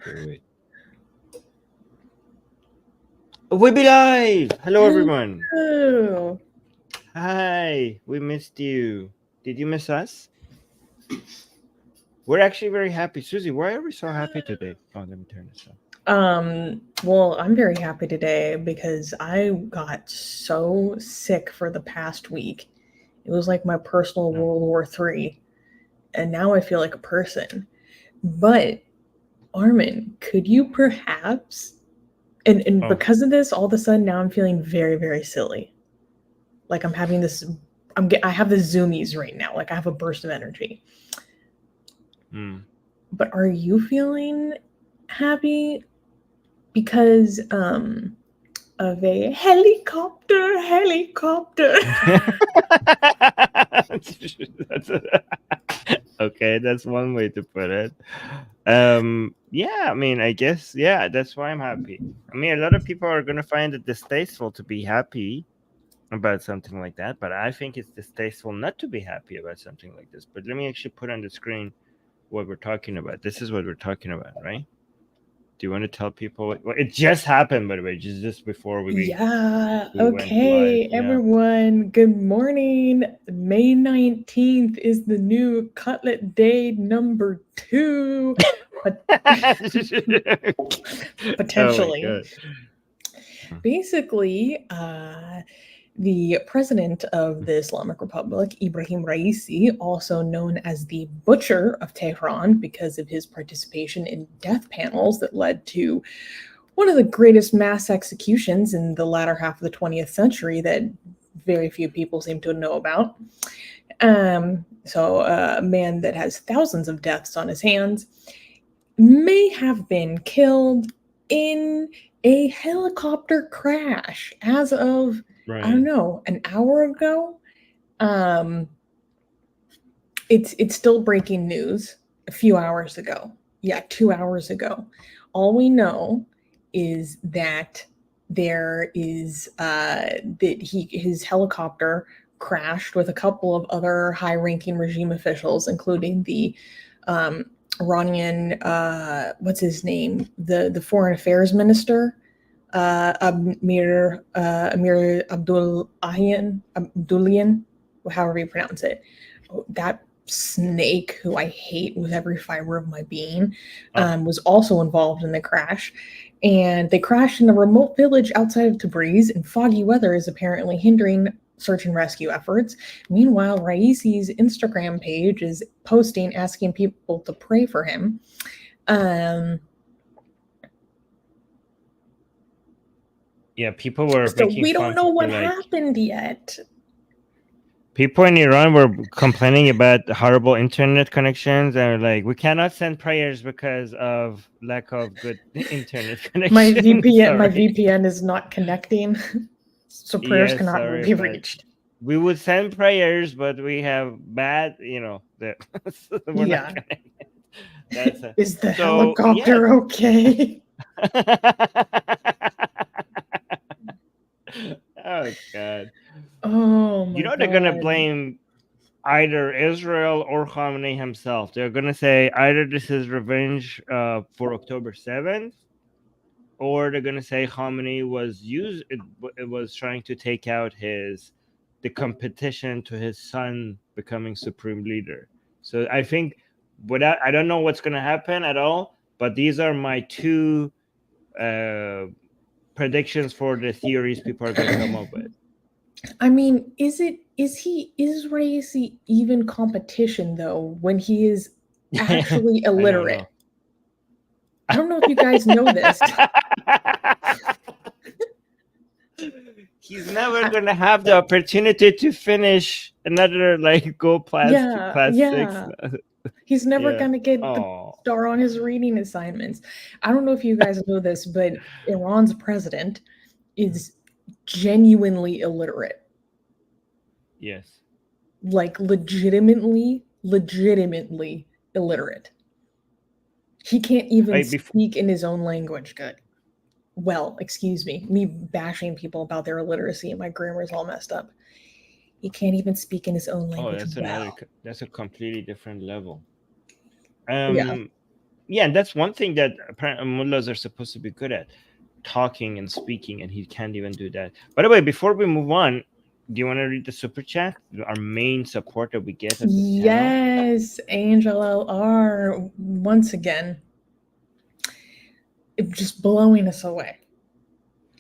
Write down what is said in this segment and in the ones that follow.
Wait. We'll be live! Hello, everyone. Hello. Hi, we missed you. Did you miss us? We're actually very happy. Susie, why are we so happy today? Oh, let me turn this on. Well, I'm very happy today because I got so sick for the past week. It was like my personal World War III, and now I feel like a person. But, Armin, could you perhaps, and because of this, all of a sudden now I'm feeling very, very silly. Like I'm having this, I have the zoomies right now. Like I have a burst of energy. But are you feeling happy because of a helicopter? Okay, that's one way to put it. Yeah, I mean, I guess, yeah, that's why I'm happy. I mean, a lot of people are going to find it distasteful to be happy about something like that, but I think it's distasteful not to be happy about something like this. But let me actually put on the screen what we're talking about. This is what we're talking about, right? Do you want to tell people what it just happened, by the way, just before we okay, everyone, good morning. May 19th is the new Cutlet Day number 2. Potentially. Oh, basically, the president of the Islamic Republic, Ibrahim Raisi, also known as the Butcher of Tehran because of his participation in death panels that led to one of the greatest mass executions in the latter half of the 20th century that very few people seem to know about. So a man that has thousands of deaths on his hands may have been killed in a helicopter crash as of, I don't know, an hour ago. It's still breaking news a few hours ago. Yeah, 2 hours ago. All we know is that there is that his helicopter crashed with a couple of other high-ranking regime officials, including the Iranian, what's his name? The foreign affairs minister, Amir Abdullahian, however you pronounce it. That snake, who I hate with every fiber of my being, was also involved in the crash. And they crashed in a remote village outside of Tabriz, and foggy weather is apparently hindering search and rescue efforts. Meanwhile, Raisi's Instagram page is posting asking people to pray for him. Yeah, people were so we don't know what happened yet. People in Iran were complaining about horrible internet connections and like, we cannot send prayers because of lack of good internet connection. My VPN is not connecting, so prayers cannot be reached. We would send prayers, but we have bad, we're not connected. Is the helicopter okay? Oh God. Oh my God. They're gonna blame either Israel or Khamenei himself. They're gonna say either this is revenge for October 7th, or they're gonna say Khamenei was trying to take out the competition to his son becoming supreme leader. So I think I don't know what's gonna happen at all, but these are my two predictions for the theories people are gonna come up with. I mean, is Raisi even competition though when he is actually illiterate? I don't know if you guys know this. He's never gonna have the opportunity to finish another go class 6. He's never gonna get the star on his reading assignments. I don't know if you guys know this, but Iran's president is genuinely illiterate. Yes. Like legitimately illiterate. He can't even speak in his own language good. Well, excuse me bashing people about their illiteracy and my grammar is all messed up. He can't even speak in his own language. That's a completely different level. Yeah. Yeah, and that's one thing that apparently mullahs are supposed to be good at, talking and speaking, and he can't even do that. By the way, before we move on, do you want to read the super chat? Our main support that we get at this channel? Yes, Angel LR, once again, just blowing us away.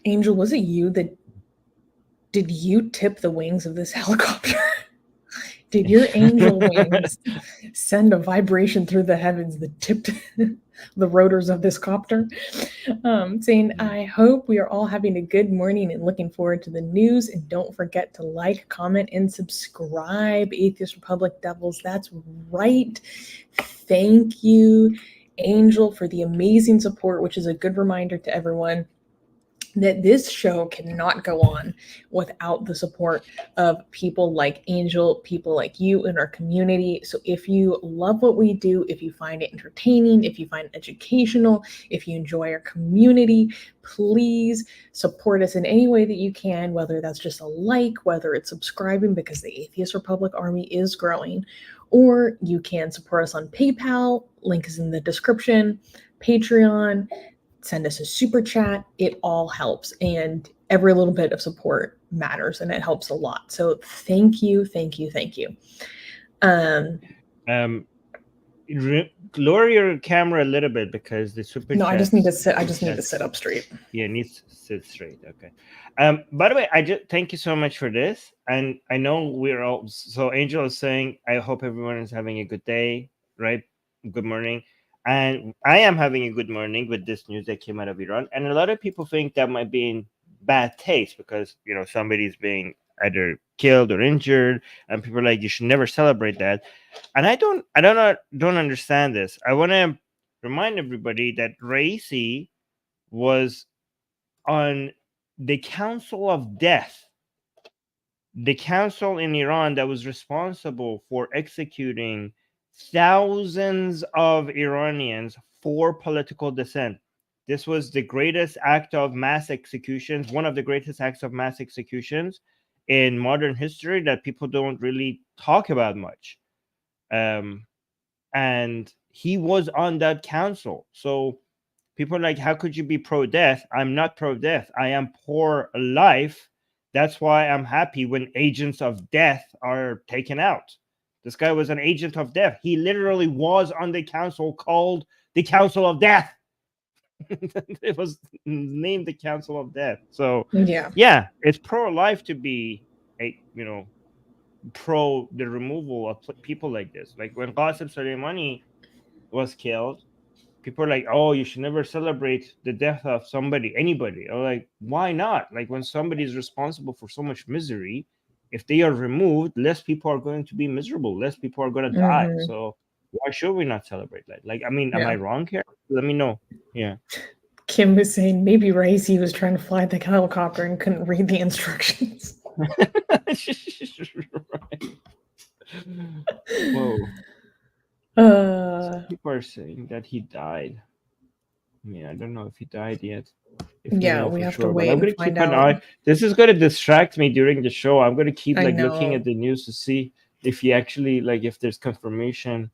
Angel, was it you that did you tip the wings of this helicopter? Did your angel wings send a vibration through the heavens that tipped the rotors of this copter? Saying, I hope we are all having a good morning and looking forward to the news. And don't forget to like, comment, and subscribe. Atheist Republic Devils, that's right. Thank you, Angel, for the amazing support, which is a good reminder to everyone that this show cannot go on without the support of people like Angel, people like you in our community. So if you love what we do, if you find it entertaining, if you find it educational, if you enjoy our community, please support us in any way that you can, whether that's just a like, whether it's subscribing, because the Atheist Republic Army is growing, or you can support us on PayPal. Link is in the description, Patreon. Send us a super chat. It all helps, and every little bit of support matters, and it helps a lot. So thank you. Lower your camera a little bit because the super chat. I just need to sit. I just need to sit up straight. Yeah, it needs to sit straight. Okay. By the way, I just thank you so much for this, and I know we're all. So Angel is saying, I hope everyone is having a good day, right? Good morning. And I am having a good morning with this news that came out of Iran. And a lot of people think that might be in bad taste because, somebody's being either killed or injured. And people are like, you should never celebrate that. And I don't understand this. I want to remind everybody that Raisi was on the Council of Death, the council in Iran that was responsible for executing thousands of Iranians for political dissent. This was the greatest act of mass executions, one of the greatest acts of mass executions in modern history that people don't really talk about much. And he was on that council. So people are like, how could you be pro-death? I'm not pro-death. I am pro-life. That's why I'm happy when agents of death are taken out. This guy was an agent of death. He literally was on the council called the Council of Death. It was named the Council of Death. So yeah, it's pro-life to be pro the removal of people like this. Like when Qasem Soleimani was killed, people are like, oh, you should never celebrate the death of anybody. Or like, why not? Like when somebody is responsible for so much misery, if they are removed, less people are going to be miserable. Less people are going to die. So why should we not celebrate that? Like, I mean, am I wrong here? Let me know. Yeah. Kim was saying maybe Raisi was trying to fly the helicopter and couldn't read the instructions. Whoa. Some people are saying that he died. I don't know if he died yet. We have to wait. I'm going to keep an eye. This is going to distract me during the show. I'm going to keep looking at the news to see if he actually if there's confirmation.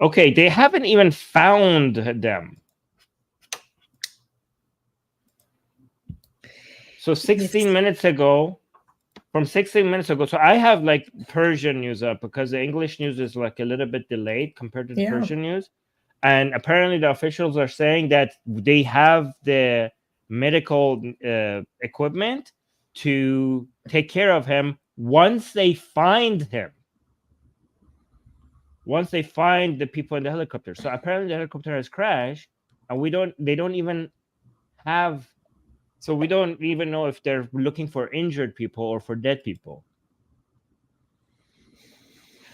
Okay, they haven't even found them. So 16 minutes ago. From 16 minutes ago. So I have Persian news up because the English news is a little bit delayed compared to the Persian news. And apparently the officials are saying that they have the medical equipment to take care of him once they find him. Once they find the people in the helicopter. So apparently the helicopter has crashed and they don't even have. So we don't even know if they're looking for injured people or for dead people.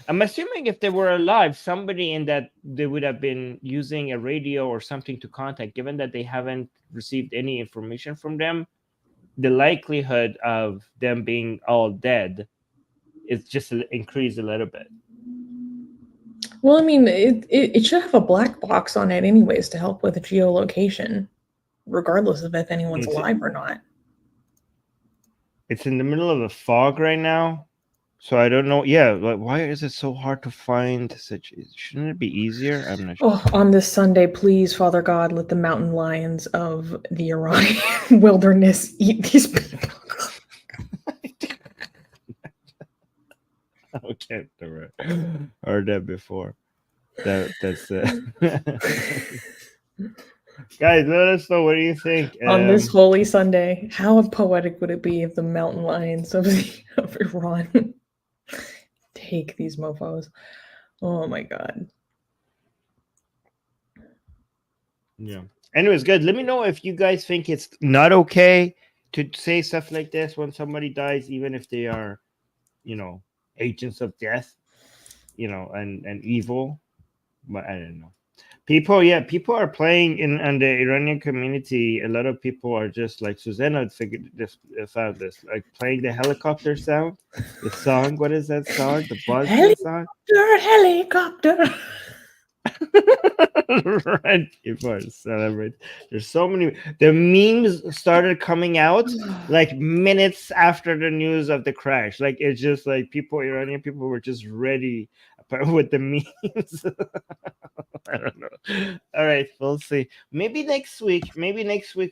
I'm assuming if they were alive, somebody in that they would have been using a radio or something to contact. Given that they haven't received any information from them, the likelihood of them being all dead is just increased a little bit. Well, I mean, it should have a black box on it anyways to help with geolocation, regardless of if anyone's alive or not. It's in the middle of a fog right now. So I don't know. Yeah, like why is it so hard to find such? Shouldn't it be easier? I'm not sure. Oh, on this Sunday, please, Father God, let the mountain lions of the Iranian wilderness eat these people. Okay, never heard that before. That's guys. Let us know. What do you think? On this holy Sunday, how poetic would it be if the mountain lions of Iran take these mofos? Oh my God. Yeah. Anyways, good. Let me know if you guys think it's not okay to say stuff like this when somebody dies, even if they are, agents of death, and evil. But I don't know. People are playing in the Iranian community. A lot of people are just like Susanna found this, like playing the helicopter sound, the song. What is that song? The Boston song. Helicopter. Right, people are celebrating. There's so many. The memes started coming out like minutes after the news of the crash. Like it's just like Iranian people were just ready with the memes. I don't know. All right, we'll see. Maybe next week we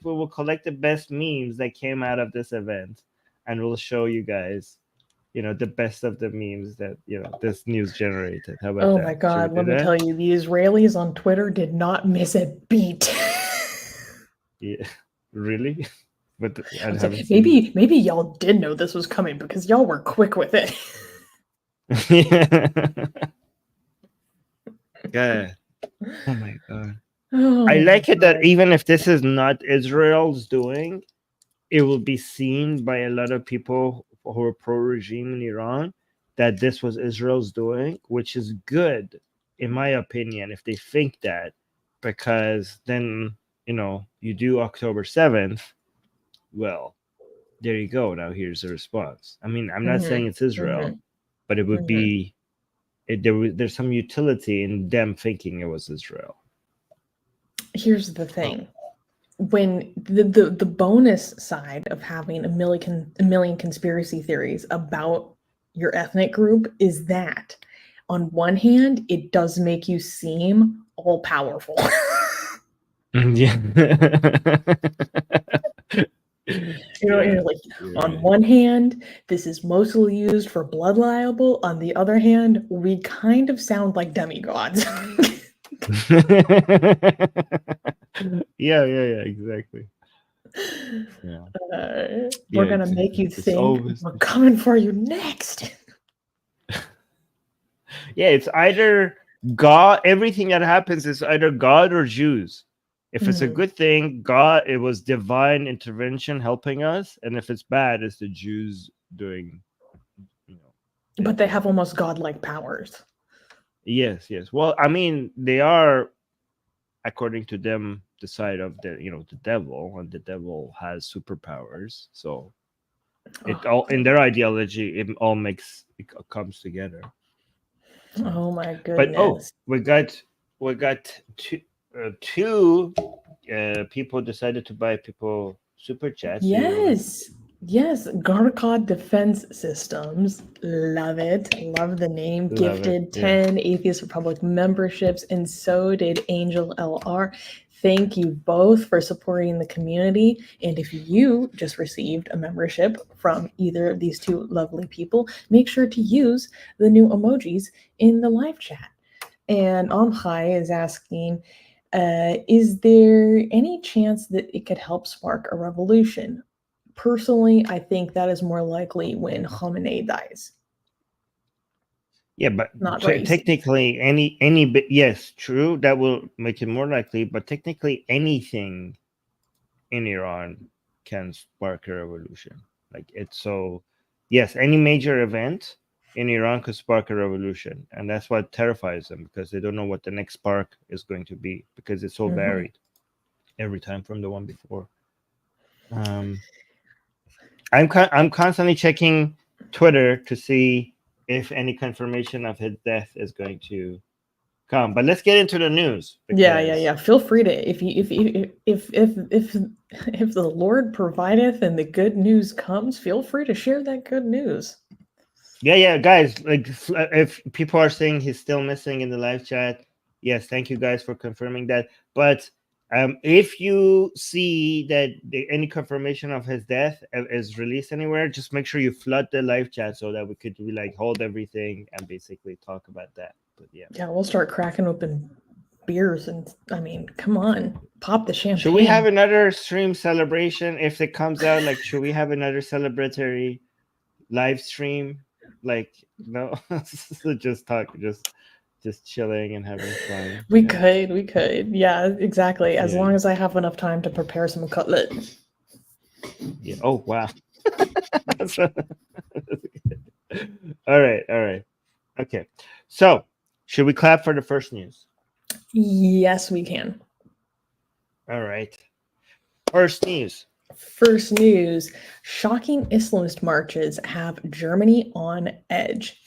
will collect the best memes that came out of this event, and we'll show you guys, the best of the memes that this news generated. How about that? Oh my God, let me tell you, the Israelis on Twitter did not miss a beat. Yeah, really? But maybe y'all did know this was coming because y'all were quick with it. Yeah. Oh my God. I like it that even if this is not Israel's doing, it will be seen by a lot of people who are pro-regime in Iran that this was Israel's doing, which is good, in my opinion, if they think that, because then, you do October 7th, well, there you go. Now here's the response. I mean, I'm not saying it's Israel, but it would be, there's some utility in them thinking it was Israel. Here's the thing. When the bonus side of having a million conspiracy theories about your ethnic group is that on one hand it does make you seem all powerful. Yeah. You're like, on one hand, this is mostly used for blood libel. On the other hand, we kind of sound like demigods. Yeah, exactly. Yeah. We're gonna make you think we're coming for you next. Yeah, it's either God. Everything that happens is either God or Jews. If it's a good thing, God, it was divine intervention helping us, and if it's bad, it's the Jews doing. But they have almost godlike powers. Yes. Well, I mean, they are, according to them, the side of the devil, and the devil has superpowers. So it all in their ideology, it comes together. Oh my goodness! But we got two people decided to buy people super chats. Yes, Garkod Defense Systems. Love it. Love the name. Gifted 10 Atheist Republic memberships, and so did Angel LR. Thank you both for supporting the community. And if you just received a membership from either of these two lovely people, make sure to use the new emojis in the live chat. And Amchai is asking, is there any chance that it could help spark a revolution? Personally, I think that is more likely when Khamenei dies. Yeah, but not technically, any bit, yes, true, that will make it more likely. But technically, anything in Iran can spark a revolution. Like it's so, yes, any major event in Iran could spark a revolution, and that's what terrifies them because they don't know what the next spark is going to be because it's so varied every time from the one before. I'm constantly checking Twitter to see if any confirmation of his death is going to come. But let's get into the news. Yeah. Feel free to if the Lord provideth and the good news comes, feel free to share that good news. Yeah, guys. Like, if people are saying he's still missing in the live chat, yes, thank you guys for confirming that. But if you see that any confirmation of his death is released anywhere, just make sure you flood the live chat so that we could hold everything and basically talk about that. But yeah, we'll start cracking open beers, and I mean, come on, pop the champagne. Should we have another stream celebration if it comes out? Like, should we have another celebratory live stream? Like, no, just talk, just chilling and having fun. We could. Yeah, exactly. As Yeah. long as I have enough time to prepare some cutlet. Yeah. Oh, wow. All right. Okay. So, should we clap for the first news? Yes, we can. All right. First news. Shocking Islamist marches have Germany on edge.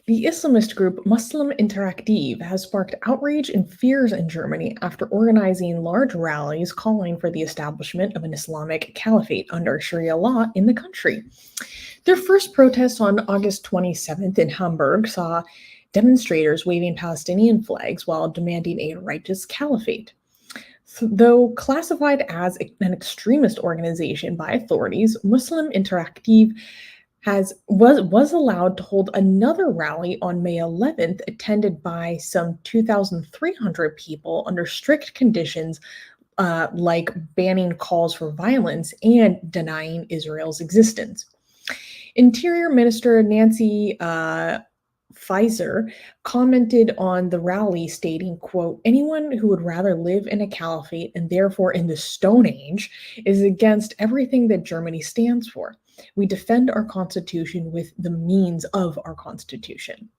The Islamist group Muslim Interactive has sparked outrage and fears in Germany after organizing large rallies calling for the establishment of an Islamic caliphate under Sharia law in the country. Their first protest on August 27th in Hamburg saw demonstrators waving Palestinian flags while demanding a righteous caliphate. Though classified as an extremist organization by authorities, Muslim Interactive was allowed to hold another rally on May 11th, attended by some 2,300 people under strict conditions like banning calls for violence and denying Israel's existence. Interior Minister Nancy Faeser commented on the rally stating, quote, anyone who would rather live in a caliphate and therefore in the Stone Age is against everything that Germany stands for. We defend our constitution with the means of our constitution.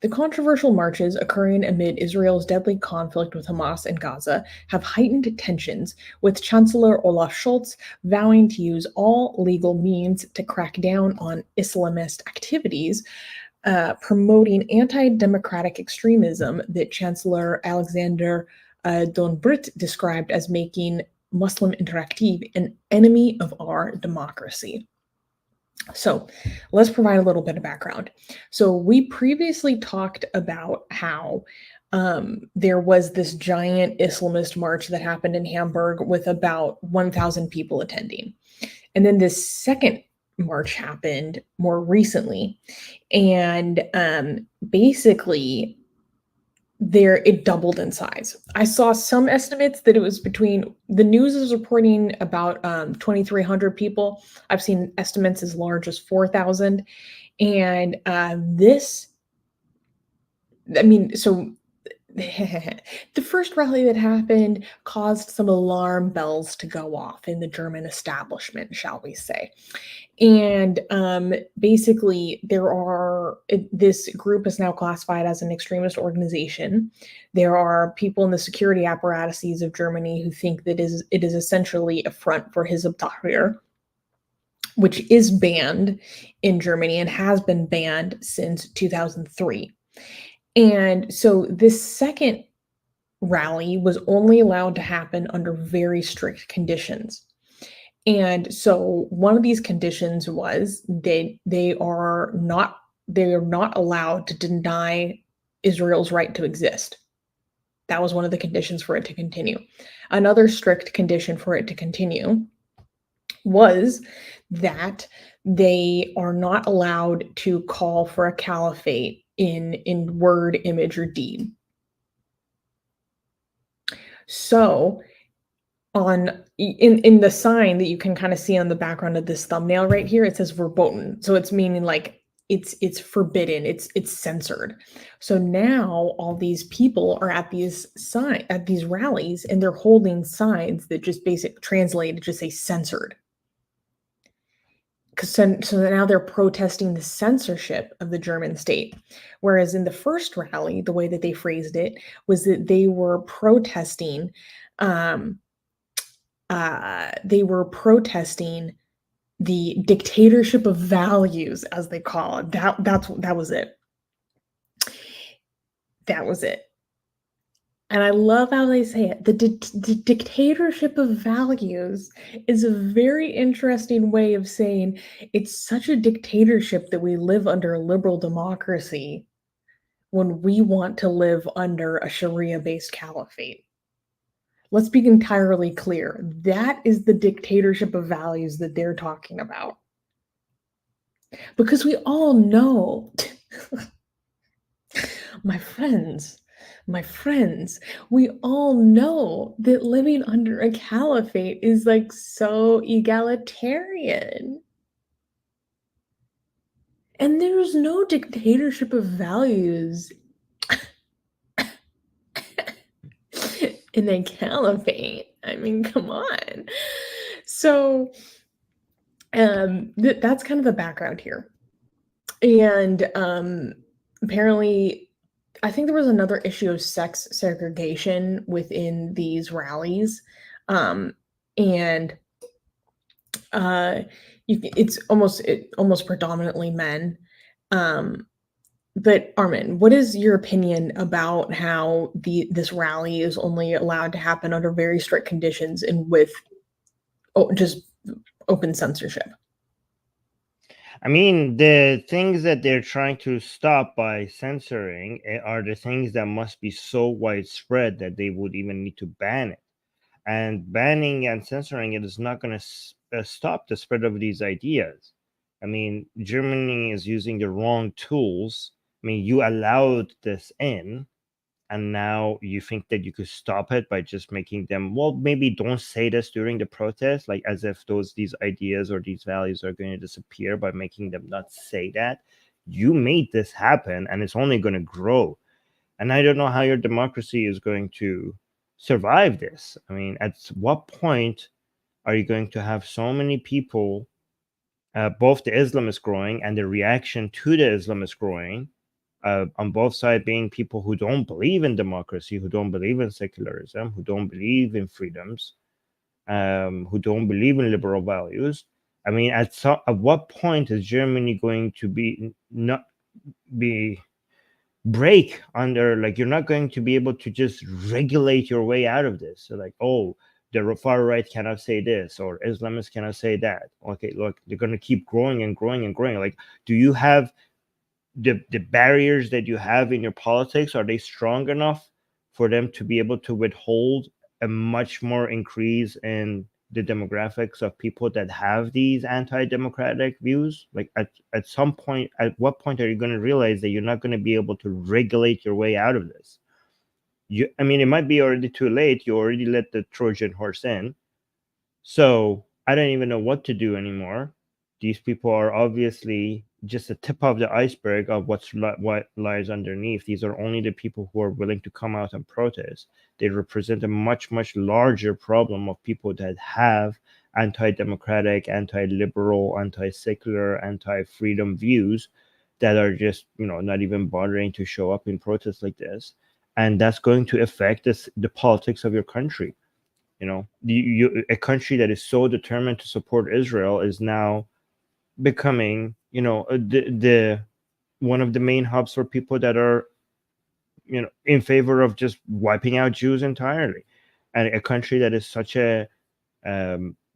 The controversial marches occurring amid Israel's deadly conflict with Hamas in Gaza have heightened tensions, with Chancellor Olaf Scholz vowing to use all legal means to crack down on Islamist activities, promoting anti-democratic extremism that Chancellor Alexander Donbrit described as making Muslim Interactive an enemy of our democracy. So let's provide a little bit of background. So we previously talked about how there was this giant Islamist march that happened in Hamburg with about 1,000 people attending. And then this second march happened more recently. And basically, it doubled in size. I saw some estimates that it was the news is reporting about 2,300 people. I've seen estimates as large as 4,000. And the first rally that happened caused some alarm bells to go off in the German establishment, shall we say. And basically, this group is now classified as an extremist organization. There are people in the security apparatuses of Germany who think that it is essentially a front for Hizb ut-Tahrir, which is banned in Germany and has been banned since 2003. And so this second rally was only allowed to happen under very strict conditions. And so one of these conditions was they are not allowed to deny Israel's right to exist. That was one of the conditions for it to continue. Another strict condition for it to continue was that they are not allowed to call for a caliphate in word, image, or deed. So in the sign that you can kind of see on the background of this thumbnail right here, it says verboten. So it's meaning like it's forbidden, it's censored. So now all these people are at these rallies, and they're holding signs that just translated just say censored. So now they're protesting the censorship of the German state. Whereas in the first rally, the way that they phrased it was that they were protesting the dictatorship of values, as they call it. That was it. That was it. And I love how they say it. The dictatorship of values is a very interesting way of saying it's such a dictatorship that we live under a liberal democracy when we want to live under a Sharia-based caliphate. Let's be entirely clear. That is the dictatorship of values that they're talking about. Because we all know, my friends, we all know that living under a caliphate is like so egalitarian. And there's no dictatorship of values in a caliphate. I mean, come on. So that's kind of the background here. And apparently, I think there was another issue of sex segregation within these rallies. It's almost predominantly men. But Armin, what is your opinion about how this rally is only allowed to happen under very strict conditions and with just open censorship? I mean, the things that they're trying to stop by censoring are the things that must be so widespread that they would even need to ban it. And banning and censoring it is not going to stop the spread of these ideas. I mean, Germany is using the wrong tools. I mean, you allowed this in, and now you think that you could stop it by just making them, well, maybe don't say this during the protest, like as if these ideas or these values are going to disappear by making them not say that. You made this happen, and it's only going to grow. And I don't know how your democracy is going to survive this. I mean, at what point are you going to have so many people, both the Islamist growing and the reaction to the Islamist growing, on both sides being people who don't believe in democracy, who don't believe in secularism, who don't believe in freedoms, who don't believe in liberal values? I mean, at what point is Germany going to break under, like, you're not going to be able to just regulate your way out of this? So like, oh, the far right cannot say this, or Islamists cannot say that. Okay, look, they're going to keep growing and growing and growing. Like, do you have the barriers that you have in your politics? Are they strong enough for them to be able to withhold a much more increase in the demographics of people that have these anti-democratic views? Like, at some point, at what point are you going to realize that you're not going to be able to regulate your way out of this? I mean, it might be already too late. You already let the Trojan horse in. So I don't even know what to do anymore. These people are obviously just the tip of the iceberg of what lies underneath. These are only the people who are willing to come out and protest. They represent a much, much larger problem of people that have anti-democratic, anti-liberal, anti-secular, anti-freedom views that are just, not even bothering to show up in protests like this. And that's going to affect the politics of your country. A country that is so determined to support Israel is now becoming, the one of the main hubs for people that are, in favor of just wiping out Jews entirely. And a country that is such a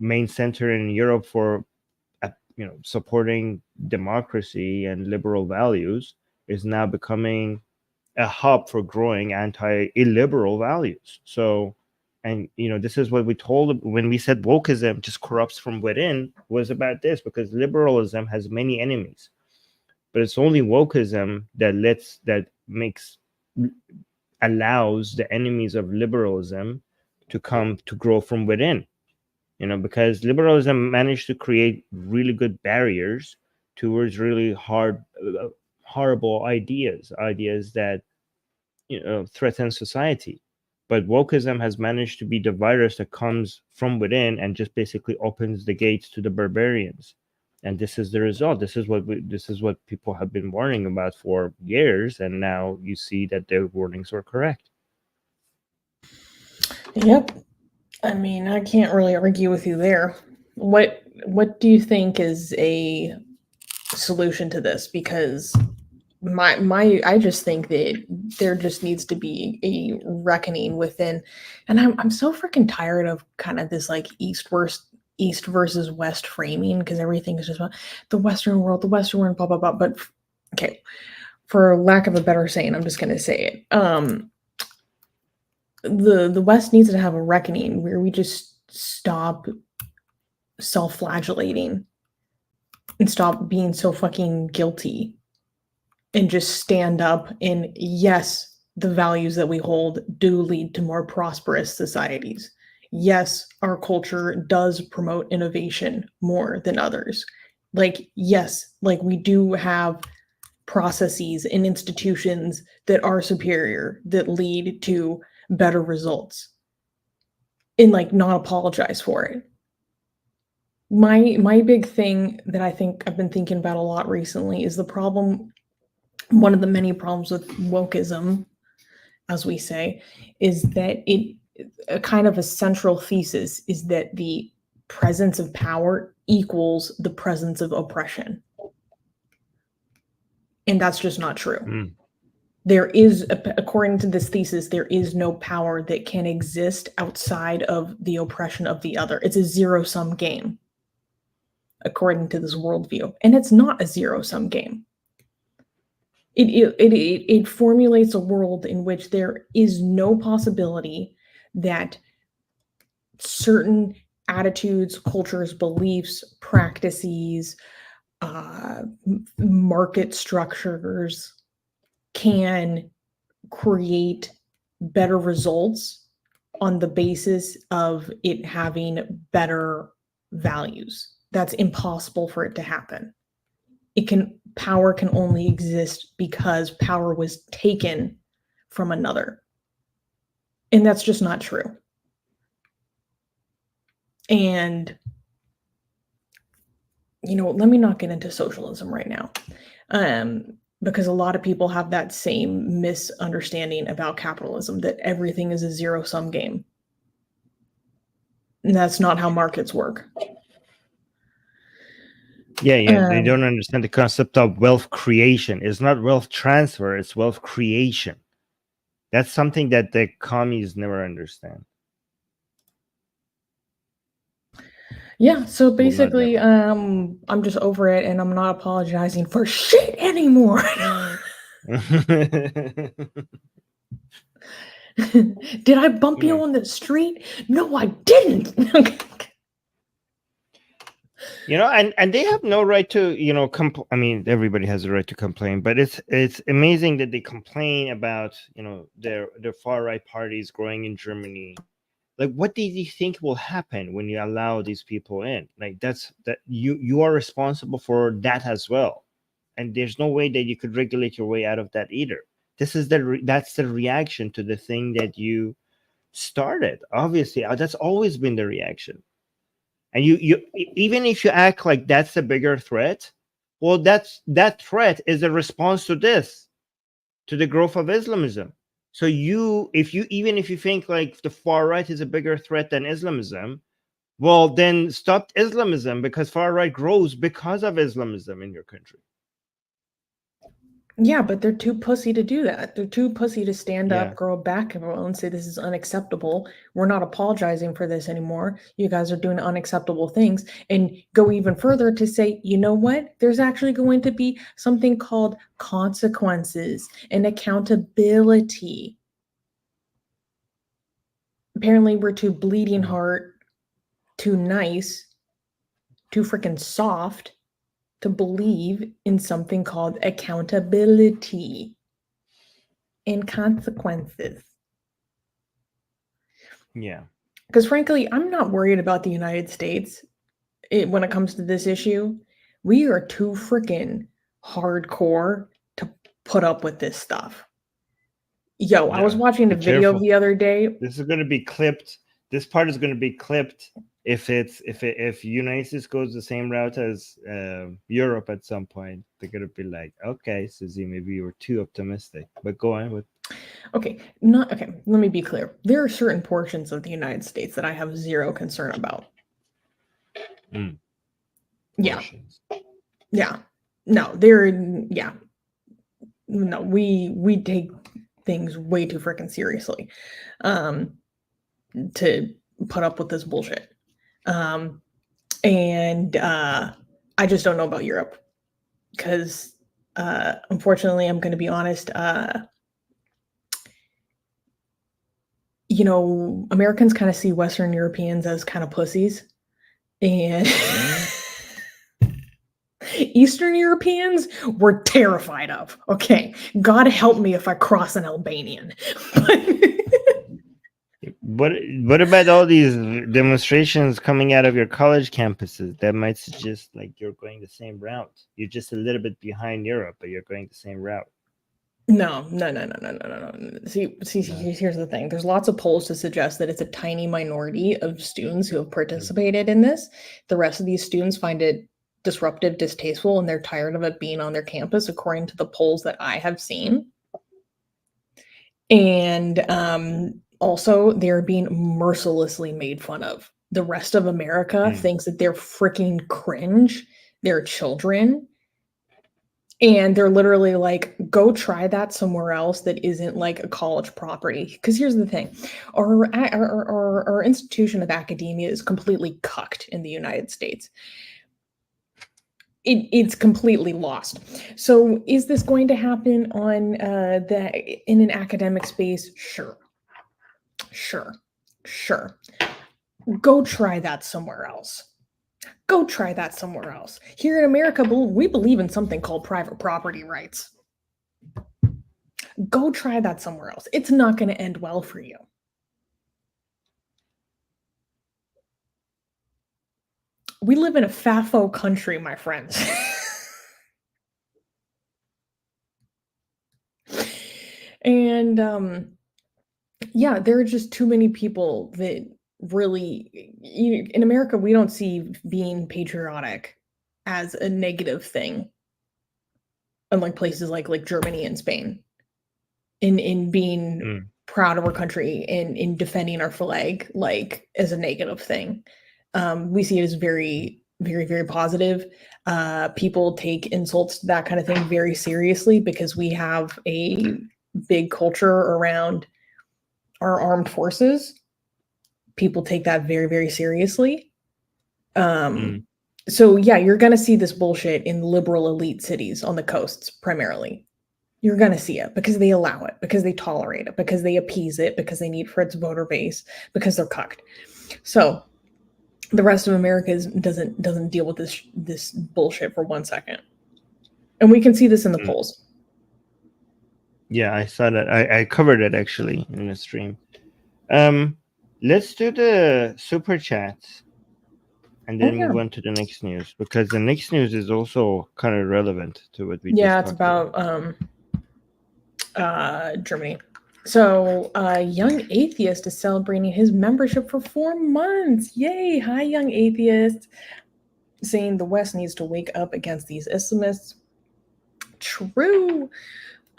main center in Europe for, supporting democracy and liberal values is now becoming a hub for growing anti-illiberal values. So, and this is what we told when we said wokeism just corrupts from within, was about this, because liberalism has many enemies, but it's only wokeism that allows the enemies of liberalism to grow from within. Because liberalism managed to create really good barriers towards really horrible ideas that threaten society. But wokeism has managed to be the virus that comes from within and just basically opens the gates to the barbarians. And this is the result. This is what people have been warning about for years, and now you see that their warnings were correct. Yep. I mean, I can't really argue with you there. What do you think is a solution to this? Because I just think that there just needs to be a reckoning within, and I'm so freaking tired of kind of this like East versus West framing, because everything is just about the Western world, blah blah blah. But okay, for lack of a better saying, I'm just gonna say it. The West needs to have a reckoning where we just stop self-flagellating and stop being so fucking guilty and just stand up, and yes, the values that we hold do lead to more prosperous societies. Yes, our culture does promote innovation more than others. Like, yes, like we do have processes and institutions that are superior, that lead to better results, and like not apologize for it. My big thing that I think I've been thinking about a lot recently is the problem, one of the many problems with wokeism, as we say, is that it a kind of a central thesis is that the presence of power equals the presence of oppression. And that's just not true. There is, according to this thesis, there is no power that can exist outside of the oppression of the other. It's a zero-sum game, according to this worldview. And it's not a zero-sum game. It formulates a world in which there is no possibility that certain attitudes, cultures, beliefs, practices, market structures can create better results on the basis of it having better values. That's impossible for it to happen. Power can only exist because power was taken from another. And that's just not true. And, let me not get into socialism right now. Because a lot of people have that same misunderstanding about capitalism, that everything is a zero-sum game. And that's not how markets work. Yeah, they don't understand the concept of wealth creation. It's not wealth transfer, it's wealth creation. That's something that the commies never understand. Yeah, so basically, I'm just over it, and I'm not apologizing for shit anymore. Did I bump you on the street? No, I didn't. And they have no right to, I mean, everybody has a right to complain, but it's amazing that they complain about, their far right parties growing in Germany. Like, what do you think will happen when you allow these people in? Like, that you are responsible for that as well, and there's no way that you could regulate your way out of that either. That's the reaction to the thing that you started. Obviously, that's always been the reaction. And you even if you act like that's a bigger threat, well, that threat is a response to the growth of Islamism. So even if you think like the far right is a bigger threat than Islamism, well, then stop Islamism, because far right grows because of Islamism in your country. Yeah, but they're too pussy to do that. They're too pussy to stand up, grow a backbone, and say this is unacceptable. We're not apologizing for this anymore. You guys are doing unacceptable things. And go even further to say, you know what? There's actually going to be something called consequences and accountability. Apparently, we're too bleeding heart, too nice, too freaking soft to believe in something called accountability and consequences. Yeah. Because frankly, I'm not worried about the United States when it comes to this issue. We are too freaking hardcore to put up with this stuff. Yo, I was watching a video the other day. This is going to be clipped. This part is going to be clipped if United States goes the same route as Europe at some point. They're going to be like, okay, Susie, maybe you were too optimistic. But go on with. Okay, let me be clear. There are certain portions of the United States that I have zero concern about. Yeah. No, no, we take things way too freaking seriously to put up with this bullshit. And I just don't know about Europe because, unfortunately, I'm going to be honest. Americans kind of see Western Europeans as kind of pussies, and Eastern Europeans we're terrified of. Okay, God help me if I cross an Albanian. What about all these demonstrations coming out of your college campuses that might suggest like you're going the same route? You're just a little bit behind Europe, but you're going the same route. No. See, here's the thing. There's lots of polls to suggest that it's a tiny minority of students who have participated in this. The rest of these students find it disruptive, distasteful, and they're tired of it being on their campus, according to the polls that I have seen. And also, they're being mercilessly made fun of. The rest of America thinks that they're freaking cringe. They're children. And they're literally like, go try that somewhere else that isn't like a college property. Because here's the thing. Our institution of academia is completely cucked in the United States. It's completely lost. So is this going to happen on in an academic space? Sure. Go try that somewhere else. Here in America, we believe in something called private property rights. Go try that somewhere else. It's not going to end well for you. We live in a FAFO country, my friends. And there are just too many people that really, in America, we don't see being patriotic as a negative thing, unlike places like Germany and Spain, in being proud of our country and in defending our flag like as a negative thing. We see it as very, very, very positive. People take insults to that kind of thing very seriously because we have a big culture around our armed forces. People take that very, very seriously. So yeah, you're going to see this bullshit in liberal elite cities on the coasts primarily. You're going to see it because they allow it, because they tolerate it, because they appease it, because they need for its voter base, because they're cucked. So the rest of America doesn't deal with this bullshit for 1 second. And we can see this in the polls. Yeah, I saw that. I covered it actually in the stream. Let's do the super chats and then move on to the next news, because the next news is also kind of relevant to what we just talked about. Germany. So Young Atheist is celebrating his membership for 4 months. Yay! Hi, Young Atheist. Saying the West needs to wake up against these Islamists. True.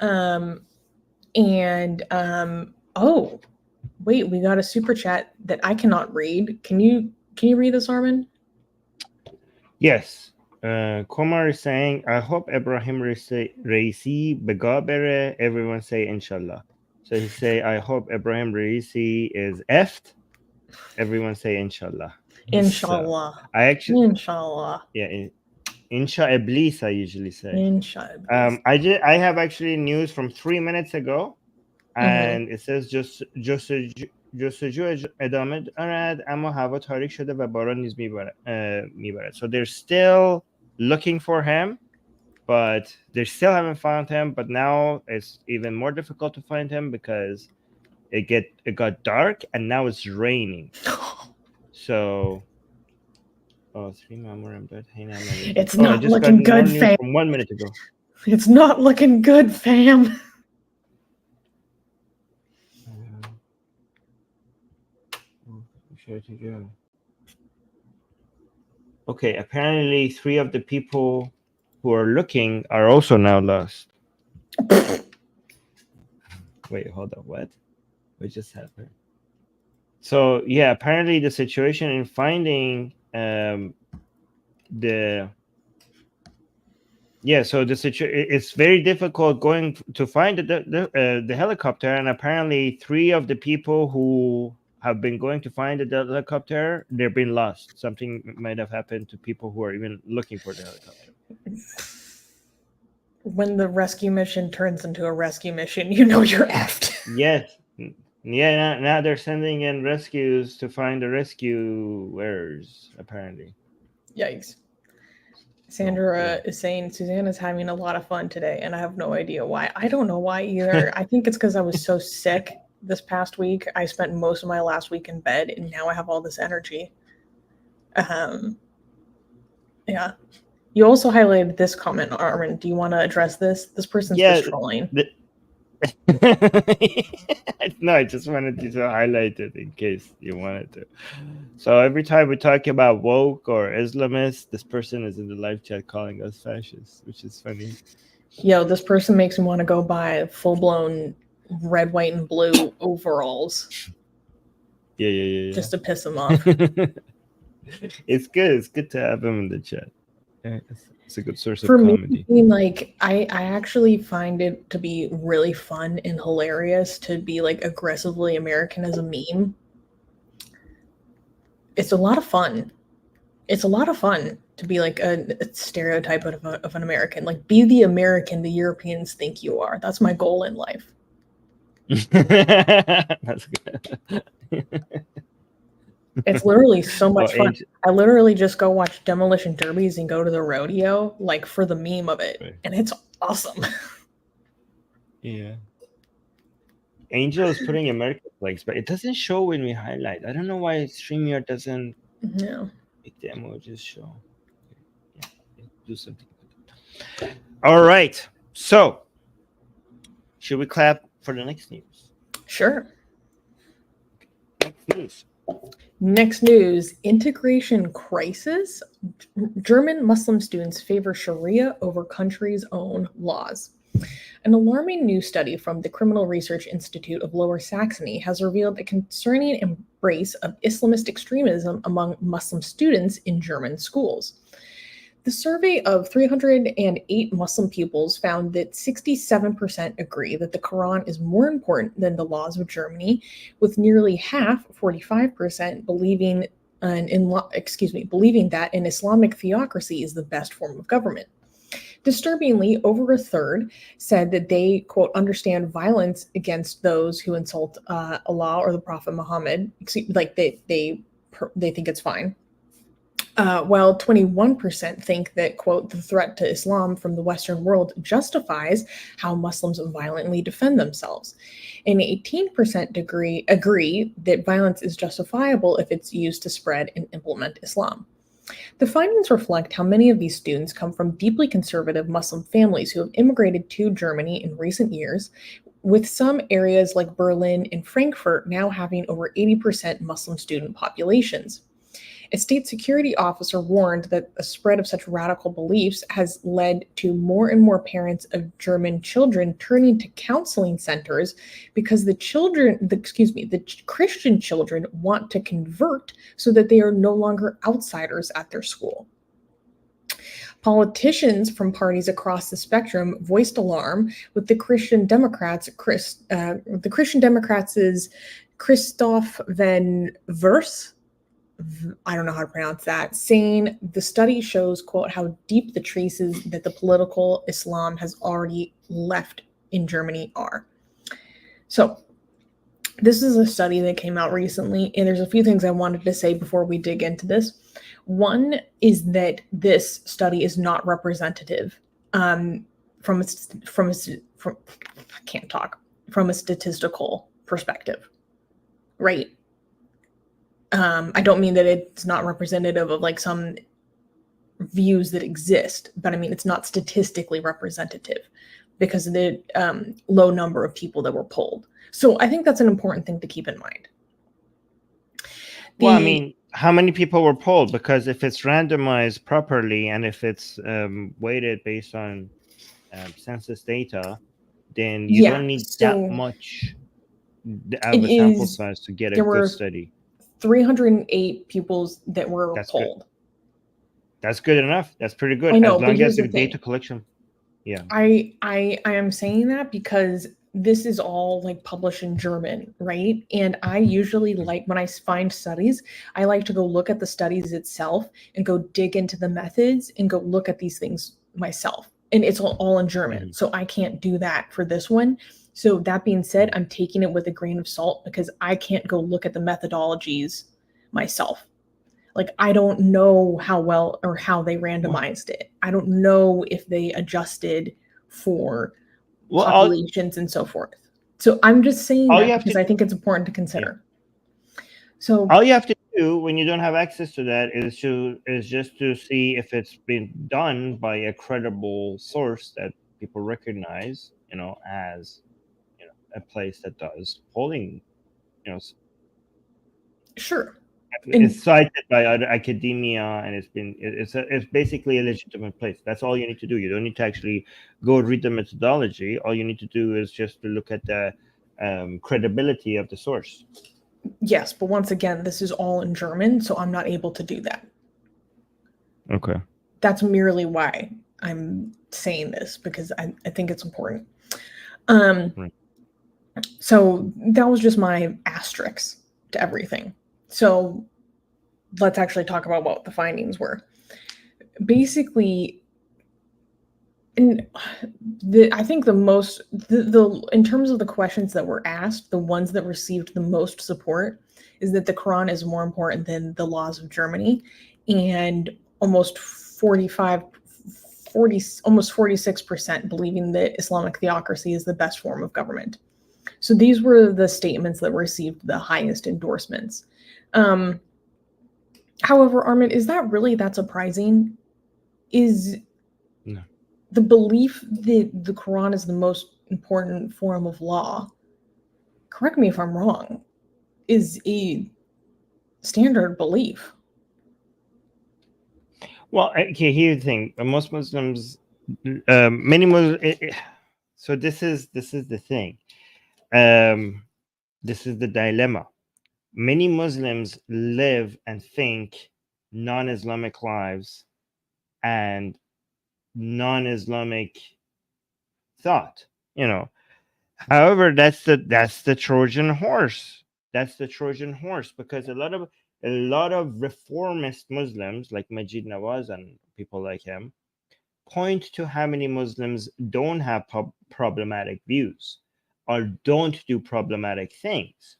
Oh, wait, we got a super chat that I cannot read. Can you read this, Armin? Yes. Komar is saying, I hope Ibrahim Raisi bega bere. Everyone say inshallah. So he say, I hope Ibrahim Raisi is effed. Everyone say inshallah. Inshallah. So I actually, inshallah. Yeah, insha iblis, I usually say. Insha iblis. I have actually news from 3 minutes ago, and it says جستجو ادامه دارد اما هوا تاریک شده و باران نیز میبارد. So they're still looking for him, but they still haven't found him. But now it's even more difficult to find him because it got dark and now it's raining. So it's not looking good, fam. From 1 minute ago. It's not looking good, fam. Okay, apparently 3 of the people who are looking are also now lost. Wait, hold on, what just happened? So yeah, apparently the situation in finding the Yeah, so it's very difficult going to find the helicopter, and apparently 3 of the people who have been going to find the helicopter, they've been lost. Something might have happened to people who are even looking for the helicopter. When the rescue mission turns into a rescue mission, you know you're effed. Yes. Yeah, now they're sending in rescues to find the rescuers, apparently. Yikes. Sandra is saying Susanna's having a lot of fun today, and I have no idea why. I don't know why either. I think it's because I was so sick this past week. I spent most of my last week in bed, and now I have all this energy. Yeah. You also highlighted this comment, Armin. Do you want to address this? This person's just trolling. No, I just wanted you to highlight it in case you wanted to. So every time we talk about woke or Islamist, this person is in the live chat calling us fascists, which is funny. Yo, this person makes me want to go buy full-blown red, white, and blue overalls. Yeah. Just to piss them off. It's good. It's good to have him in the chat. Yeah, it's a good source For of comedy. Me, like I actually find it to be really fun and hilarious to be like aggressively American as a meme. It's a lot of fun. It's a lot of fun to be like a stereotype of an American. Like, be the American the Europeans think you are. That's my goal in life. That's good. It's literally so much fun. I literally just go watch demolition derbies and go to the rodeo, like, for the meme of it. Right. And it's awesome. Yeah. Angel is putting American flags, but it doesn't show when we highlight. I don't know why StreamYard doesn't make the emojis show. Yeah, do something. All right. So, should we clap for the next news? Sure. Next news. Next news, integration crisis. German Muslim students favor Sharia over country's own laws. An alarming new study from the Criminal Research Institute of Lower Saxony has revealed a concerning embrace of Islamist extremism among Muslim students in German schools. The survey of 308 Muslim pupils found that 67% agree that the Quran is more important than the laws of Germany, with nearly half, 45%, believing that an Islamic theocracy is the best form of government. Disturbingly, over a third said that they, quote, understand violence against those who insult Allah or the Prophet Muhammad, like they think it's fine. While 21% think that, quote, the threat to Islam from the Western world justifies how Muslims violently defend themselves. And 18% agree that violence is justifiable if it's used to spread and implement Islam. The findings reflect how many of these students come from deeply conservative Muslim families who have immigrated to Germany in recent years, with some areas like Berlin and Frankfurt now having over 80% Muslim student populations. A state security officer warned that a spread of such radical beliefs has led to more and more parents of German children turning to counseling centers because the Christian children want to convert so that they are no longer outsiders at their school. Politicians from parties across the spectrum voiced alarm, with the Christian Democrats' Christoph van Vers, I don't know how to pronounce that, saying the study shows, quote, how deep the traces that the political Islam has already left in Germany are. So this is a study that came out recently, and there's a few things I wanted to say before we dig into this. One is that this study is not representative from a statistical perspective, right? I don't mean that it's not representative of like some views that exist, but I mean it's not statistically representative because of the low number of people that were polled. So I think that's an important thing to keep in mind. Well, I mean, how many people were polled? Because if it's randomized properly and if it's weighted based on census data, then you don't need that much of a sample size to get a good study. 308 people that were polled. That's good enough. That's pretty good. I know, as long as the data collection. Yeah. I am saying that because this is all like published in German, right? And I usually like when I find studies, I like to go look at the studies itself and go dig into the methods and go look at these things myself. And it's all in German. So I can't do that for this one. So that being said, I'm taking it with a grain of salt because I can't go look at the methodologies myself. Like, I don't know how well or how they randomized it. I don't know if they adjusted for populations and so forth. So I'm just saying that because I think it's important to consider. Yeah. So all you have to do when you don't have access to that is just to see if it's been done by a credible source that people recognize, as a place that does polling, Sure. It's cited by other academia, and it's basically a legitimate place. That's all you need to do. You don't need to actually go read the methodology. All you need to do is just to look at the credibility of the source. Yes, but once again, this is all in German, so I'm not able to do that. Okay. That's merely why I'm saying this, because I think it's important. Right. So that was just my asterisk to everything. So let's actually talk about what the findings were. Basically, and I think the most, in terms of the questions that were asked, the ones that received the most support is that the Quran is more important than the laws of Germany, and almost 46% believing that Islamic theocracy is the best form of government. So these were the statements that received the highest endorsements. However, Armin, is that really that surprising? No. The belief that the Quran is the most important form of law, correct me if I'm wrong, is a standard belief. Well, okay, here's the thing. Most Muslims, many Muslims, so this is the thing. This is the dilemma. Many Muslims live and think non-Islamic lives and non-Islamic thought. However, that's the Trojan horse. That's the Trojan horse, because a lot of reformist Muslims like Majid Nawaz and people like him point to how many Muslims don't have problematic views or don't do problematic things.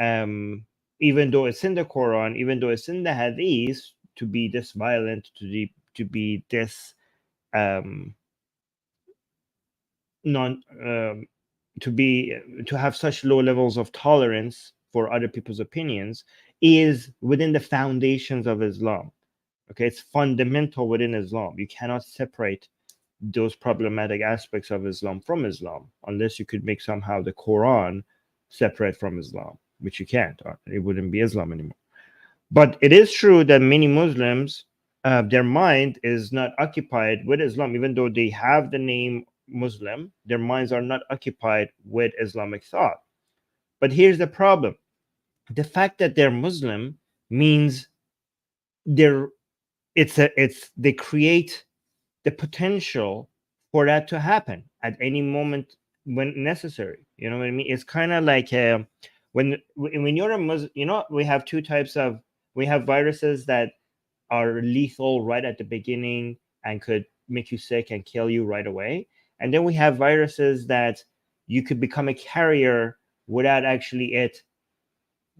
Even though it's in the Quran, even though it's in the Hadith, to be this violent, to be this to have such low levels of tolerance for other people's opinions is within the foundations of Islam. Okay, it's fundamental within Islam. You cannot separate those problematic aspects of Islam from Islam unless you could make somehow the Quran separate from Islam, which you can't. It wouldn't be Islam anymore. But it is true that many Muslims, their mind is not occupied with Islam, even though they have the name Muslim. Their minds are not occupied with Islamic thought. But here's the problem: the fact that they're Muslim means they create the potential for that to happen at any moment when necessary. You know what I mean? It's kind of like when you're a Muslim, we have two types of, we have viruses that are lethal right at the beginning and could make you sick and kill you right away. And then we have viruses that you could become a carrier without actually it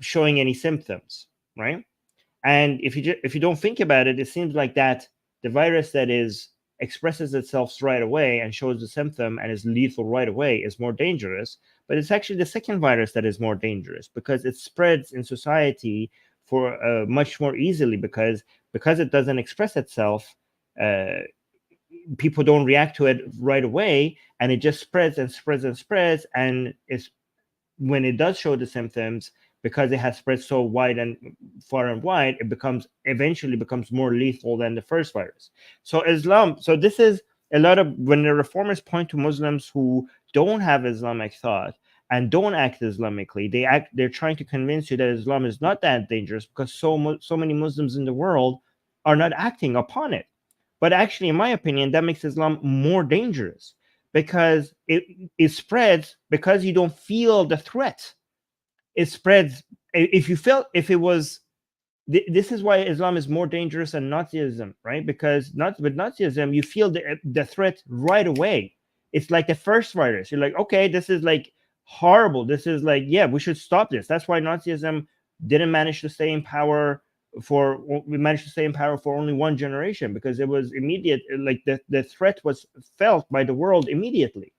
showing any symptoms, right? And if you don't think about it, it seems like that the virus that expresses itself right away and shows the symptom and is lethal right away is more dangerous. But it's actually the second virus that is more dangerous, because it spreads in society for much more easily, because it doesn't express itself. People don't react to it right away, and it just spreads and spreads and spreads. And when it does show the symptoms, because it has spread so wide and far and wide, it eventually becomes more lethal than the first virus. So this is a lot of, when the reformers point to Muslims who don't have Islamic thought and don't act Islamically, they're trying to convince you that Islam is not that dangerous, because so many Muslims in the world are not acting upon it. But actually, in my opinion, that makes Islam more dangerous, because it spreads because you don't feel the threat. It spreads. If it was, this is why Islam is more dangerous than Nazism, right? Because with Nazism, you feel the threat right away. It's like the first virus. You're like, okay, this is like horrible. This is like, yeah, we should stop this. That's why Nazism didn't manage to stay in power we managed to stay in power for only one generation, because it was immediate. Like the threat was felt by the world immediately.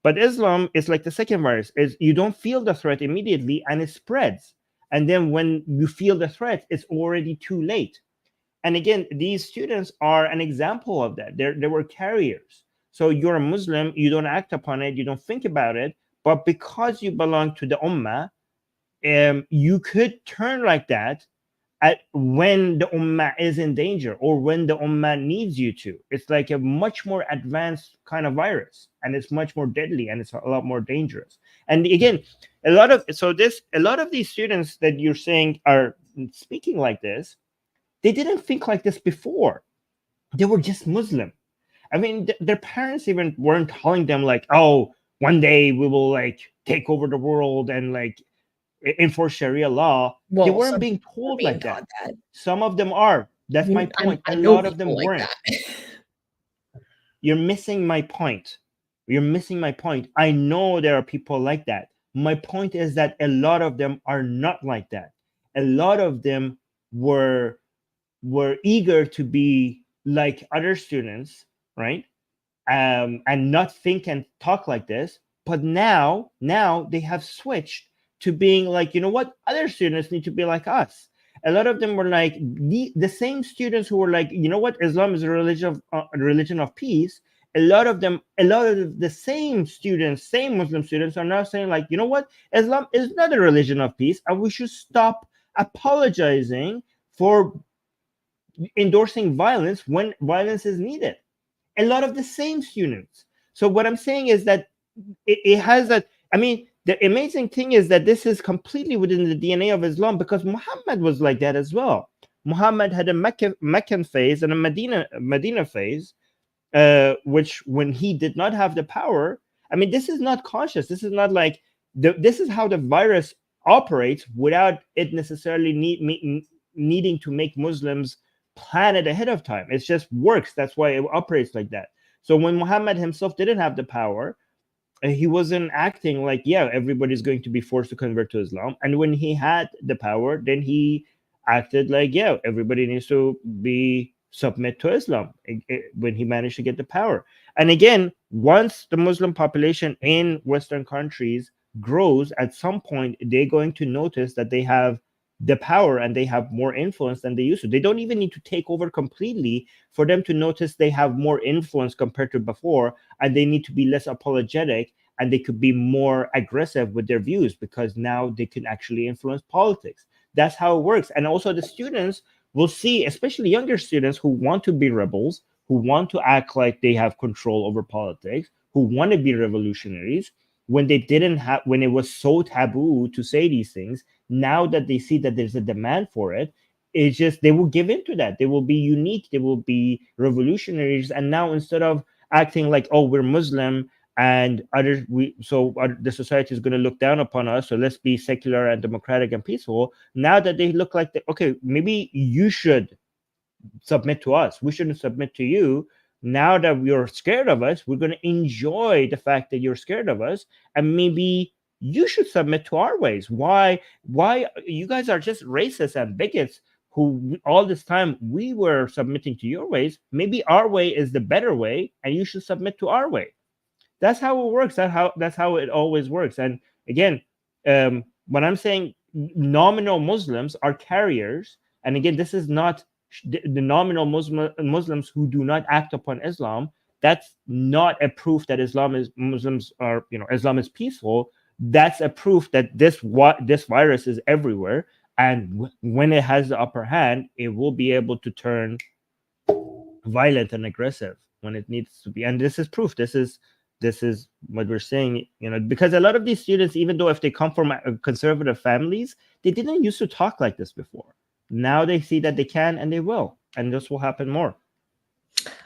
But Islam is like the second virus, is you don't feel the threat immediately and it spreads. And then when you feel the threat, it's already too late. And again, these students are an example of that. They were carriers. So you're a Muslim, you don't act upon it, you don't think about it, but because you belong to the Ummah, you could turn like that when the Ummah is in danger or when the Ummah needs you to. It's like a much more advanced kind of virus, and it's much more deadly, and it's a lot more dangerous. And again, a lot of these students that you're saying are speaking like this, they didn't think like this before. They were just Muslim. I mean, their parents even weren't telling them like, oh, one day we will like take over the world and like enforce Sharia law. They weren't being told like that. Some of them are. That's my point. A lot of them weren't. You're missing my point. You're missing my point. I know there are people like that. My point is that a lot of them are not like that. A lot of them were eager to be like other students, right? And not think and talk like this. But now they have switched to being like, you know what, other students need to be like us. A lot of them were like the same students who were like, you know what, Islam is a religion of peace. A lot of the same Muslim students are now saying like, you know what, Islam is not a religion of peace, and we should stop apologizing for endorsing violence when violence is needed. A lot of the same students. So what I'm saying is that it has that. I mean, the amazing thing is that this is completely within the DNA of Islam, because Muhammad was like that as well. Muhammad had a Meccan phase and a Medina phase, which when he did not have the power, I mean, this is not conscious. This is not like, this is how the virus operates without it necessarily needing to make Muslims plan it ahead of time. It just works. That's why it operates like that. So when Muhammad himself didn't have the power, he wasn't acting like, yeah, everybody's going to be forced to convert to Islam. And when he had the power, then he acted like, yeah, everybody needs to submit to Islam when he managed to get the power. And again, once the Muslim population in Western countries grows, at some point, they're going to notice that they have the power and they have more influence than they used to. They don't even need to take over completely for them to notice they have more influence compared to before, and they need to be less apologetic, and they could be more aggressive with their views, because now they can actually influence politics. That's how it works. And also the students will see, especially younger students who want to be rebels, who want to act like they have control over politics, who want to be revolutionaries, when it was so taboo to say these things. Now that they see that there's a demand for it, it's just, they will give into that. They will be unique. They will be revolutionaries. And now, instead of acting like, oh, we're Muslim and the society is going to look down upon us, so let's be secular and democratic and peaceful. Now that they look like, okay, maybe you should submit to us. We shouldn't submit to you. Now that you're scared of us, we're going to enjoy the fact that you're scared of us, and maybe you should submit to our ways. Why you guys are just racists and bigots who all this time we were submitting to your ways? Maybe our way is the better way, and you should submit to our way. That's how it works. That's how it always works. And again, when I'm saying nominal Muslims are carriers, and again, this is not the nominal Muslims who do not act upon Islam. That's not a proof that Islam is peaceful. That's a proof that this virus is everywhere, and when it has the upper hand, it will be able to turn violent and aggressive when it needs to be. And this is proof. This is what we're saying, because a lot of these students, even though if they come from conservative families, they didn't used to talk like this before. Now they see that they can, and they will, and this will happen more.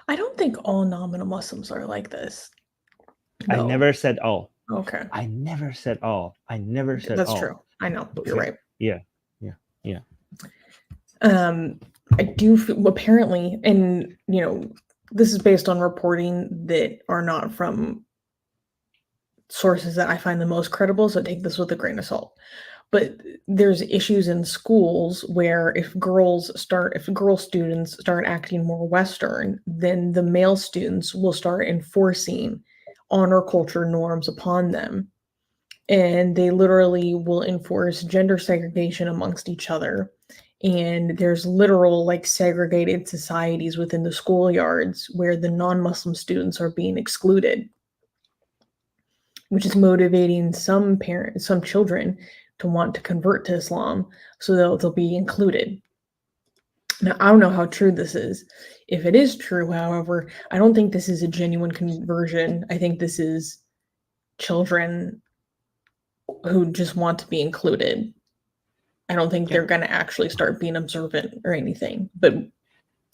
I don't think all nominal Muslims are like this. I No. never said all. Okay. I never said all. I never said That's all. true. I know. But You're right. Yeah. I do apparently, and this is based on reporting that are not from sources that I find the most credible, so take this with a grain of salt. But there's issues in schools where if girl students start acting more Western, then the male students will start enforcing honor culture norms upon them. And they literally will enforce gender segregation amongst each other. And there's literal like segregated societies within the schoolyards where the non-Muslim students are being excluded, which is motivating some children to want to convert to Islam so they'll be included. Now, I don't know how true this is. If it is true, however, I don't think this is a genuine conversion. I think this is children who just want to be included. I don't think they're going to actually start being observant or anything. But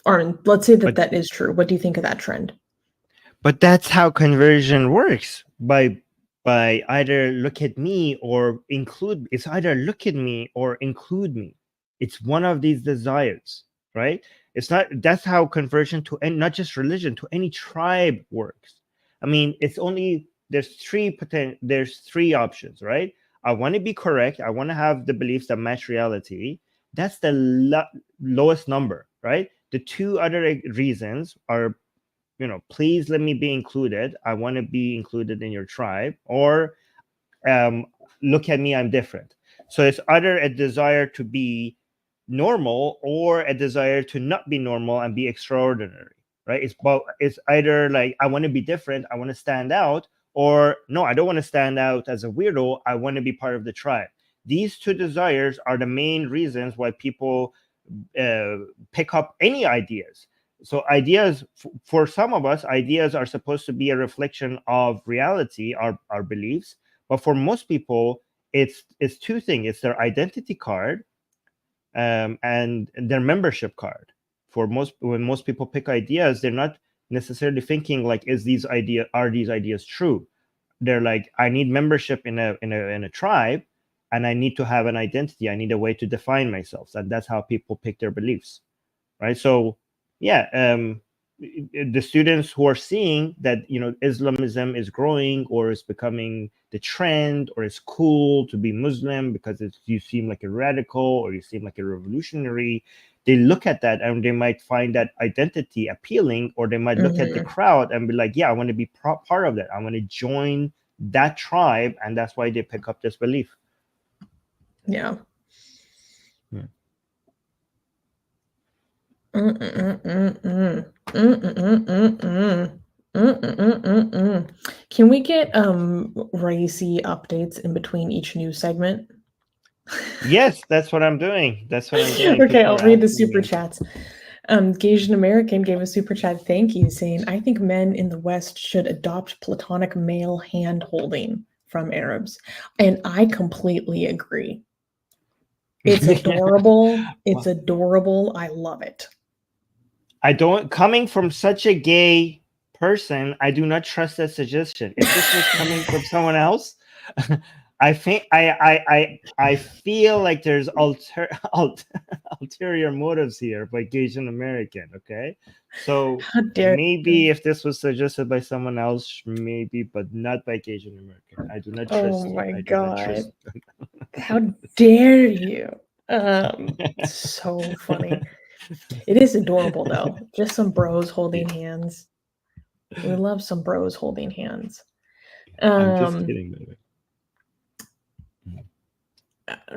Armin, let's say that is true. What do you think of that trend? But that's how conversion works. By either look at me or include. It's either look at me or include me. It's one of these desires, right? It's not. That's how conversion to, and not just religion, to any tribe works. I mean, it's only there's three options, right? I want to be correct. I want to have the beliefs that match reality. That's the lowest number, right? The two other reasons are, please let me be included. I want to be included in your tribe, or look at me, I'm different. So it's either a desire to be normal or a desire to not be normal and be extraordinary, right? It's either like, I want to be different, I want to stand out, or no, I don't want to stand out as a weirdo, I want to be part of the tribe. These two desires are the main reasons why people pick up any ideas. So ideas, for some of us, ideas are supposed to be a reflection of reality, our beliefs. But for most people, it's two things. It's their identity card and their membership card. When most people pick ideas, they're not necessarily thinking like, are these ideas true? They're like, I need membership in a tribe, and I need to have an identity. I need a way to define myself. And that's how people pick their beliefs, right? So yeah, the students who are seeing that Islamism is growing or is becoming the trend, or it's cool to be Muslim because you seem like a radical or you seem like a revolutionary, they look at that and they might find that identity appealing, or they might look at the crowd and be like, yeah, I want to be part of that, I want to join that tribe, and that's why they pick up this belief. Yeah. Can we get racy updates in between each news segment? Yes, that's what I'm doing. Okay, I'll read the super chats. Gasian American gave a super chat thank you, saying, I think men in the West should adopt platonic male hand holding from Arabs. And I completely agree. It's adorable. It's adorable. I love it. Coming from such a gay person, I do not trust that suggestion. If this was coming from someone else, I think I feel like there's ulterior motives here by Asian American. Okay, so maybe if this was suggested by someone else, maybe, but not by Asian American. I do not trust. Oh my god! How dare you? So funny. It is adorable though. Just some bros holding hands. We love some bros holding hands. I'm just kidding, by the way.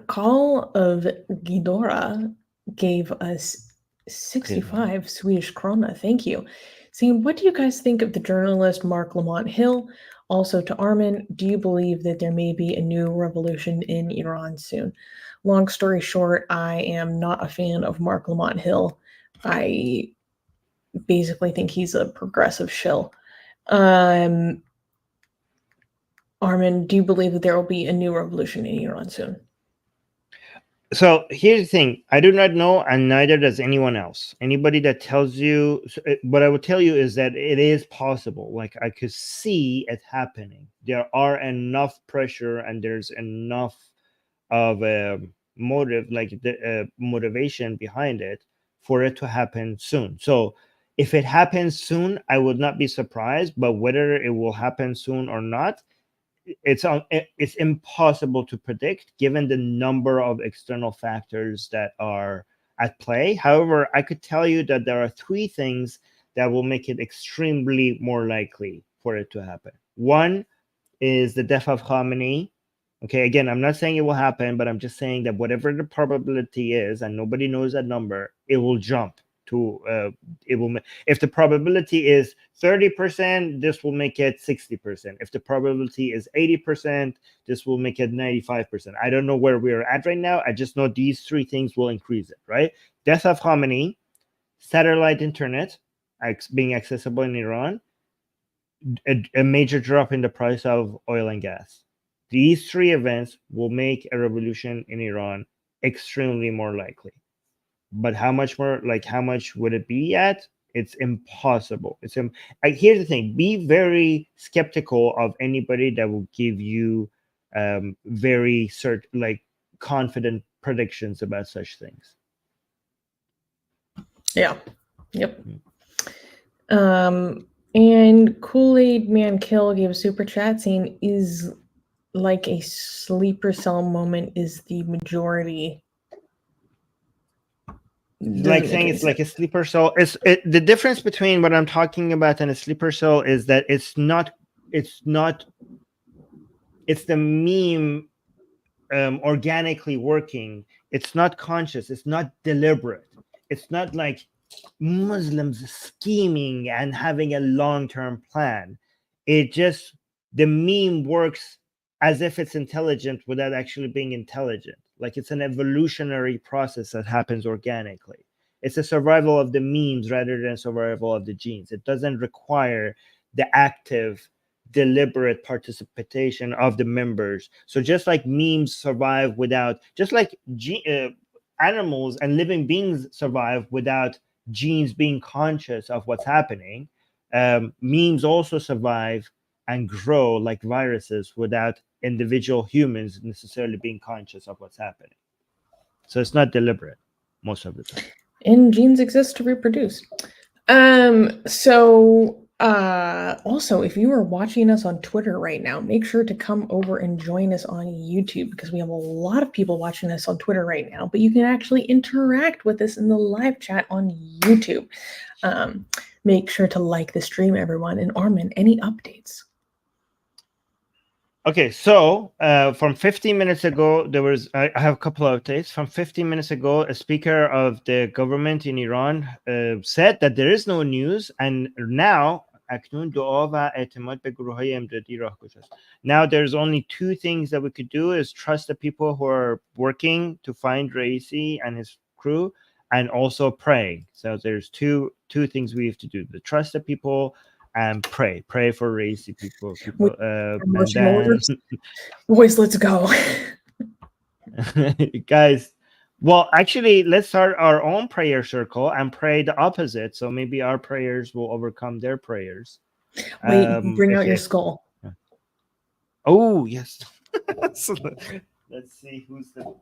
Call of Ghidorah gave us 65 Swedish krona. Thank you. Saying, what do you guys think of the journalist Mark Lamont Hill? Also to Armin, do you believe that there may be a new revolution in Iran soon? Long story short, I am not a fan of Mark Lamont Hill. I basically think he's a progressive shill. Armin, do you believe that there will be a new revolution in Iran soon? So here's the thing. I do not know, and neither does anyone else. Anybody that tells you, what I would tell you is that it is possible. Like, I could see it happening. There are enough pressure, and there's enough of a motive, like the motivation behind it, for it to happen soon. So if it happens soon, I would not be surprised. But whether it will happen soon or not, it's impossible to predict given the number of external factors that are at play. However, I could tell you that there are 3 things that will make it extremely more likely for it to happen. One is the death of Khamenei. Okay, again, I'm not saying it will happen, but I'm just saying that whatever the probability is, and nobody knows that number, it will jump to if the probability is 30%, this will make it 60%. If the probability is 80%, this will make it 95%. I don't know where we're at right now. I just know these 3 things will increase it, right? Death of Khamenei, satellite internet being accessible in Iran, a major drop in the price of oil and gas. These 3 events will make a revolution in Iran extremely more likely. But how much more, like how much would it be at? It's impossible. Here's the thing: be very skeptical of anybody that will give you very confident predictions about such things. Yeah. Yep. And Kool-Aid Man Kill gave a super chat saying, is like a sleeper cell moment is the majority. Like saying it's like a sleeper cell. The difference between what I'm talking about and a sleeper cell is that it's the meme organically working. It's not conscious. It's not deliberate. It's not like Muslims scheming and having a long-term plan. The meme works as if it's intelligent without actually being intelligent. Like, it's an evolutionary process that happens organically. It's a survival of the memes rather than survival of the genes. It doesn't require the active, deliberate participation of the members. So just like memes survive without, just like animals and living beings survive without genes being conscious of what's happening, memes also survive and grow like viruses without individual humans necessarily being conscious of what's happening. So it's not deliberate most of the time. And genes exist to reproduce. Also, if you are watching us on Twitter right now, make sure to come over and join us on YouTube, because we have a lot of people watching us on Twitter right now, but you can actually interact with us in the live chat on YouTube. Make sure to like the stream, everyone. And Armin, any updates? Okay, so from 15 minutes ago, I have a couple of updates. From 15 minutes ago, a speaker of the government in Iran said that there is no news, and now now there's only 2 things that we could do: is trust the people who are working to find Raisi and his crew, and also praying. So there's two things we have to do: to trust the people and pray for Raisi people. And then boys, let's go. Guys, well, actually, let's start our own prayer circle and pray the opposite. So maybe our prayers will overcome their prayers. Wait, bring out your skull. Oh, yes. So let's see who's the...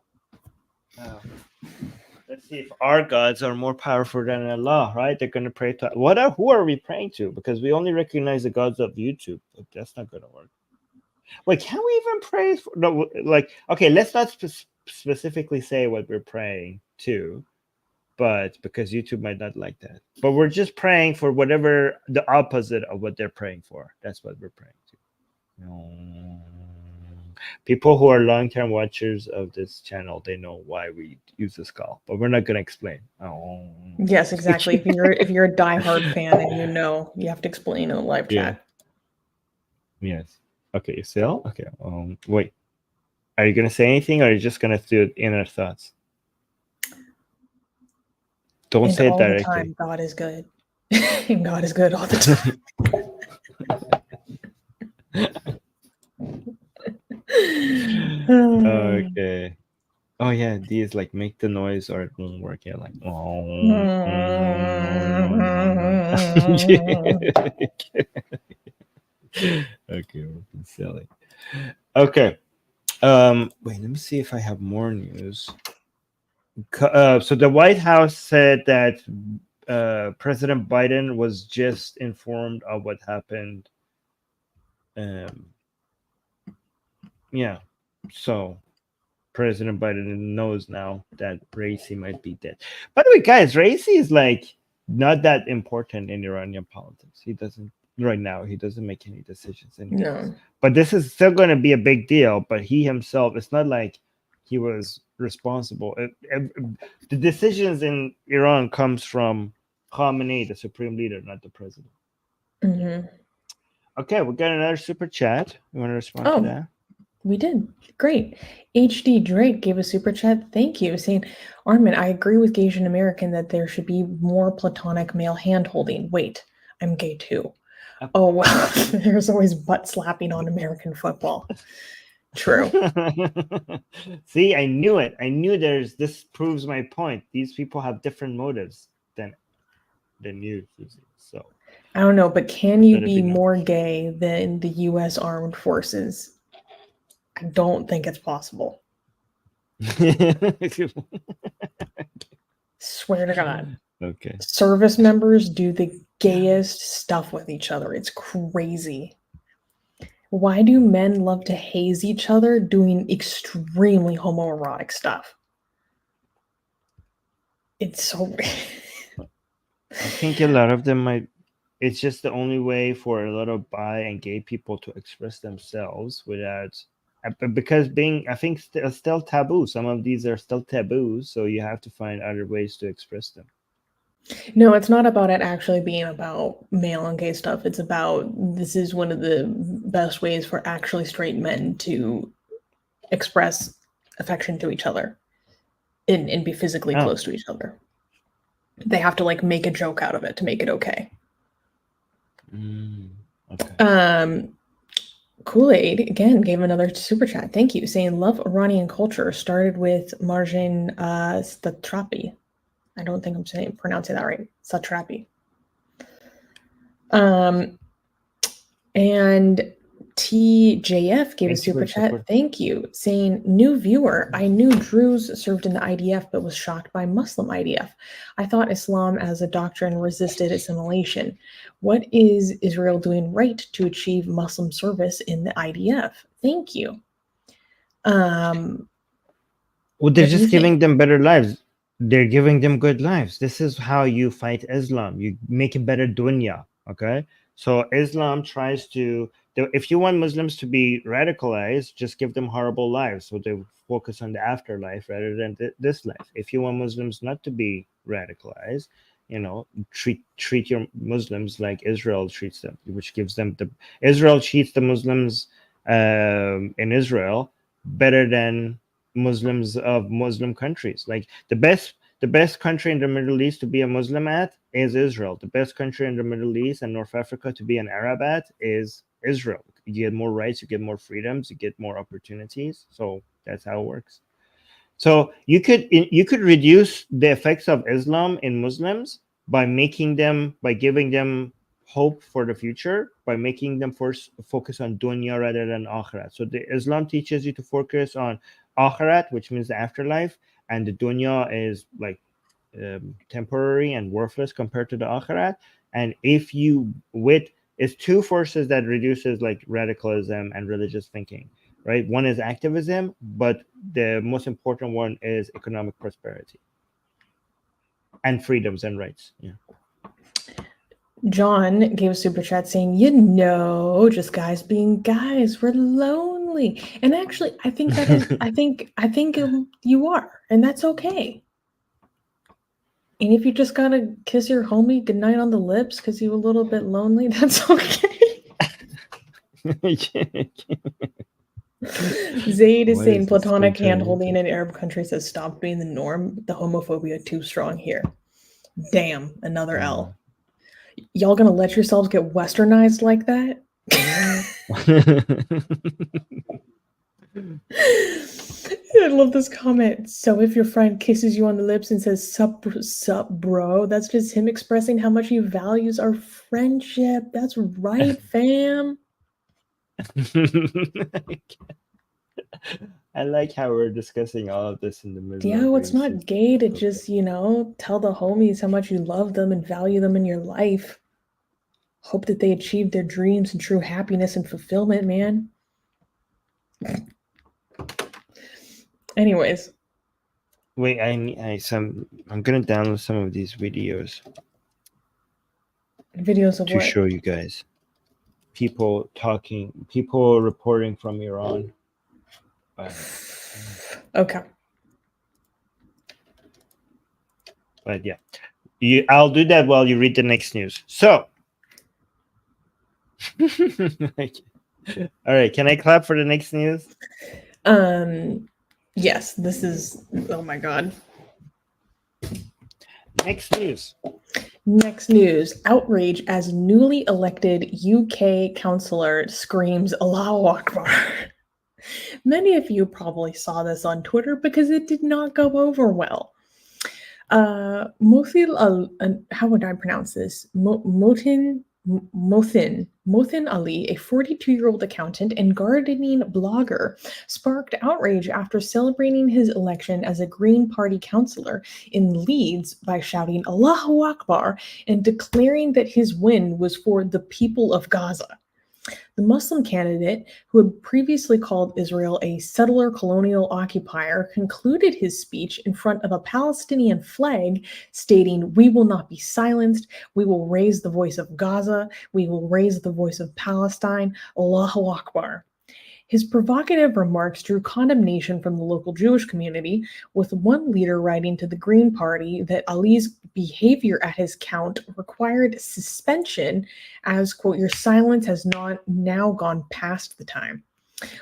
let's see if our gods are more powerful than Allah, right? They're going to pray to... Who are we praying to? Because we only recognize the gods of YouTube. But that's not going to work. Wait, can we even pray for... No, like, okay, let's not specifically say what we're praying to, but because YouTube might not like that. But we're just praying for whatever the opposite of what they're praying for. That's what we're praying to. People who are long-term watchers of this channel, they know why we use the skull, but we're not going to explain. Yes, exactly. if you're a diehard fan and you have to explain in the live chat. Yes. Okay, still? Okay. Wait. Are you going to say anything, or are you just going to do inner thoughts? Don't say it directly. All the time, God is good. And God is good all the time. Okay. Oh yeah, these like make the noise or it won't work. Yeah, like okay, we're being silly. Okay. Wait, let me see if I have more news. So the White House said that President Biden was just informed of what happened. Yeah, so President Biden knows now that Raisi might be dead. By the way, guys, Raisi is like not that important in Iranian politics. He doesn't right now. He doesn't make any decisions anymore. No. But this is still going to be a big deal. But he himself, it's not like he was responsible. The decisions in Iran comes from Khamenei, the supreme leader, not the president. Mm-hmm. Okay, we got another super chat. You want to respond to that? We did. Great. HD Drake gave a super chat. Thank you. Saying, Armin, I agree with Asian American that there should be more platonic male hand holding. Wait, I'm gay too. Oh, well, there's always butt slapping on American football. True. See, I knew it. I knew this proves my point. These people have different motives than you, Susie. So I don't know, but can you be more gay than the U.S. Armed Forces? I don't think it's possible. Swear to God. Okay. Service members do the gayest stuff with each other. It's crazy. Why do men love to haze each other doing extremely homoerotic stuff? It's so... I think a lot of them might... It's just the only way for a lot of bi and gay people to express themselves without... Because I think still taboo. Some of these are still taboo, so you have to find other ways to express them. No, it's not about it actually being about male and gay stuff. It's about this is one of the best ways for actually straight men to express affection to each other and be physically close to each other. They have to like make a joke out of it to make it okay. Okay. Kool-Aid again gave another super chat. Thank you. Saying love Iranian culture started with Marjan Satrapi. I don't think I'm pronouncing that right. Satrapi. And TJF gave a super chat. Thank you. Saying, new viewer, I knew Druze served in the IDF but was shocked by Muslim IDF. I thought Islam as a doctrine resisted assimilation. What is Israel doing right to achieve Muslim service in the IDF? Thank you. Well, they're just giving them better lives. They're giving them good lives. This is how you fight Islam. You make a better dunya, okay? So Islam tries to... If you want Muslims to be radicalized, just give them horrible lives. So they focus on the afterlife rather than this life. If you want Muslims not to be radicalized, treat your Muslims like Israel treats them, which gives them Israel treats the Muslims in Israel better than Muslims of Muslim countries. Like the best country in the Middle East to be a Muslim at is Israel. The best country in the Middle East and North Africa to be an Arab at is Israel. You get more rights, you get more freedoms, you get more opportunities. So that's how it works. So you could reduce the effects of Islam in Muslims by giving them hope for the future, by making them focus on dunya rather than akhirat. So the Islam teaches you to focus on akhirat, which means the afterlife, and the dunya is like temporary and worthless compared to the akhirat. And it's two forces that reduces like radicalism and religious thinking, right? One is activism, but the most important one is economic prosperity and freedoms and rights. Yeah. John gave a super chat saying, just guys being guys, we're lonely. And actually, I think that is, I think you are, and that's okay. And if you just gotta kiss your homie goodnight on the lips because you're a little bit lonely, that's okay. Zaid is saying platonic hand-holding in Arab countries has stopped being the norm. The homophobia too strong here. Damn, another L. Y'all gonna let yourselves get westernized like that? I love this comment. So if your friend kisses you on the lips and says sup bro, that's just him expressing how much he values our friendship. That's right, fam. I like how we're discussing all of this in the middle Yeah, of it's not gay to just, tell the homies how much you love them and value them in your life. Hope that they achieve their dreams and true happiness and fulfillment, man. Anyways. Wait, I'm gonna download some of these videos. Videos of to what? show you guys. People reporting from Iran. Okay. But yeah, I'll do that while you read the next news. So, all right, can I clap for the next news? Yes, this is. Oh my god. Next news. Next news. Outrage as newly elected UK councillor screams Allahu Akbar. Many of you probably saw this on Twitter because it did not go over well. Mothil, how would I pronounce this? Mothin Ali, a 42-year-old accountant and gardening blogger, sparked outrage after celebrating his election as a Green Party councillor in Leeds by shouting Allahu Akbar and declaring that his win was for the people of Gaza. The Muslim candidate, who had previously called Israel a settler colonial occupier, concluded his speech in front of a Palestinian flag, stating, "We will not be silenced. We will raise the voice of Gaza. We will raise the voice of Palestine. Allahu Akbar." His provocative remarks drew condemnation from the local Jewish community, with one leader writing to the Green Party that Ali's behavior at his count required suspension as, quote, "your silence has not now gone past the time."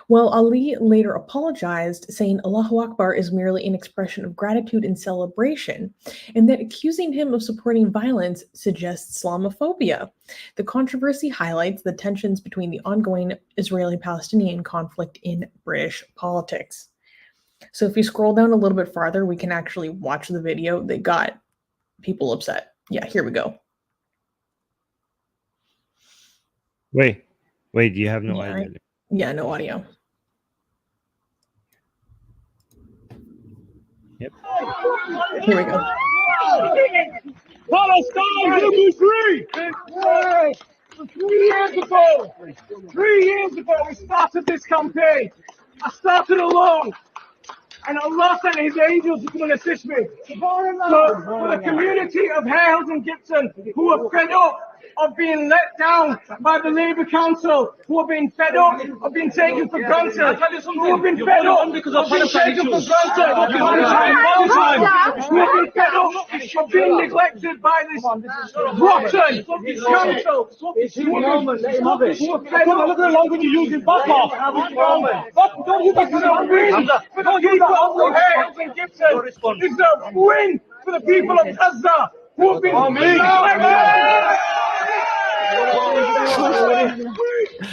Well, Ali later apologized, saying Allahu Akbar is merely an expression of gratitude and celebration, and that accusing him of supporting violence suggests Islamophobia. The controversy highlights the tensions between the ongoing Israeli-Palestinian conflict in British politics. So if you scroll down a little bit farther, we can actually watch the video that got people upset. Yeah, here we go. Wait, you have no audio. Yeah, no audio. Yep. Here we go. Palestine will be free! 3 years ago, we started this campaign. I started alone, and Allah sent His angels to come and assist me. So, for the community of Hales and Gibson, who are fed up of being let down by the Labour Council, who have been fed up of being taken for granted, who have been fed up of being taken for granted, who have been fed up of being neglected by this rotten council, who are fed up. Look how long when you're using back off. Don't use that for the win for the people of Hales and Gibson. It's a win for the people of Gaza who have been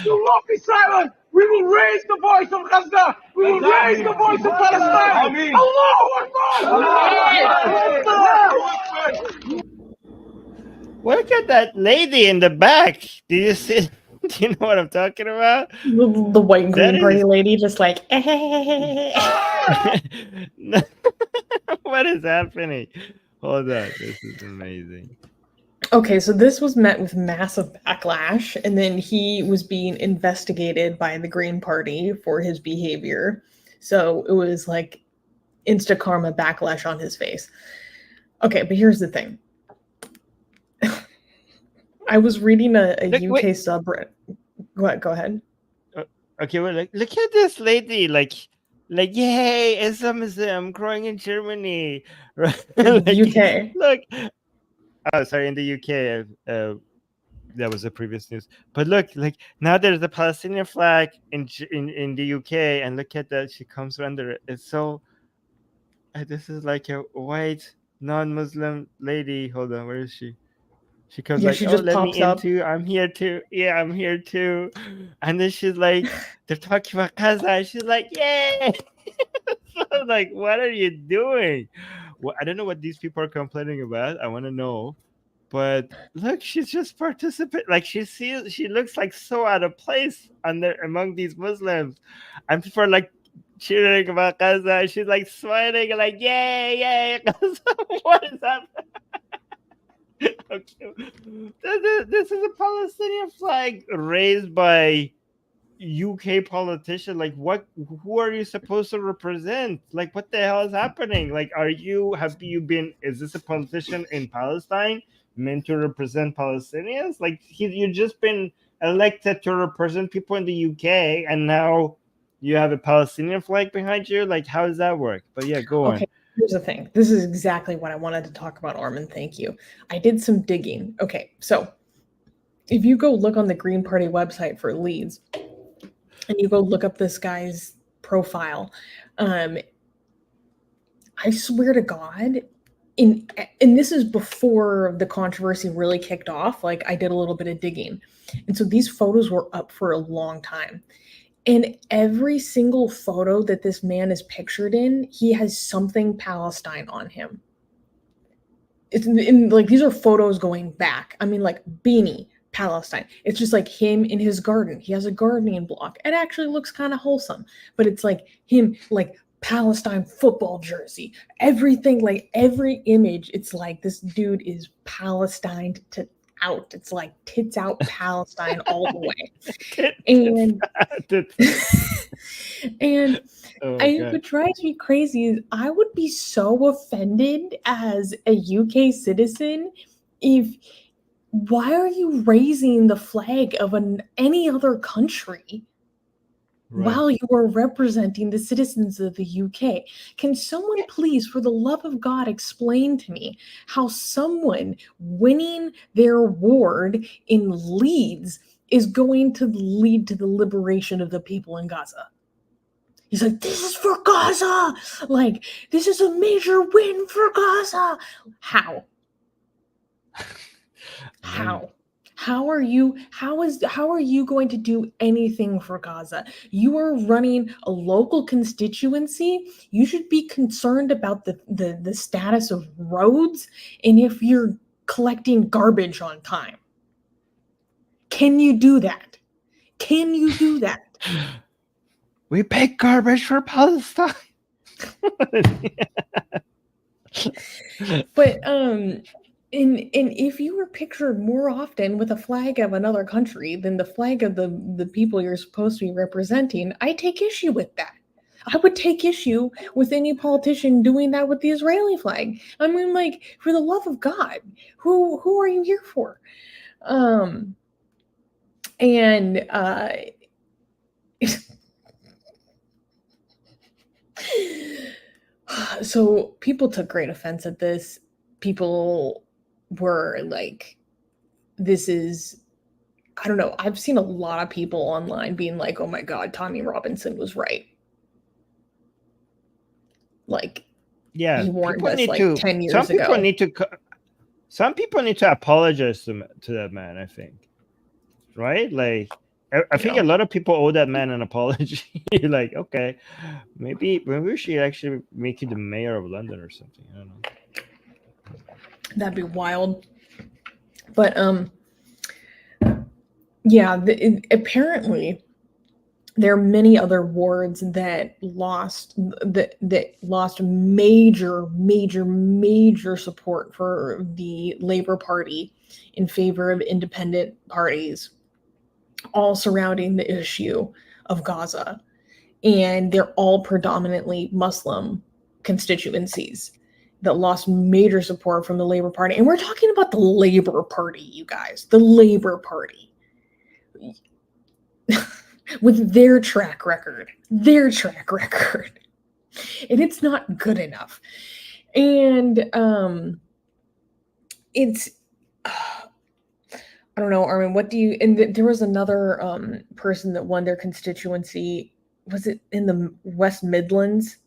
We will not be silent. We will raise the voice of Gaza. We will raise the voice of Palestine. Allahu Akbar! Look at that lady in the back. Do you see? Do you know what I'm talking about? The white Green Party lady just like, What is happening? Hold on. This is amazing. Okay, so this was met with massive backlash, and then he was being investigated by the Green Party for his behavior. So it was like insta karma backlash on his face. Okay, but here's the thing. I was reading a UK subreddit. Go ahead. Okay, well, look at this lady, like, yay, Islamism growing in Germany. UK. Look. Oh, sorry, in the UK, that was the previous news. But look, now there's a Palestinian flag in the UK, and look at that, she comes under it. It's so. This is like a white non-Muslim lady. Hold on, where is she? She goes Yeah, like, she "Oh, just let me pops in up. too. I'm here too. Yeah, I'm here too." And then she's like, they're talking about Gaza. And she's like, "Yay!" So I'm like, what are you doing? Well, I don't know what these people are complaining about. I want to know. But look, she's just participating. Like she looks like so out of place among these Muslims. And people are like cheering about Gaza. She's like smiling, like, "Yay, yay, Gaza!" What is that? Okay. This is a Palestinian flag raised by UK politician. Like, what? Who are you supposed to represent? Like, what the hell is happening? Like, have you been? Is this a politician in Palestine meant to represent Palestinians? Like, you've just been elected to represent people in the UK, and now you have a Palestinian flag behind you. Like, how does that work? But yeah, go on. Okay, here's the thing. This is exactly what I wanted to talk about, Armin. Thank you. I did some digging. Okay, so if you go look on the Green Party website for Leeds, and you go look up this guy's profile, I swear to God, and this is before the controversy really kicked off. Like, I did a little bit of digging, and so these photos were up for a long time. And every single photo that this man is pictured in, he has something Palestine on him. It's like, these are photos going back. I mean, like, beanie, Palestine. It's just like him in his garden. He has a gardening block. It actually looks kind of wholesome, but it's like him, like, Palestine football jersey. Everything, like, every image, it's like this dude is Palestine to out. It's like tits out Palestine all the way. And and what drives me crazy is I would be so offended as a UK citizen if, why are you raising the flag of any other country while you are representing the citizens of the UK? Can someone please, for the love of God, explain to me how someone winning their ward in Leeds is going to lead to the liberation of the people in Gaza? He's like, this is for Gaza. Like, this is a major win for Gaza. How? How? How are you going to do anything for Gaza? You are running a local constituency. You should be concerned about the status of roads and if you're collecting garbage on time. Can you do that? Can you do that? We pick garbage for Palestine. But and if you were pictured more often with a flag of another country than the flag of the people you're supposed to be representing, I take issue with that. I would take issue with any politician doing that with the Israeli flag. I mean, like, for the love of God, who are you here for? So people took great offense at this. People were like, this is, I don't know. I've seen a lot of people online being like, oh my God, Tommy Robinson was right. Like, yeah, he warned us like 10 years ago. Some people need to apologize to that man, I think. Right? Like, I think a lot of people owe that man an apology. Like, okay, maybe we should actually make you the mayor of London or something. I don't know. That'd be wild. But yeah, apparently there are many other wards that lost major support for the Labour Party in favor of independent parties, all surrounding the issue of Gaza. And they're all predominantly Muslim constituencies that lost major support from the Labour Party. And we're talking about the Labour Party, you guys, the Labour Party. With their track record. And it's not good enough. And it's, I don't know, Armin, what do you, and there was another person that won their constituency, was it in the West Midlands,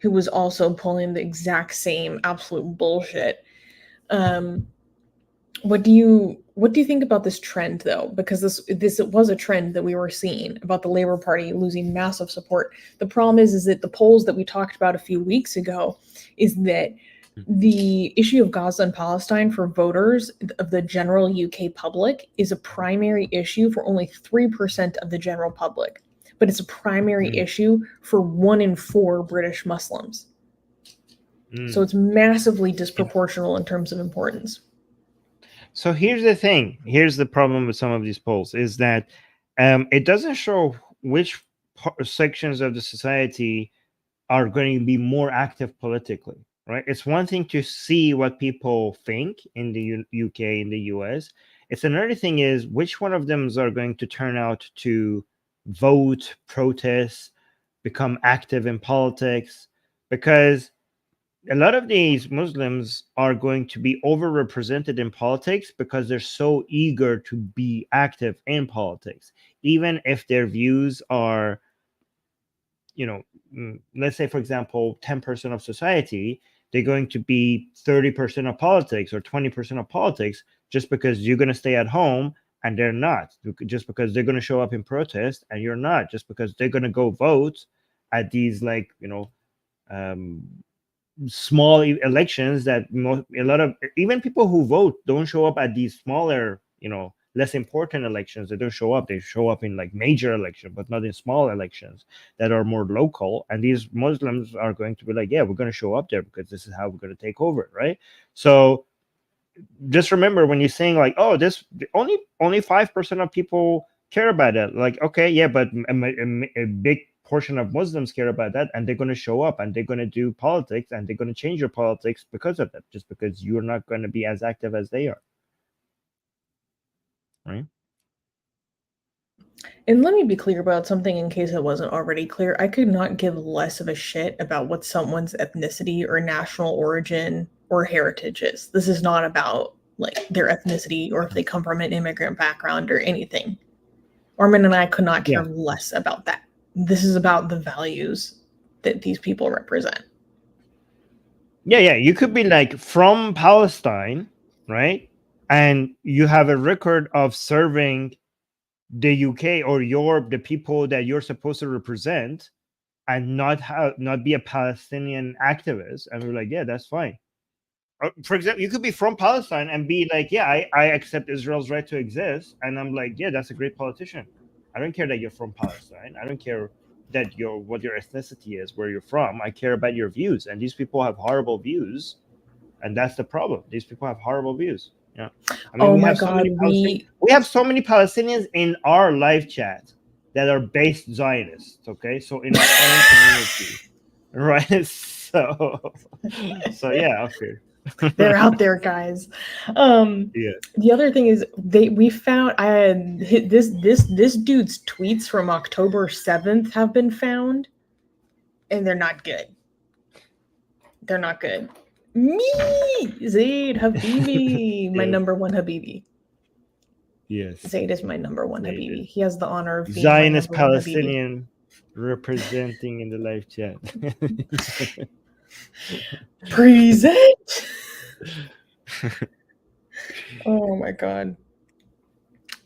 who was also pulling the exact same absolute bullshit. What do you think about this trend, though? Because this was a trend that we were seeing about the Labour Party losing massive support. The problem is that the polls that we talked about a few weeks ago is that the issue of Gaza and Palestine for voters of the general UK public is a primary issue for only 3% of the general public, but it's a primary issue for 1 in 4 British Muslims. So it's massively disproportional in terms of importance. So here's the thing. Here's the problem with some of these polls is that it doesn't show which sections of the society are going to be more active politically, right? It's one thing to see what people think in the UK, in the US. It's another thing is which one of them are going to turn out to vote, protest, become active in politics, because a lot of these Muslims are going to be overrepresented in politics because they're so eager to be active in politics, even if their views are, let's say, for example, 10% of society, they're going to be 30% of politics or 20% of politics just because you're going to stay at home and they're not, just because they're going to show up in protest and you're not, just because they're going to go vote at these small elections that a lot of even people who vote don't show up at these smaller, less important elections. They don't show up. They show up in like major elections, but not in small elections that are more local. And these Muslims are going to be like, yeah, we're going to show up there because this is how we're going to take over, right? So just remember when you're saying like, oh, this only 5% of people care about it. Like, okay, yeah, but a big portion of Muslims care about that, and they're going to show up and they're going to do politics and they're going to change your politics because of that, just because you're not going to be as active as they are, right? And let me be clear about something in case it wasn't already clear. I could not give less of a shit about what someone's ethnicity or national origin or heritage is. This is not about like their ethnicity or if they come from an immigrant background or anything. Armin and I could not care less about that. This is about the values that these people represent. Yeah. You could be like from Palestine, right? And you have a record of serving the UK or the people that you're supposed to represent, and not be a Palestinian activist. And we're like, yeah, that's fine. For example, you could be from Palestine and be like, yeah, I accept Israel's right to exist. And I'm like, yeah, that's a great politician. I don't care that you're from Palestine. I don't care that what your ethnicity is, where you're from. I care about your views. And these people have horrible views. And that's the problem. These people have horrible views. Yeah. I mean, oh my God. We have so many Palestinians in our live chat that are based Zionists. Okay. So in our own community. Right. So yeah, okay. They're out there, guys. The other thing is we found this dude's tweets from October 7th have been found, and they're not good. They're not good. Me, Zaid Habibi, my number one Habibi. Yes, Zaid is my number one Habibi. He has the honor of being Zionist Palestinian representing in the live chat. Present. Oh my God.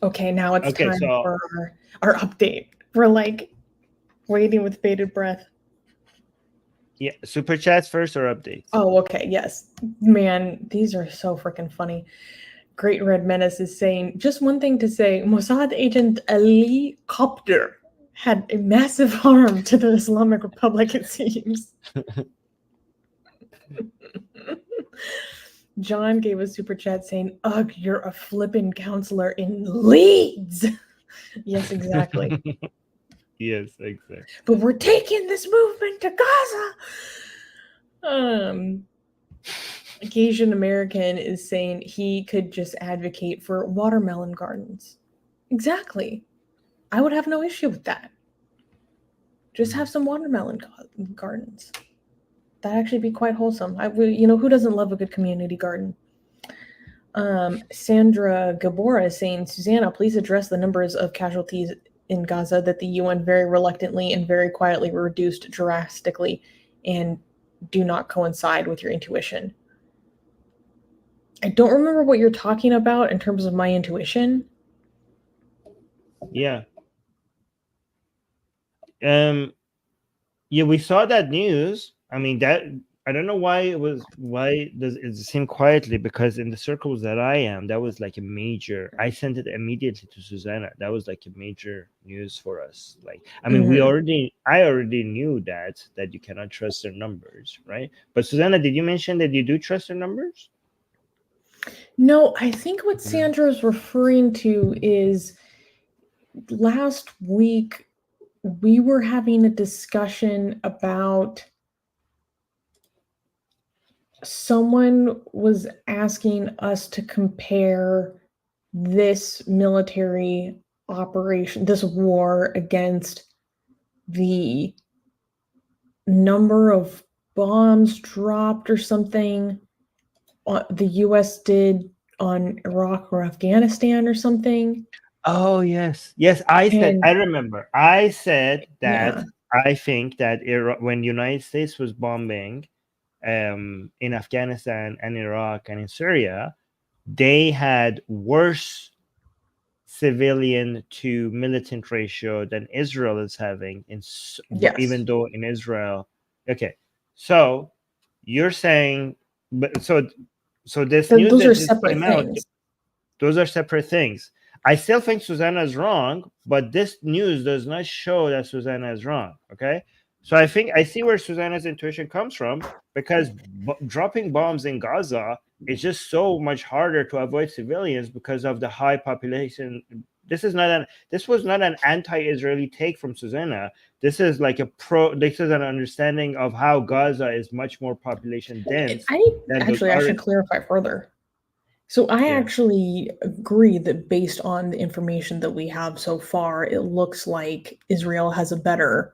Okay, now it's time for our update. We're like waiting with bated breath. Yeah, super chats first or updates? Oh, okay, yes. Man, these are so freaking funny. Great Red Menace is saying, just one thing to say, Mossad agent Ali Copter had a massive harm to the Islamic Republic, it seems. John gave a super chat saying, ugh, you're a flippin' counselor in Leeds. Yes, exactly. Yes, exactly. But we're taking this movement to Gaza. Asian American is saying he could just advocate for watermelon gardens. Exactly. I would have no issue with that. Just have some watermelon gardens. That'd actually be quite wholesome. Who doesn't love a good community garden? Sandra Gabora is saying, Susanna, please address the numbers of casualties in Gaza that the UN very reluctantly and very quietly reduced drastically and do not coincide with your intuition. I don't remember what you're talking about in terms of my intuition. Yeah. Yeah, we saw that news. I mean, that I don't know why does it seem quietly, because in the circles that I am, that was like a major. I sent it immediately to Susanna. That was like a major news for us. Like, I mean, I already knew that you cannot trust their numbers, right? But Susanna, did you mention that you do trust their numbers? No, I think what Sandra is referring to is last week we were having a discussion about someone was asking us to compare this military operation, this war, against the number of bombs dropped or something the US did on Iraq or Afghanistan or something. Oh, yes. Yes, I remember. I said that Yeah. I think that when the United States was bombing in Afghanistan and Iraq and in Syria, they had worse civilian to militant ratio than Israel is having. Yes. Even though in Israel, okay. So you're saying, but so this news those that are just separate came out, things. those are separate things. I still think Susanna is wrong, but this news does not show that Susanna is wrong. Okay. So I see where Susanna's intuition comes from, because dropping bombs in Gaza is just so much harder to avoid civilians because of the high population. This was not an anti-Israeli take from Susanna. This is like this is an understanding of how Gaza is much more population dense. I should clarify further. So I actually agree that based on the information that we have so far, it looks like Israel has a better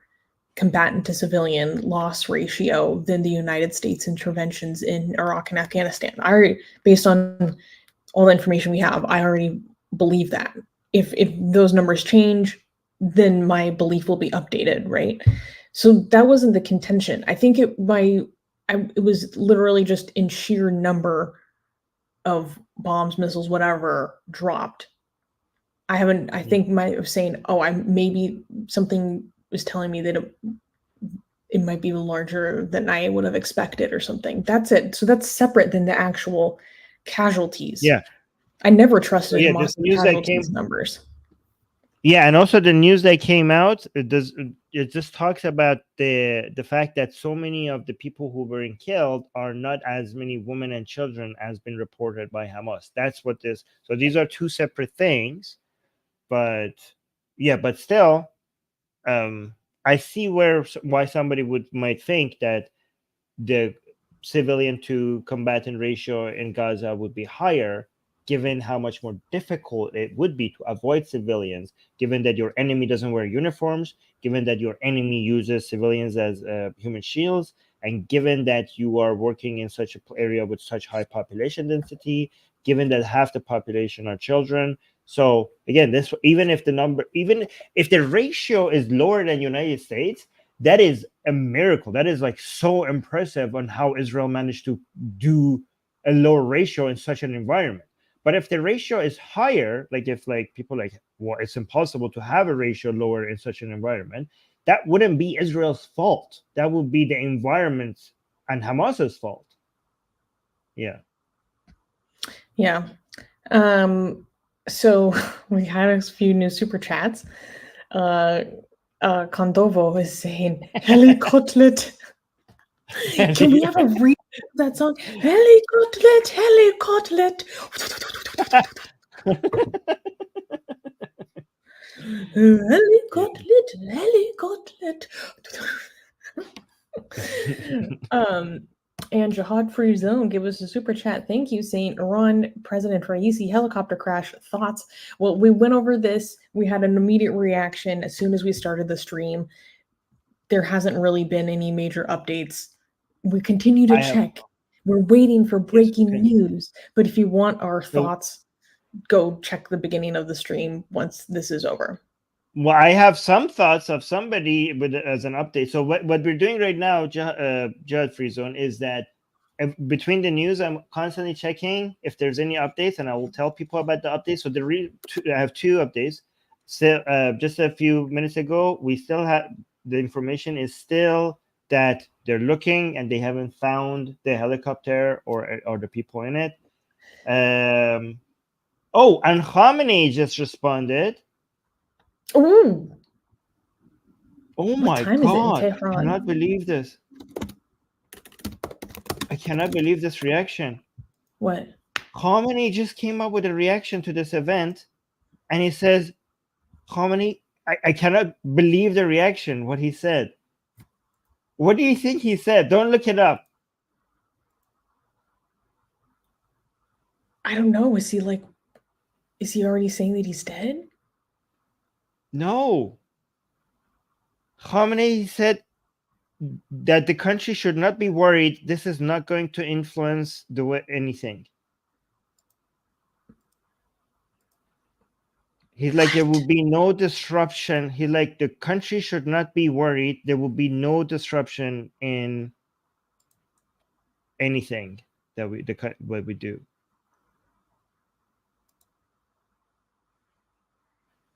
combatant to civilian loss ratio than the United States interventions in Iraq and Afghanistan. Based on all the information we have, I already believe that. If those numbers change, then my belief will be updated, right? So that wasn't the contention. I think it was literally just in sheer number of bombs, missiles, whatever dropped. I think my saying, maybe something was telling me that it might be larger than I would have expected or something. That's it. So that's separate than the actual casualties. Yeah. I never trusted Hamas casualties numbers. Yeah, and also the news that came out, it just talks about the fact that so many of the people who were killed are not as many women and children as been reported by Hamas. That's what this. So these are two separate things, but still, I see why somebody might think that the civilian to combatant ratio in Gaza would be higher, given how much more difficult it would be to avoid civilians, given that your enemy doesn't wear uniforms, given that your enemy uses civilians as human shields, and given that you are working in such an area with such high population density, given that half the population are children. So again, even if the ratio is lower than United States, that is a miracle. That is like so impressive on how Israel managed to do a lower ratio in such an environment. But if the ratio is higher, like if people it's impossible to have a ratio lower in such an environment, that wouldn't be Israel's fault. That would be the environment and Hamas's fault. Yeah. Yeah. So we had a few new super chats. Condovo is saying helicotlet. Can we have a read of that song? Helicotlet, helicotlet. Helicotlet, helicotlet. And Jihad Free Zone gave us a super chat. Thank you, saying Iran President Raisi helicopter crash thoughts. Well, we went over this. We had an immediate reaction as soon as we started the stream. There hasn't really been any major updates. We continue to check. We're waiting for breaking news. But if you want our thoughts, go check the beginning of the stream once this is over. Well, I have some thoughts of somebody as an update. So what we're doing right now, Jihad Free Zone, is that between the news, I'm constantly checking if there's any updates, and I will tell people about the updates. So I have 2 updates. So just a few minutes ago, we still have the information is still that they're looking and they haven't found the helicopter or the people in it. Oh, and Khamenei just responded. Ooh. Oh What my time God! is it in I Tehran? cannot believe this. I cannot believe this reaction. What? Khamenei just came up with a reaction to this event, and he says, Khamenei, I cannot believe the reaction, what he said. What do you think he said? Don't look it up. I don't know. Is he already saying that he's dead? No. Khamenei said that the country should not be worried. This is not going to influence anything. He's like, there will be no disruption. He's like, the country should not be worried. There will be no disruption in anything that what we do.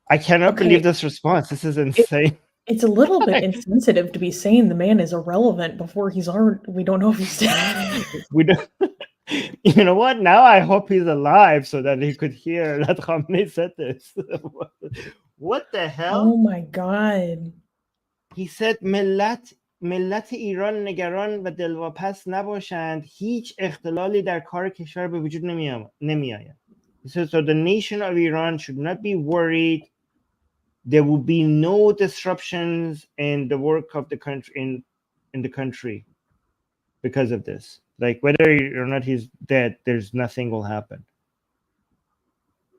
I cannot believe this response. This is insane. It's a little bit insensitive to be saying the man is irrelevant before we don't know if he's dead. We don't. You know what? Now I hope he's alive so that he could hear that Khamenei said this. What the hell? Oh my God. He said ملت ایران نگران و دلواپس نباشند، هیچ اختلالی در کار کشور به وجود نمی آید. He said, so the nation of Iran should not be worried. There will be no disruptions in the work of the country in the country because of this. Like whether or not he's dead, there's nothing will happen.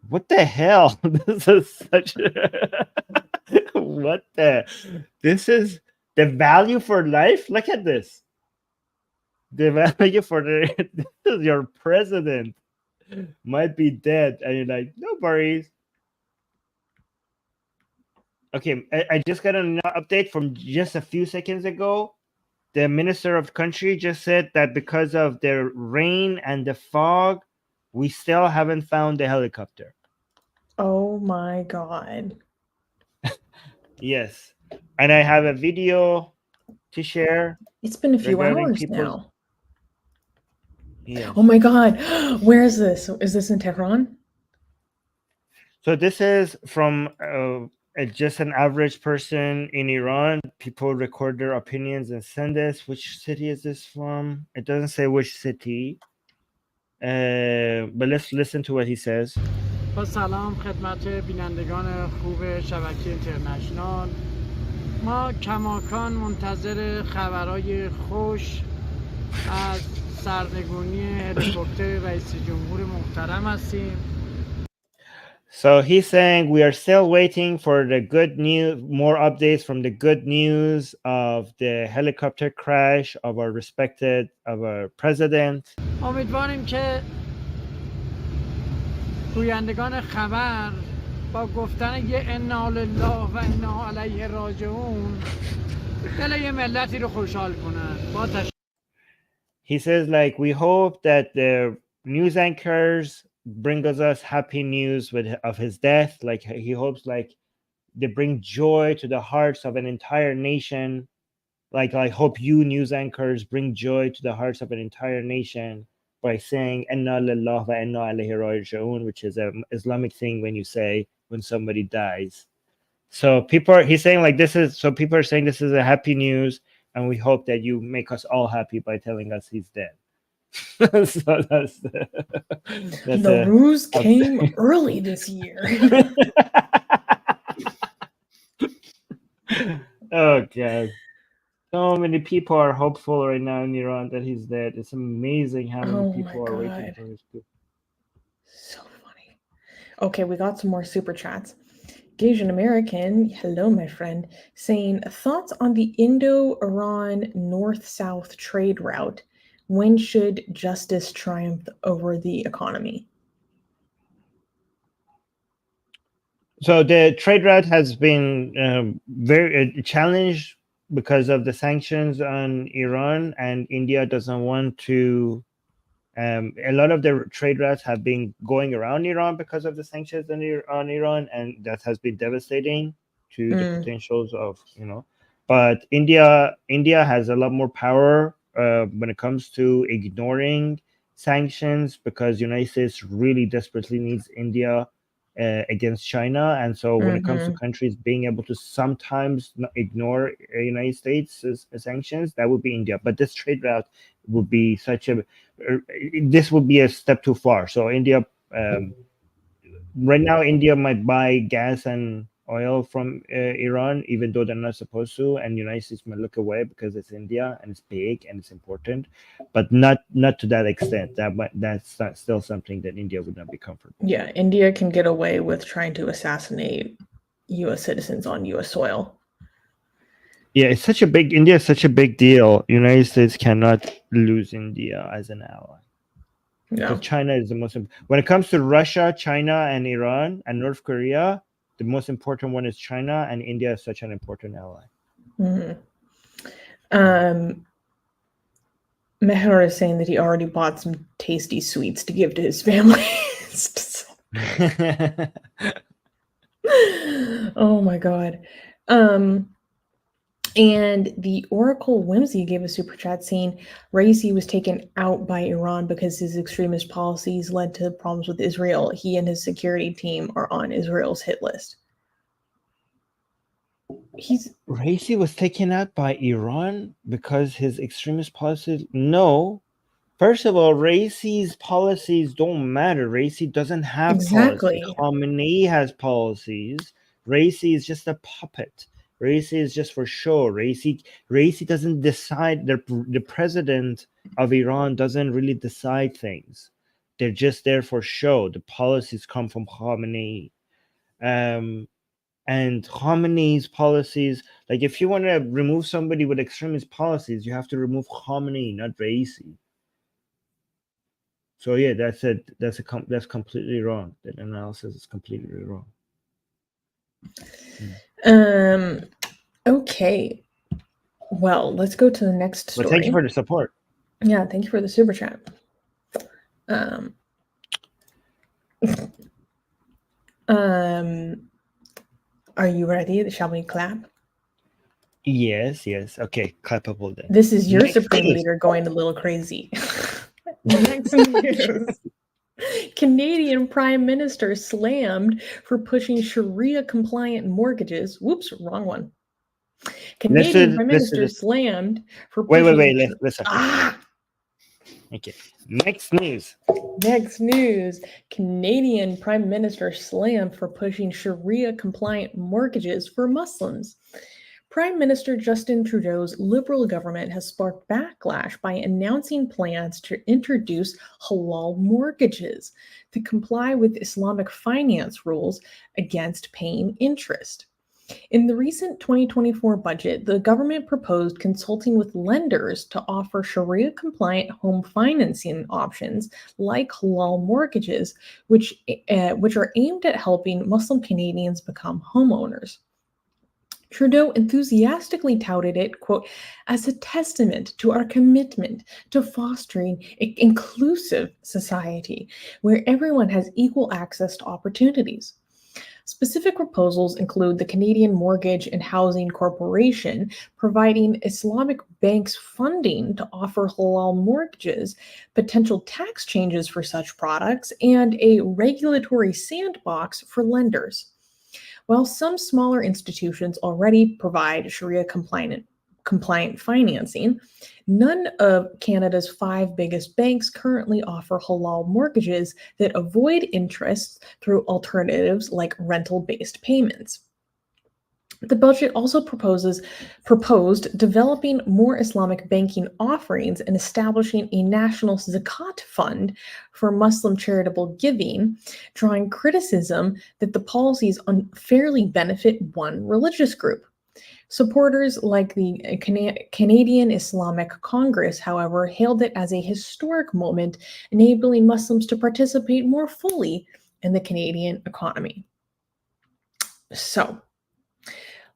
What the hell? This is such this is the value for life. Look at this. The value for this is your president might be dead, and you're like, no worries. Okay, I just got an update from just a few seconds ago. The minister of the country just said that because of the rain and the fog, we still haven't found the helicopter. Oh my God. Yes. And I have a video to share. It's been a few hours now. Yeah. Oh my God. Where is this? Is this in Tehran? So this is from just an average person in Iran. People record their opinions and send this. Which city is this from? It doesn't say which city. But let's listen to what he says. با سلام خدمت بینندگان خوب شبکه اینترنشنال. ما کماکان منتظر خبرهای خوش از سرنگونی هلیکوپتر رئیس جمهور محترم هستیم. So he's saying we are still waiting for the good news, more updates from the good news of the helicopter crash of our president. امیدواریم که گویندگان خبر با گفتن یه انا لله و انا علیه راجعون دل یه ملتی رو خوشحال کنن. He says, like, we hope that the news anchors bring us happy news of his death. Like, he hopes, like, they bring joy to the hearts of an entire nation. Like, I hope you news anchors bring joy to the hearts of an entire nation by saying "Inna lillah wa inna alayhi raji'un," which is an Islamic thing when you say when somebody dies. So he's saying like people are saying this is a happy news, and we hope that you make us all happy by telling us he's dead. So that's the ruse came early this year. Oh God. So many people are hopeful right now in Iran that he's dead. It's amazing how many people are waiting for his coup. So funny. Okay, we got some more super chats. Gasian American, hello, my friend, saying thoughts on the Indo-Iran north-south trade route. When should justice triumph over the economy? So the trade route has been very challenged because of the sanctions on Iran, and India doesn't want to. A lot of the trade routes have been going around Iran because of the sanctions on Iran, and that has been devastating to the potentials of, But India has a lot more power when it comes to ignoring sanctions, because United States really desperately needs India against China. And so when it comes to countries being able to sometimes ignore United States sanctions, that would be India. But this trade route would be this would be a step too far. So India, right now, India might buy gas and oil from Iran, even though they're not supposed to, and United States might look away because it's India and it's big and it's important, but not to that extent. That's still something that India would not be comfortable. Yeah, India can get away with trying to assassinate U.S. citizens on U.S. soil. Yeah, India is such a big deal. United States cannot lose India as an ally. Yeah. Because China is the most. When it comes to Russia, China, and Iran and North Korea, the most important one is China, and India is such an important ally. Meher is saying that he already bought some tasty sweets to give to his family. Oh my god. And the Oracle Whimsy gave a super chat saying Raisi was taken out by Iran because his extremist policies led to problems with Israel. He and his security team are on Israel's hit list. Raisi was taken out by Iran because his extremist policies? No. First of all, Raisi's policies don't matter. Raisi doesn't have policies. Khamenei has policies. Raisi is just a puppet. Raisi is just for show. Raisi doesn't decide. The president of Iran doesn't really decide things. They're just there for show. The policies come from Khamenei. And Khamenei's policies, like if you want to remove somebody with extremist policies, you have to remove Khamenei, not Raisi. So yeah, that's it. That's completely wrong. That analysis is completely wrong. Okay. Well, let's go to the next story. But thank you for the support. Yeah, thank you for the super chat. Are you ready? Shall we clap? Yes. Okay, clappable then. This is your Supreme Leader going a little crazy. Next news. Canadian Prime Minister slammed for pushing Sharia-compliant mortgages. Whoops, wrong one. Canadian Prime Minister slammed for pushing... Wait, listen. Okay, next news. Canadian Prime Minister slammed for pushing Sharia-compliant mortgages for Muslims. Prime Minister Justin Trudeau's Liberal government has sparked backlash by announcing plans to introduce halal mortgages to comply with Islamic finance rules against paying interest. In the recent 2024 budget, the government proposed consulting with lenders to offer Sharia-compliant home financing options like halal mortgages, which are aimed at helping Muslim Canadians become homeowners. Trudeau enthusiastically touted it, quote, as a testament to our commitment to fostering an inclusive society where everyone has equal access to opportunities. Specific proposals include the Canadian Mortgage and Housing Corporation providing Islamic banks funding to offer halal mortgages, potential tax changes for such products, and a regulatory sandbox for lenders. While some smaller institutions already provide Sharia-compliant financing, none of Canada's 5 biggest banks currently offer halal mortgages that avoid interest through alternatives like rental-based payments. The budget also proposed developing more Islamic banking offerings and establishing a national zakat fund for Muslim charitable giving, drawing criticism that the policies unfairly benefit one religious group. Supporters like the Canadian Islamic Congress, however, hailed it as a historic moment, enabling Muslims to participate more fully in the Canadian economy. So,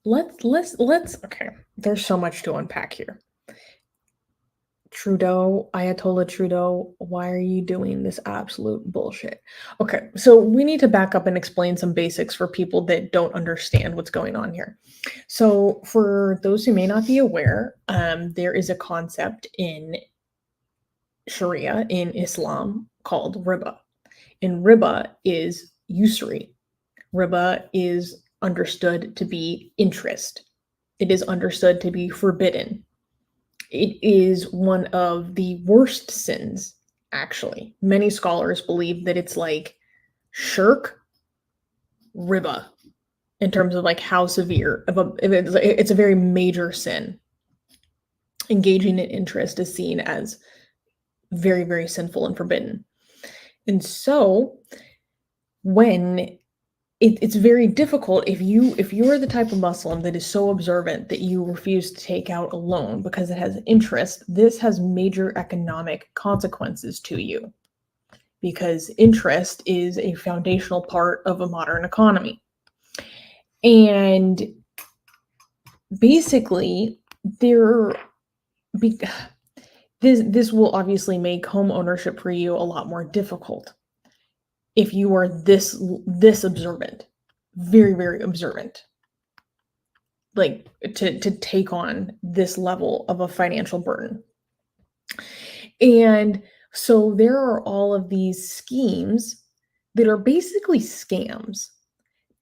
let's okay. There's so much to unpack here. Trudeau, Ayatollah Trudeau, why are you doing this absolute bullshit? Okay, so we need to back up and explain some basics for people that don't understand what's going on here. So for those who may not be aware, there is a concept in Sharia, in Islam, called riba. And riba is usury. Riba is understood to be interest. It is understood to be forbidden. It is one of the worst sins, actually. Many scholars believe that it's like shirk, riba, in terms of like how severe. It's a very major sin. Engaging in interest is seen as very, very sinful and forbidden. And so when it's very difficult if you're the type of Muslim that is so observant that you refuse to take out a loan because it has interest, this has major economic consequences to you, because interest is a foundational part of a modern economy. And basically this will obviously make home ownership for you a lot more difficult if you are this observant, very, very observant, like to take on this level of a financial burden. And so there are all of these schemes that are basically scams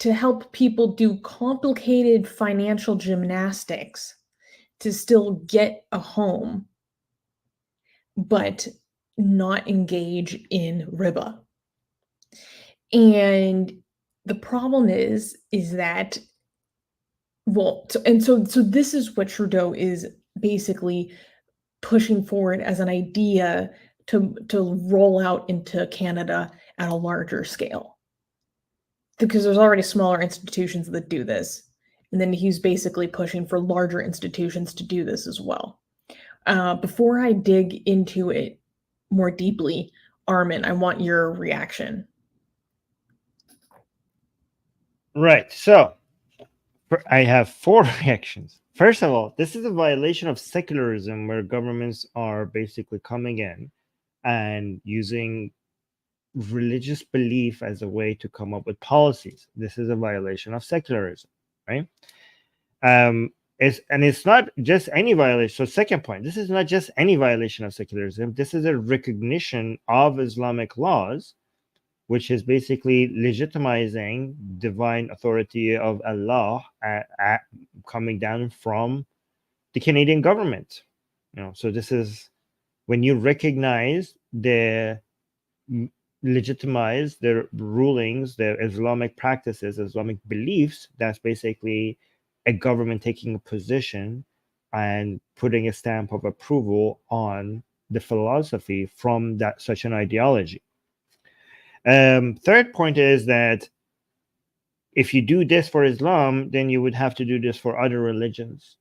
to help people do complicated financial gymnastics to still get a home, but not engage in riba. And the problem is that, so this is what Trudeau is basically pushing forward as an idea to roll out into Canada at a larger scale, because there's already smaller institutions that do this, and then he's basically pushing for larger institutions to do this as well. Before I dig into it more deeply, Armin, I want your reaction. Right. So I have 4 reactions. First of all, this is a violation of secularism, where governments are basically coming in and using religious belief as a way to come up with policies. This is a violation of secularism, right? It's not just any violation. So second point, this is not just any violation of secularism. This is a recognition of Islamic laws, which is basically legitimizing divine authority of Allah coming down from the Canadian government. So this is when you recognize legitimize their rulings, their Islamic practices, Islamic beliefs. That's basically a government taking a position and putting a stamp of approval on the philosophy from such an ideology. Third point is that if you do this for Islam, then you would have to do this for other religions.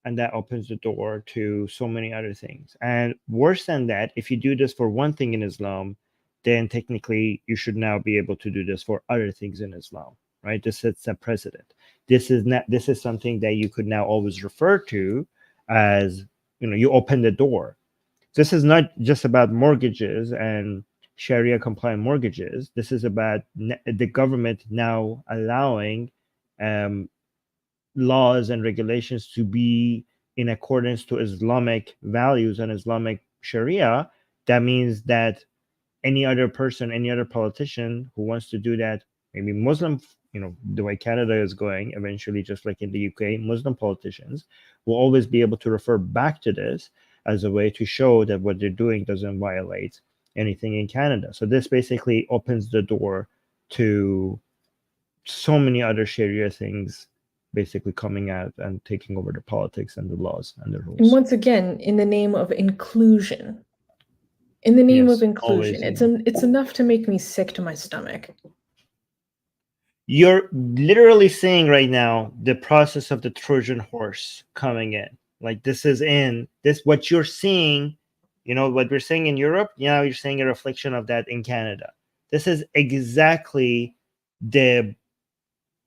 And that opens the door to so many other things. And worse than that, if you do this for one thing in Islam, then technically you should now be able to do this for other things in Islam, right? This sets a precedent. This is something that you could now always refer to as, you open the door. This is not just about mortgages and Sharia-compliant mortgages. This is about the government now allowing laws and regulations to be in accordance to Islamic values and Islamic Sharia. That means that any other person, any other politician who wants to do that, maybe Muslim, the way Canada is going, eventually, just like in the UK, Muslim politicians will always be able to refer back to this as a way to show that what they're doing doesn't violate anything in Canada. So this basically opens the door to so many other Sharia things basically coming out and taking over the politics and the laws and the rules. And once again, in the name of inclusion. In the name of inclusion. It's enough to make me sick to my stomach. You're literally seeing right now the process of the Trojan horse coming in. Like what you're seeing, what we're seeing in Europe, you're seeing a reflection of that in Canada. This is exactly the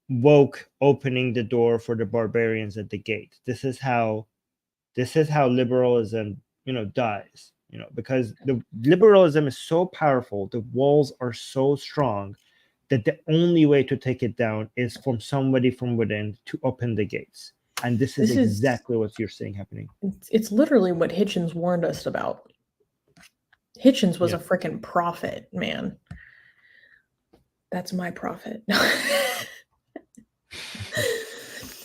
woke opening the door for the barbarians at the gate. This is how liberalism, dies. Because the liberalism is so powerful, the walls are so strong that the only way to take it down is from somebody from within to open the gates. And this is exactly what you're seeing happening. It's literally what Hitchens warned us about. Hitchens was a freaking prophet, man. That's my prophet.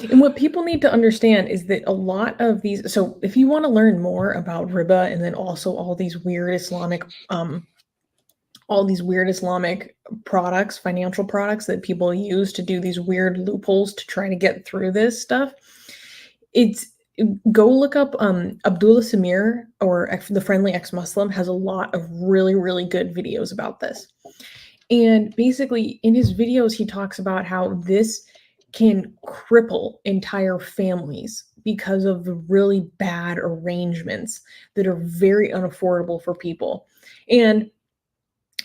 And what people need to understand is that a lot of these, so if you want to learn more about riba and then also all these weird Islamic products, financial products that people use to do these weird loopholes to try to get through this stuff, go look up Abdullah Samir, or the Friendly Ex-Muslim, has a lot of really, really good videos about this. And basically in his videos, he talks about how this can cripple entire families because of the really bad arrangements that are very unaffordable for people. And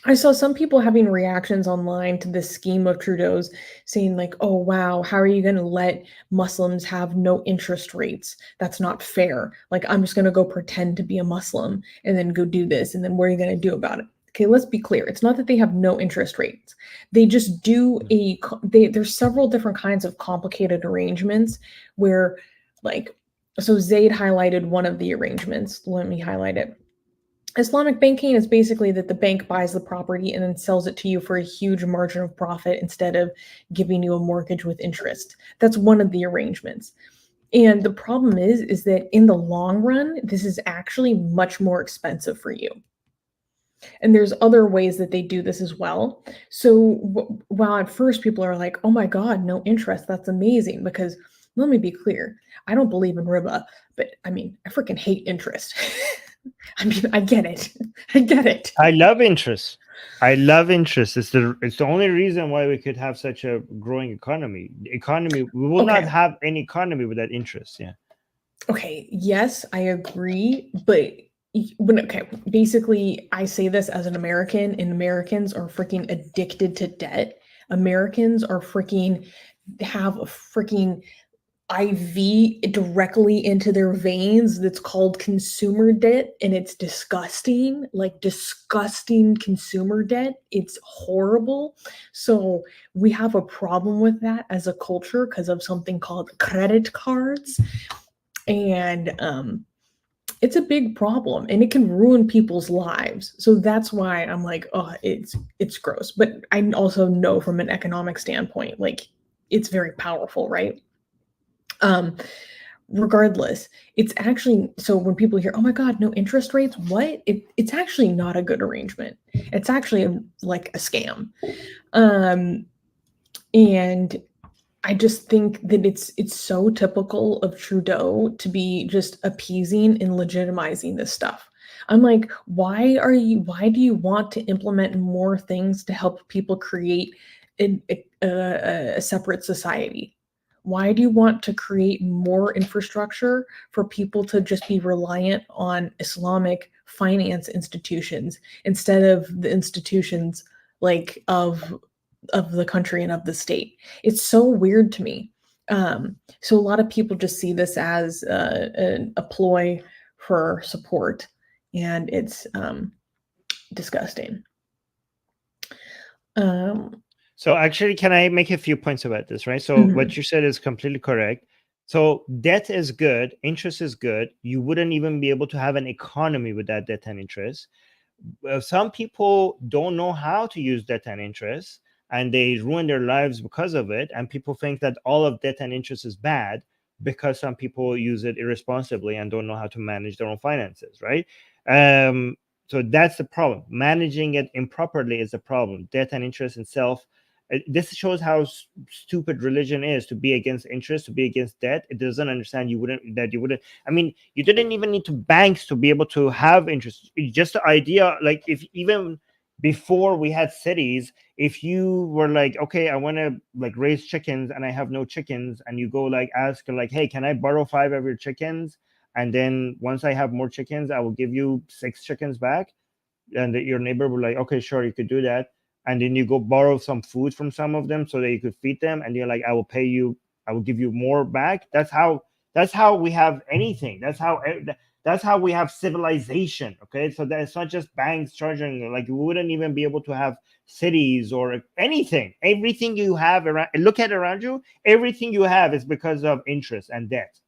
I saw some people having reactions online to this scheme of Trudeau's, saying like, oh, wow, how are you going to let Muslims have no interest rates? That's not fair. Like, I'm just going to go pretend to be a Muslim and then go do this. And then what are you going to do about it? Okay, let's be clear. It's not that they have no interest rates. They just do there's several different kinds of complicated arrangements where, like, so Zaid highlighted one of the arrangements. Let me highlight it. Islamic banking is basically that the bank buys the property and then sells it to you for a huge margin of profit instead of giving you a mortgage with interest. That's one of the arrangements. And the problem is that in the long run, this is actually much more expensive for you. And there's other ways that they do this as well. So while at first people are like, oh my God, no interest, that's amazing. Because let me be clear, I don't believe in riba, but I mean, I freaking hate interest. I mean, I get it. I get it. I love interest. It's the only reason why we could have such a growing economy. We will not have any economy without interest. Yeah. Okay. Yes, I agree. But basically, I say this as an American, and Americans are freaking addicted to debt. Americans are have a freaking IV directly into their veins that's called consumer debt, and it's disgusting, like disgusting consumer debt. It's horrible. So we have a problem with that as a culture because of something called credit cards, and it's a big problem, and it can ruin people's lives. So that's why I'm like, oh, it's gross. But I also know from an economic standpoint, like, it's very powerful, right? Regardless, it's actually, so when people hear, oh my God, no interest rates, what? It's actually not a good arrangement. It's actually like a scam. And I just think that it's so typical of Trudeau to be just appeasing and legitimizing this stuff. I'm like, why do you want to implement more things to help people create a separate society? Why do you want to create more infrastructure for people to just be reliant on Islamic finance institutions instead of the institutions like of the country and of the state? It's so weird to me. So a lot of people just see this as a ploy for support, and it's disgusting. So actually, can I make a few points about this, right? So what you said is completely correct. So debt is good, interest is good. You wouldn't even be able to have an economy without debt and interest. Some people don't know how to use debt and interest, and they ruin their lives because of it. And people think that all of debt and interest is bad because some people use it irresponsibly and don't know how to manage their own finances, right? So that's the problem. Managing it improperly is the problem. Debt and interest itself. This shows how stupid religion is, to be against interest, to be against debt. It doesn't understand you wouldn't. I mean, you didn't even need to banks to be able to have interest. It's just the idea, like, if even before we had cities, if you were like, okay, I want to like raise chickens and I have no chickens, and you go like ask like, hey, can I borrow 5 of your chickens? And then once I have more chickens, I will give you 6 chickens back. And your neighbor will like, okay, sure, you could do that. and then you go borrow some food from some of them so that you could feed them, and you're like, I will pay you, I will give you more back. That's how we have anything. That's how we have civilization. Okay, so that it's not just banks charging. Like, we wouldn't even be able to have cities or anything. Everything you have around, look at around you, everything you have is because of interest and debt.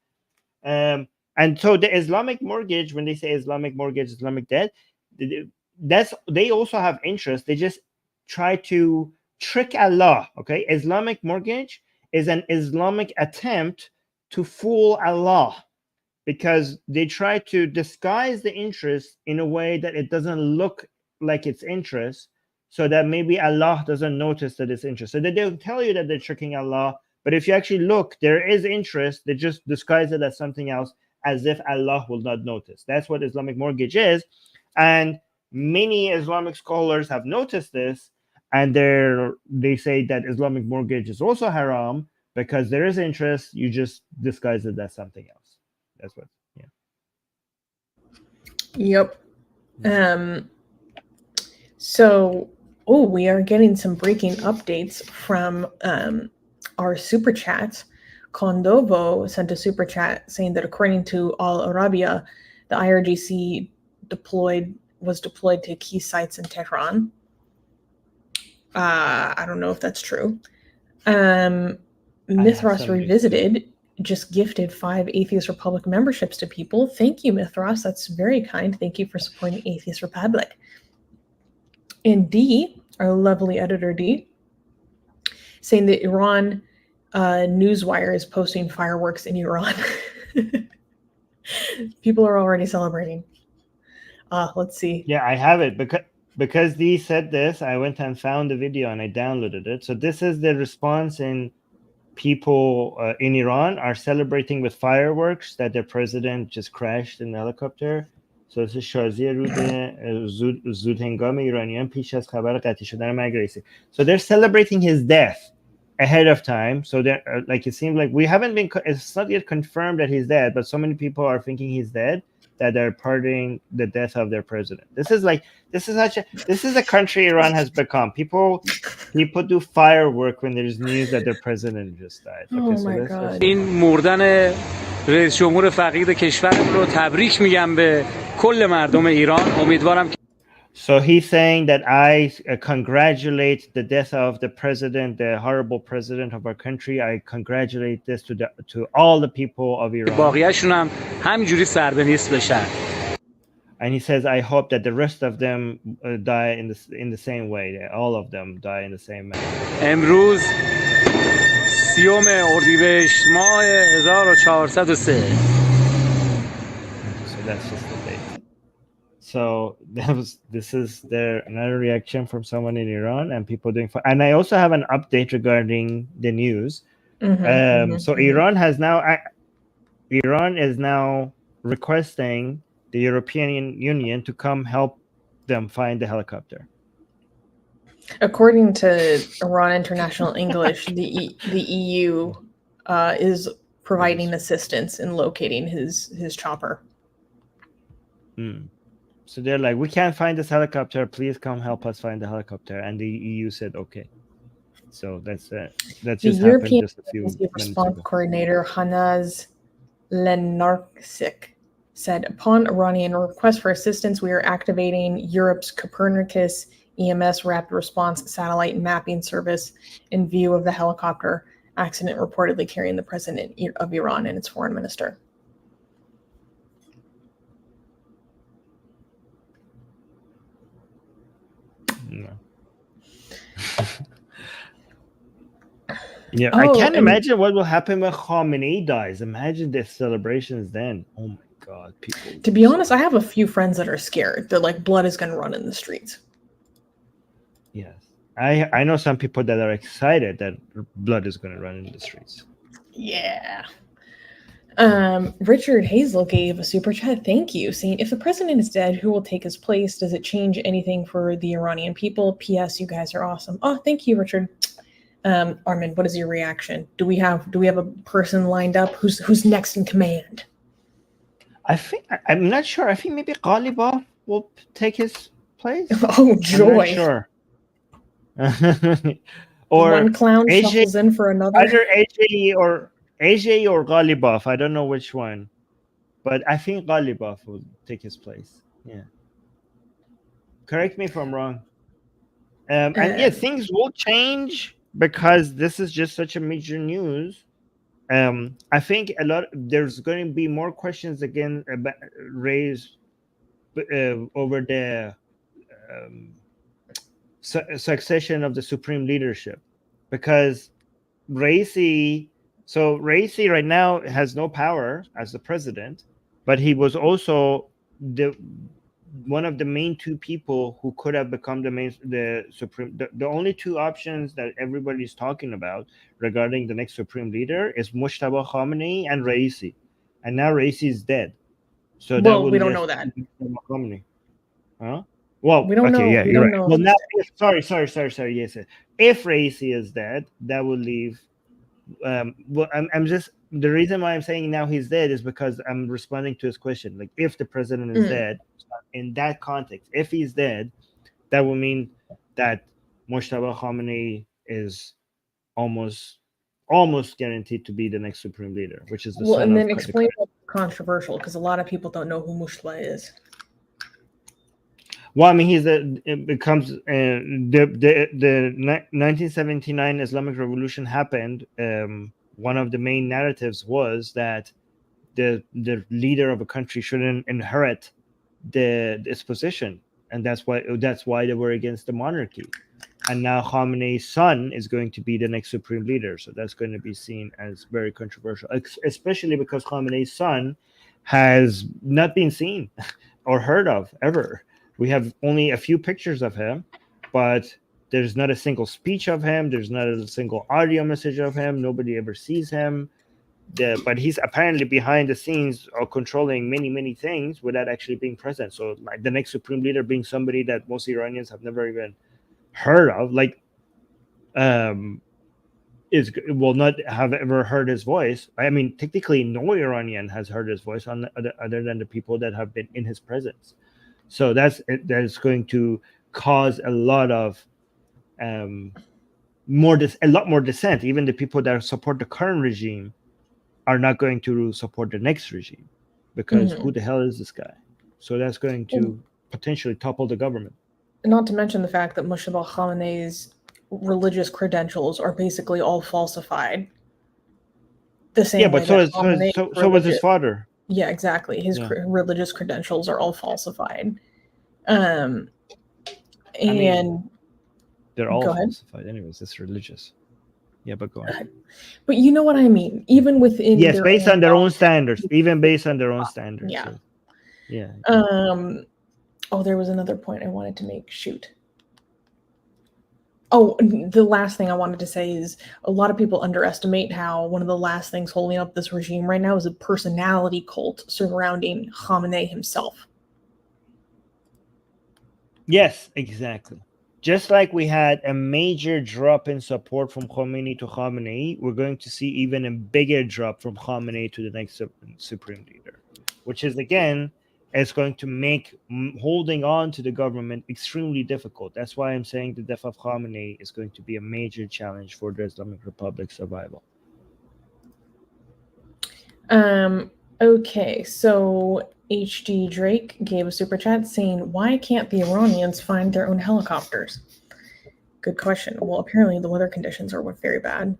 And so the Islamic mortgage, when they say Islamic mortgage, Islamic debt, they also have interest. They just try to trick Allah. Okay, Islamic mortgage is an Islamic attempt to fool Allah, because they try to disguise the interest in a way that it doesn't look like it's interest, so that maybe Allah doesn't notice that it's interest. So they'll tell you that they're tricking Allah, but if you actually look, there is interest. They just disguise it as something else, as if Allah will not notice. That's what Islamic mortgage is. And many Islamic scholars have noticed this, and they say that Islamic mortgage is also haram because there is interest. You just disguise it as something else. That's what, yeah. Yep. So, we are getting some breaking updates from our super chats. Kondovo sent a super chat saying that according to Al Arabiya, the IRGC was deployed to key sites in Tehran. I don't know if that's true. Mithras Revisited just gifted 5 Atheist Republic memberships to people. Thank you, Mithras. That's very kind. Thank you for supporting Atheist Republic. And D, our lovely editor D, saying that Iran Newswire is posting fireworks in Iran. People are already celebrating. Let's see. Yeah, I have it because D said this. I went and found the video and I downloaded it. So this is the response in people in Iran are celebrating with fireworks that their president just crashed in the helicopter. So this is شازی رود زود هنگام ایرانیان پیش از خبر قطعی شدن مرگ رئیسی. So they're celebrating his death ahead of time. So they're like, it seems like it's not yet confirmed that he's dead, but so many people are thinking he's dead that they're pardoning the death of their president. This is a country Iran has become. People do firework when there's news that their president just died. Okay, oh my God. این مردن رئیس جمهور فقید کشورمون رو تبریک میگم به کل مردم ایران. امیدوارم. So he's saying that I congratulate the death of the president, the horrible president of our country. I congratulate this to all the people of Iran. باقیه‌شون هم همینجوری سر به نیست بشن. And he says, I hope that the rest of them die in the same way. That all of them die in the same manner. امروز 30 اردیبهشت ماه 1403. So that's just the date. So this is another reaction from someone in Iran, and people doing. And I also have an update regarding the news. So Iran is now requesting the European Union to come help them find the helicopter. According to Iran International English, the EU is providing assistance in locating his chopper. So they're like, we can't find this helicopter. Please come help us find the helicopter. And the EU said, okay. So that's just European happened just a few minutes response ago. coordinator Hanaz Lenarksik said, upon Iranian request for assistance, we are activating Europe's Copernicus EMS rapid response satellite mapping service in view of the helicopter accident reportedly carrying the president of Iran and its foreign minister. No. Yeah, I can't imagine what will happen when Khamenei dies. Imagine the celebrations then. Oh my God, people. To be honest, I have a few friends that are scared. They're like, blood is going to run in the streets. Yes. I know some people that are excited that blood is going to run in the streets. Yeah. Richard Hazel gave a super chat. Thank you. Saying, if the president is dead, who will take his place? Does it change anything for the Iranian people? P.S. You guys are awesome. Oh, thank you, Richard. Armin, what is your reaction? Do we have a person lined up? Who's next in command? I'm not sure. I think maybe Ghalibaf will take his place. Oh, joy. I'm not sure. Or one clown AJ, shuffles in for another. either AJ or Ghalibaf. I don't know which one, but I think Ghalibaf will take his place. Yeah. Correct me if I'm wrong. And yeah, things will change because this is just such a major news. I think there's going to be more questions again raised over the succession of the supreme leadership, because Raisi right now has no power as the president, but he was also one of the main two people who could have become the only two options that everybody's talking about regarding the next supreme leader is Mujtaba Khamenei and Raisi, and now Raisi is dead. So we don't know that. Khamenei. Huh? Well, we don't know. Yeah, we you're don't right. know. Well, now, sorry. Yes, if Raisi is dead, that will leave. Well, I'm just, the reason why I'm saying now he's dead is because I'm responding to his question. Like, if the president is dead, in that context, if he's dead, that will mean that Mujtaba Khamenei is almost guaranteed to be the next supreme leader, which is the son and of then explain what's controversial, because a lot of people don't know who Mujtaba is. Well, I mean, it becomes the 1979 Islamic Revolution happened. One of the main narratives was that the leader of a country shouldn't inherit its position, and that's why they were against the monarchy. And now Khamenei's son is going to be the next supreme leader, so that's going to be seen as very controversial, especially because Khamenei's son has not been seen or heard of ever. We have only a few pictures of him, but there's not a single speech of him. There's not a single audio message of him. Nobody ever sees him. But he's apparently behind the scenes or controlling many, many things without actually being present. So, like, the next supreme leader being somebody that most Iranians have never even heard of, will not have ever heard his voice. I mean, technically, no Iranian has heard his voice other than the people that have been in his presence. So that's going to cause a lot of a lot more dissent. Even the people that support the current regime are not going to support the next regime, because who the hell is this guy? So that's going to potentially topple the government. Not to mention the fact that Mujtaba Khamenei's religious credentials are basically all falsified. The same way so was his father. Yeah, exactly. His religious credentials are all falsified. And they're all falsified anyways. It's religious. Yeah, but go on. But you know what I mean? Even within based on their own standards. Even based on their own standards. Yeah. So, yeah. There was another point I wanted to make. Shoot. Oh, the last thing I wanted to say is a lot of people underestimate how one of the last things holding up this regime right now is a personality cult surrounding Khamenei himself. Yes, exactly. Just like we had a major drop in support from Khomeini to Khamenei, we're going to see even a bigger drop from Khamenei to the next supreme leader, which is, again, it's going to make holding on to the government extremely difficult. That's why I'm saying the death of Khamenei is going to be a major challenge for the Islamic Republic's survival. Okay, so HD Drake gave a super chat saying, why can't the Iranians find their own helicopters? Good question. Well, apparently the weather conditions are very bad.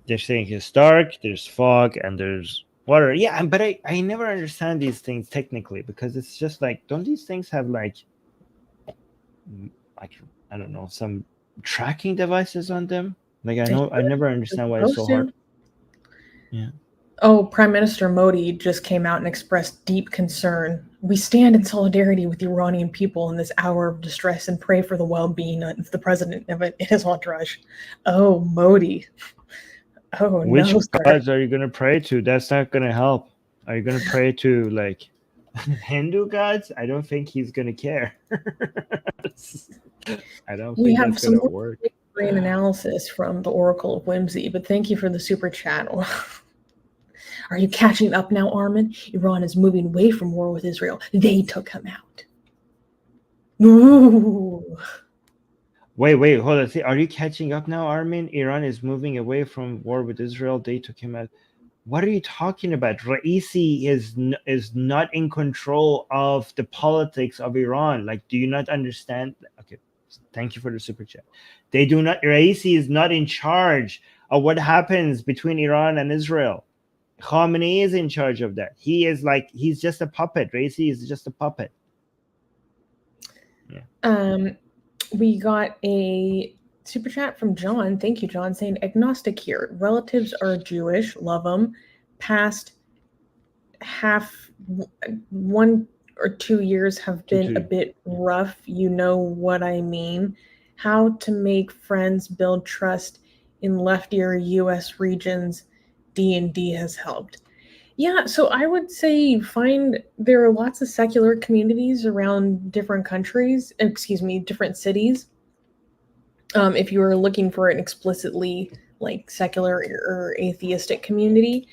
They're saying it's dark, there's fog, and there's water. Yeah, but I never understand these things technically, because it's just like, don't these things have like I don't know, some tracking devices on them? Like, I never understand why it's so hard. Yeah. Oh, Prime Minister Modi just came out and expressed deep concern. We stand in solidarity with the Iranian people in this hour of distress and pray for the well-being of the president and his entourage. Oh, Modi. Oh, which no, gods are you going to pray to? That's not going to help. Are you going to pray to, like, Hindu gods? I don't think he's going to care. I don't think that's going to work. Brain analysis from the Oracle of Whimsy, but thank you for the super chat. Are you catching up now, Armin? Iran is moving away from war with Israel. They took him out. Ooh. Wait, hold on. See, are you catching up now, Armin? Iran is moving away from war with Israel. They took him out. What are you talking about? Raisi is not in control of the politics of Iran. Like, do you not understand? Okay, thank you for the super chat. They do not. Raisi is not in charge of what happens between Iran and Israel. Khamenei is in charge of that. He's just a puppet. Raisi is just a puppet. Yeah. We got a super chat from John. Thank you, John, saying agnostic here. Relatives are Jewish, love them. Past 1 or 2 years have been a bit rough. You know what I mean. How to make friends, build trust in leftier U.S. regions. D&D has helped. Yeah, so I would say there are lots of secular communities around different countries, different cities. If you are looking for an explicitly like secular or atheistic community,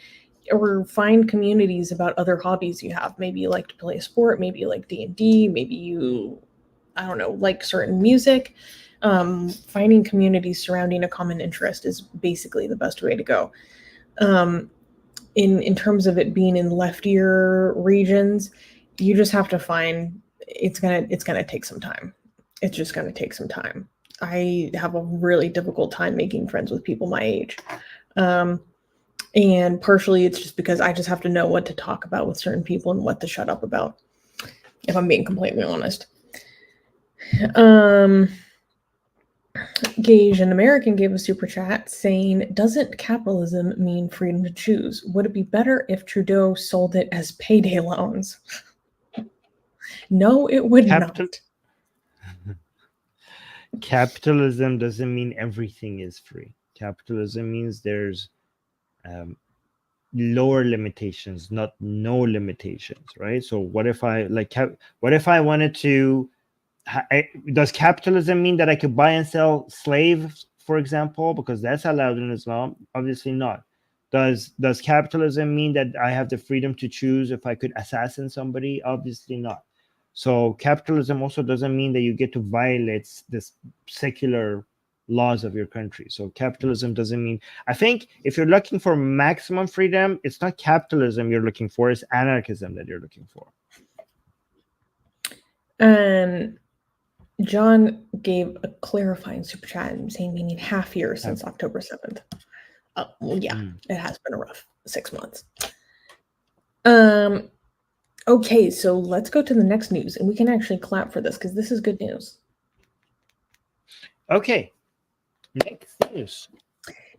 or find communities about other hobbies you have. Maybe you like to play a sport, maybe you like D&D, maybe you, I don't know, like certain music. Finding communities surrounding a common interest is basically the best way to go. In terms of it being in leftier regions, you just have to find it's gonna take some time. It's just gonna take some time. I have a really difficult time making friends with people my age. And partially it's just because I just have to know what to talk about with certain people and what to shut up about, if I'm being completely honest. Asian American gave a super chat saying, doesn't capitalism mean freedom to choose? Would it be better if Trudeau sold it as payday loans? No, it would not. Capitalism doesn't mean everything is free. Capitalism means there's lower limitations, not no limitations, right? So what if I wanted to, does capitalism mean that I could buy and sell slaves, for example, because that's allowed in Islam? Obviously not. Does capitalism mean that I have the freedom to choose if I could assassinate somebody? Obviously not. So capitalism also doesn't mean that you get to violate this secular laws of your country. So capitalism doesn't mean, I think if you're looking for maximum freedom, it's not capitalism you're looking for, it's anarchism that you're looking for. John gave a clarifying super chat saying we need half year since October 7th. Well, yeah, It has been a rough 6 months. Okay, so let's go to the next news, and we can actually clap for this because this is good news. Okay.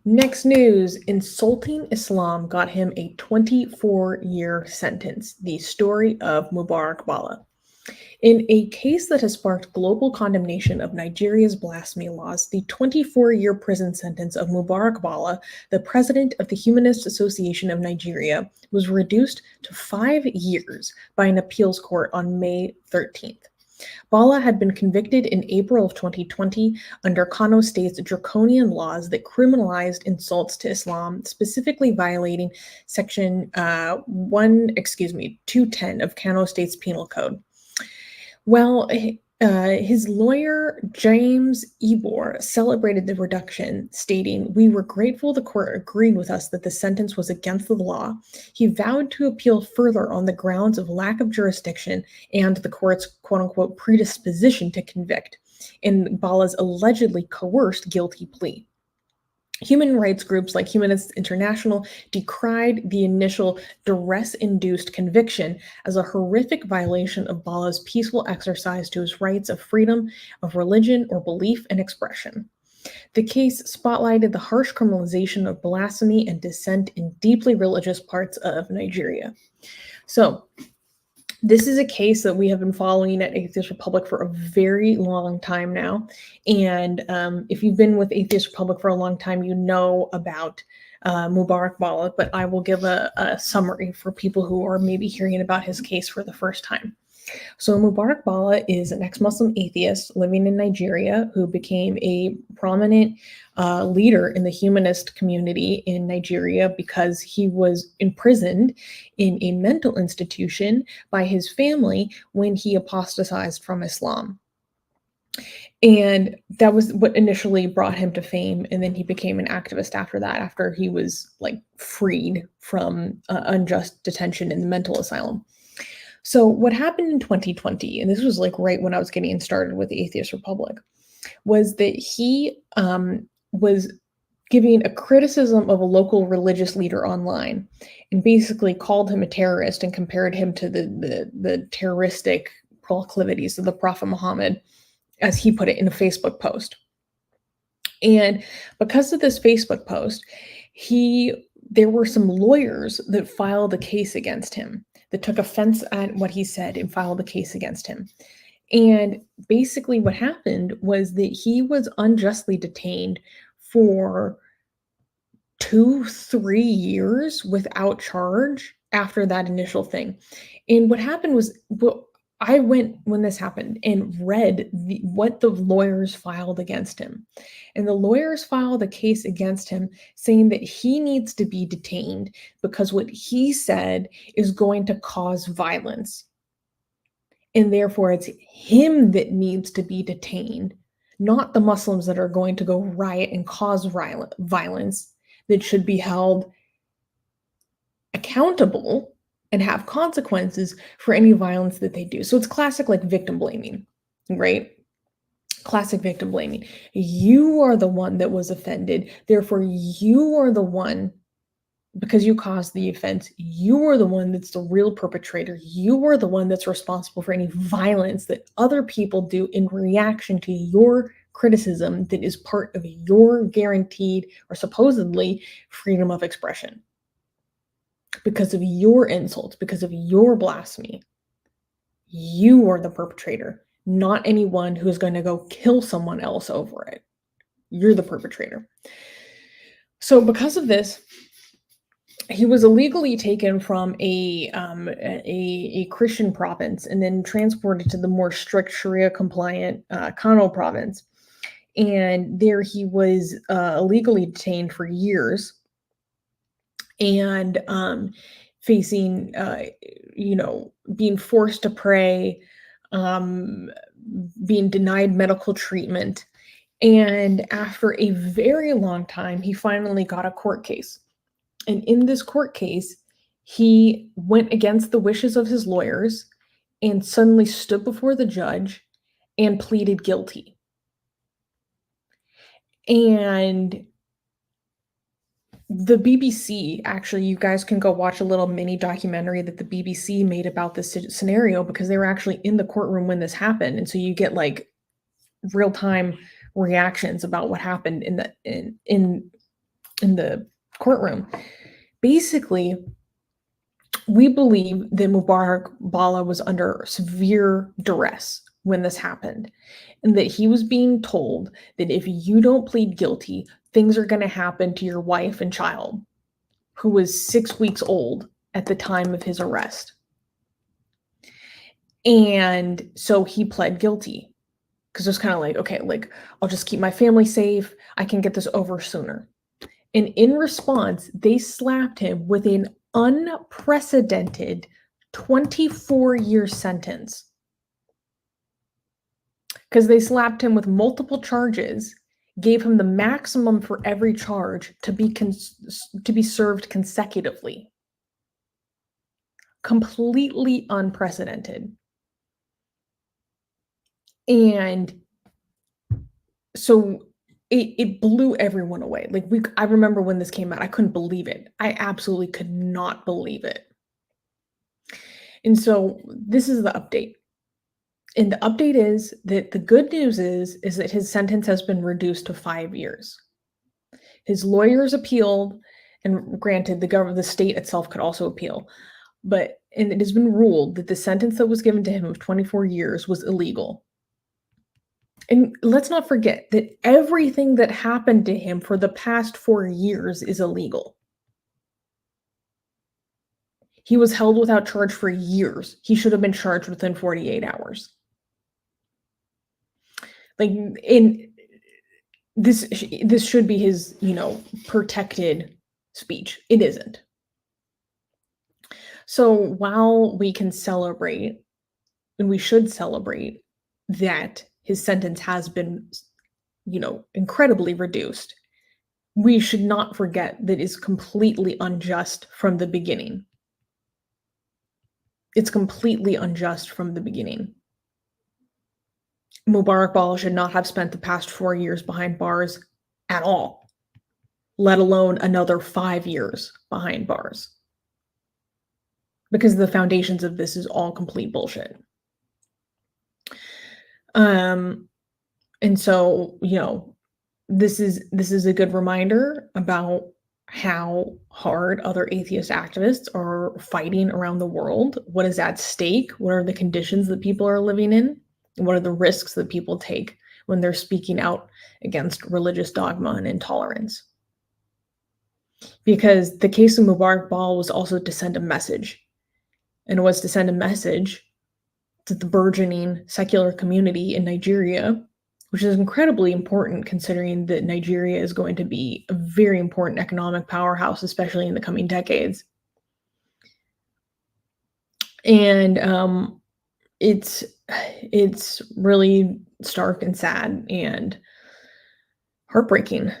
Next news, insulting Islam got him a 24-year sentence. The story of Mubarak Bala. In a case that has sparked global condemnation of Nigeria's blasphemy laws, the 24-year prison sentence of Mubarak Bala, the president of the Humanist Association of Nigeria, was reduced to 5 years by an appeals court on May 13th. Bala had been convicted in April of 2020 under Kano State's draconian laws that criminalized insults to Islam, specifically violating Section 210 of Kano State's Penal Code. Well, his lawyer, James Ebor, celebrated the reduction, stating, "We were grateful the court agreed with us that the sentence was against the law." He vowed to appeal further on the grounds of lack of jurisdiction and the court's quote-unquote predisposition to convict in Bala's allegedly coerced guilty plea. Human rights groups like Humanists International decried the initial duress-induced conviction as a horrific violation of Bala's peaceful exercise to his rights of freedom of religion or belief and expression. The case spotlighted the harsh criminalization of blasphemy and dissent in deeply religious parts of Nigeria. So, this is a case that we have been following at Atheist Republic for a very long time now. And if you've been with Atheist Republic for a long time, you know about Mubarak Bala, but I will give a summary for people who are maybe hearing about his case for the first time. So Mubarak Bala is an ex-Muslim atheist living in Nigeria who became a prominent leader in the humanist community in Nigeria because he was imprisoned in a mental institution by his family when he apostatized from Islam. And that was what initially brought him to fame. And then he became an activist after that, after he was like freed from unjust detention in the mental asylum. So what happened in 2020, and this was like right when I was getting started with the Atheist Republic, was that he was giving a criticism of a local religious leader online and basically called him a terrorist and compared him to the terroristic proclivities of the Prophet Muhammad, as he put it in a Facebook post. And because of this Facebook post, there were some lawyers that filed a case against him, that took offense at what he said and filed a case against him. And basically what happened was that he was unjustly detained for 2-3 years without charge after that initial thing. And what happened was, I went when this happened and read what the lawyers filed against him. And the lawyers filed a case against him saying that he needs to be detained because what he said is going to cause violence. And therefore, it's him that needs to be detained, not the Muslims that are going to go riot and cause violence, that should be held accountable and have consequences for any violence that they do. So it's classic like victim blaming, right? Classic victim blaming. You are the one that was offended. Therefore, you are the one, because you caused the offense, you are the one that's the real perpetrator. You are the one that's responsible for any violence that other people do in reaction to your criticism that is part of your guaranteed or supposedly freedom of expression. Because of your insults, because of your blasphemy, you are the perpetrator, not anyone who is going to go kill someone else over it. You're the perpetrator. So because of this, he was illegally taken from a Christian province and then transported to the more strict Sharia-compliant Kano province. And there he was illegally detained for years, and facing, being forced to pray, being denied medical treatment. And after a very long time, he finally got a court case. And in this court case, he went against the wishes of his lawyers and suddenly stood before the judge and pleaded guilty. And the BBC, actually, you guys can go watch a little mini documentary that the BBC made about this scenario, because they were actually in the courtroom when this happened. And so you get like real-time reactions about what happened in the courtroom. Basically, we believe that Mubarak Bala was under severe duress when this happened, and that he was being told that if you don't plead guilty, things are going to happen to your wife and child, who was 6 weeks old at the time of his arrest. And so he pled guilty because it was kind of like, okay, like, I'll just keep my family safe. I can get this over sooner. And in response, they slapped him with an unprecedented 24-year sentence. Because they slapped him with multiple charges, gave him the maximum for every charge to be served consecutively. Completely unprecedented. And so it blew everyone away. Like, I remember when this came out, I couldn't believe it. I absolutely could not believe it. And so this is the update. And the update is that the good news is that his sentence has been reduced to 5 years. His lawyers appealed, and granted, the state itself could also appeal. And it has been ruled that the sentence that was given to him of 24 years was illegal. And let's not forget that everything that happened to him for the past 4 years is illegal. He was held without charge for years. He should have been charged within 48 hours. Like, this should be his, protected speech. It isn't. So while we can celebrate, and we should celebrate, that his sentence has been, incredibly reduced, we should not forget that it's completely unjust from the beginning. It's completely unjust from the beginning. Mubarak Bala should not have spent the past 4 years behind bars at all, let alone another 5 years behind bars. Because the foundations of this is all complete bullshit. And so, this is a good reminder about how hard other atheist activists are fighting around the world. What is at stake? What are the conditions that people are living in? What are the risks that people take when they're speaking out against religious dogma and intolerance? Because the case of Mubarak Bal was also to send a message, and it was to send a message to the burgeoning secular community in Nigeria, which is incredibly important considering that Nigeria is going to be a very important economic powerhouse, especially in the coming decades. And it's really stark and sad and heartbreaking.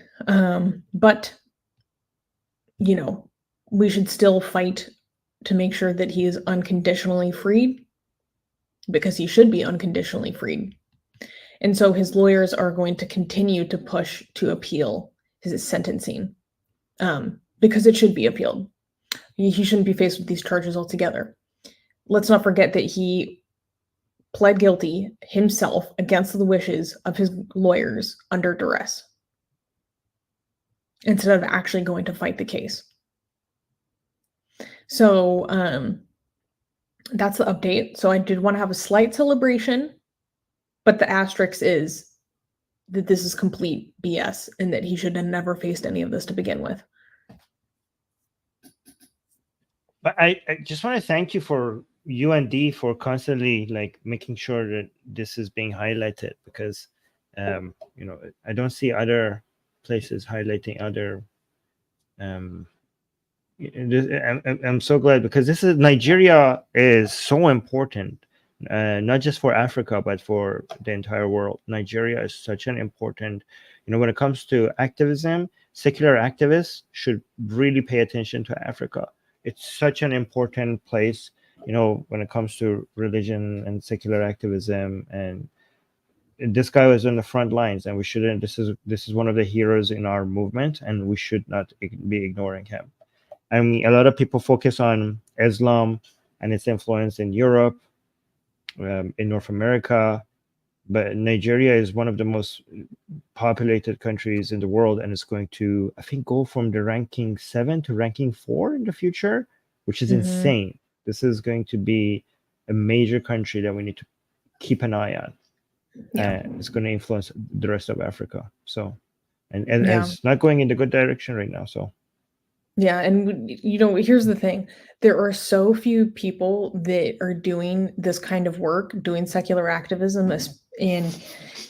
But, we should still fight to make sure that he is unconditionally freed, because he should be unconditionally freed. And so his lawyers are going to continue to push to appeal his sentencing, because it should be appealed. He shouldn't be faced with these charges altogether. Let's not forget that he pled guilty himself against the wishes of his lawyers under duress, instead of actually going to fight the case. So that's the update. So I did want to have a slight celebration, but the asterisk is that this is complete BS and that he should have never faced any of this to begin with. But I just want to thank you for UND for constantly making sure that this is being highlighted, because I don't see other places highlighting other. I'm so glad, because Nigeria is so important, not just for Africa but for the entire world. Nigeria is such an important, when it comes to activism, secular activists should really pay attention to Africa. It's such an important place, when it comes to religion and secular activism. And this guy was on the front lines, and we shouldn't. This is one of the heroes in our movement, and we should not be ignoring him. I mean, a lot of people focus on Islam and its influence in Europe, in North America, but Nigeria is one of the most populated countries in the world, and it's going to, I think, go from the ranking 7 to ranking 4 in the future, which is insane. This is going to be a major country that we need to keep an eye on. It's going to influence the rest of Africa. So, and it's not going in the good direction right now. So. Yeah, and here's the thing. There are so few people that are doing this kind of work, doing secular activism, and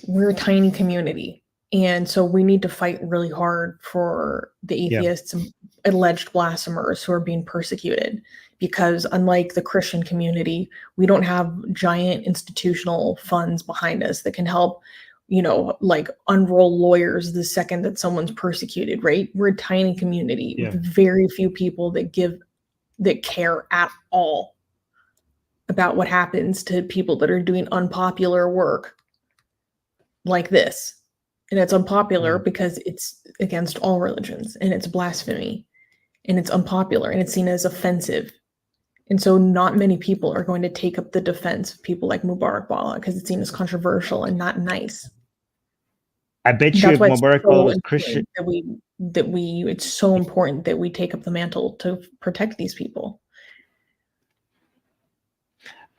we're a tiny community. And so we need to fight really hard for the atheists and alleged blasphemers who are being persecuted, because unlike the Christian community, we don't have giant institutional funds behind us that can help unroll lawyers the second that someone's persecuted, right? We're a tiny community with very few people that care at all about what happens to people that are doing unpopular work like this. And it's unpopular because it's against all religions, and it's blasphemy, and it's unpopular, and it's seen as offensive. And so not many people are going to take up the defense of people like Mubarak Bala, because it's seen as controversial and not nice. I bet you if Mubarak Bala was Christian, it's so important that we take up the mantle to protect these people.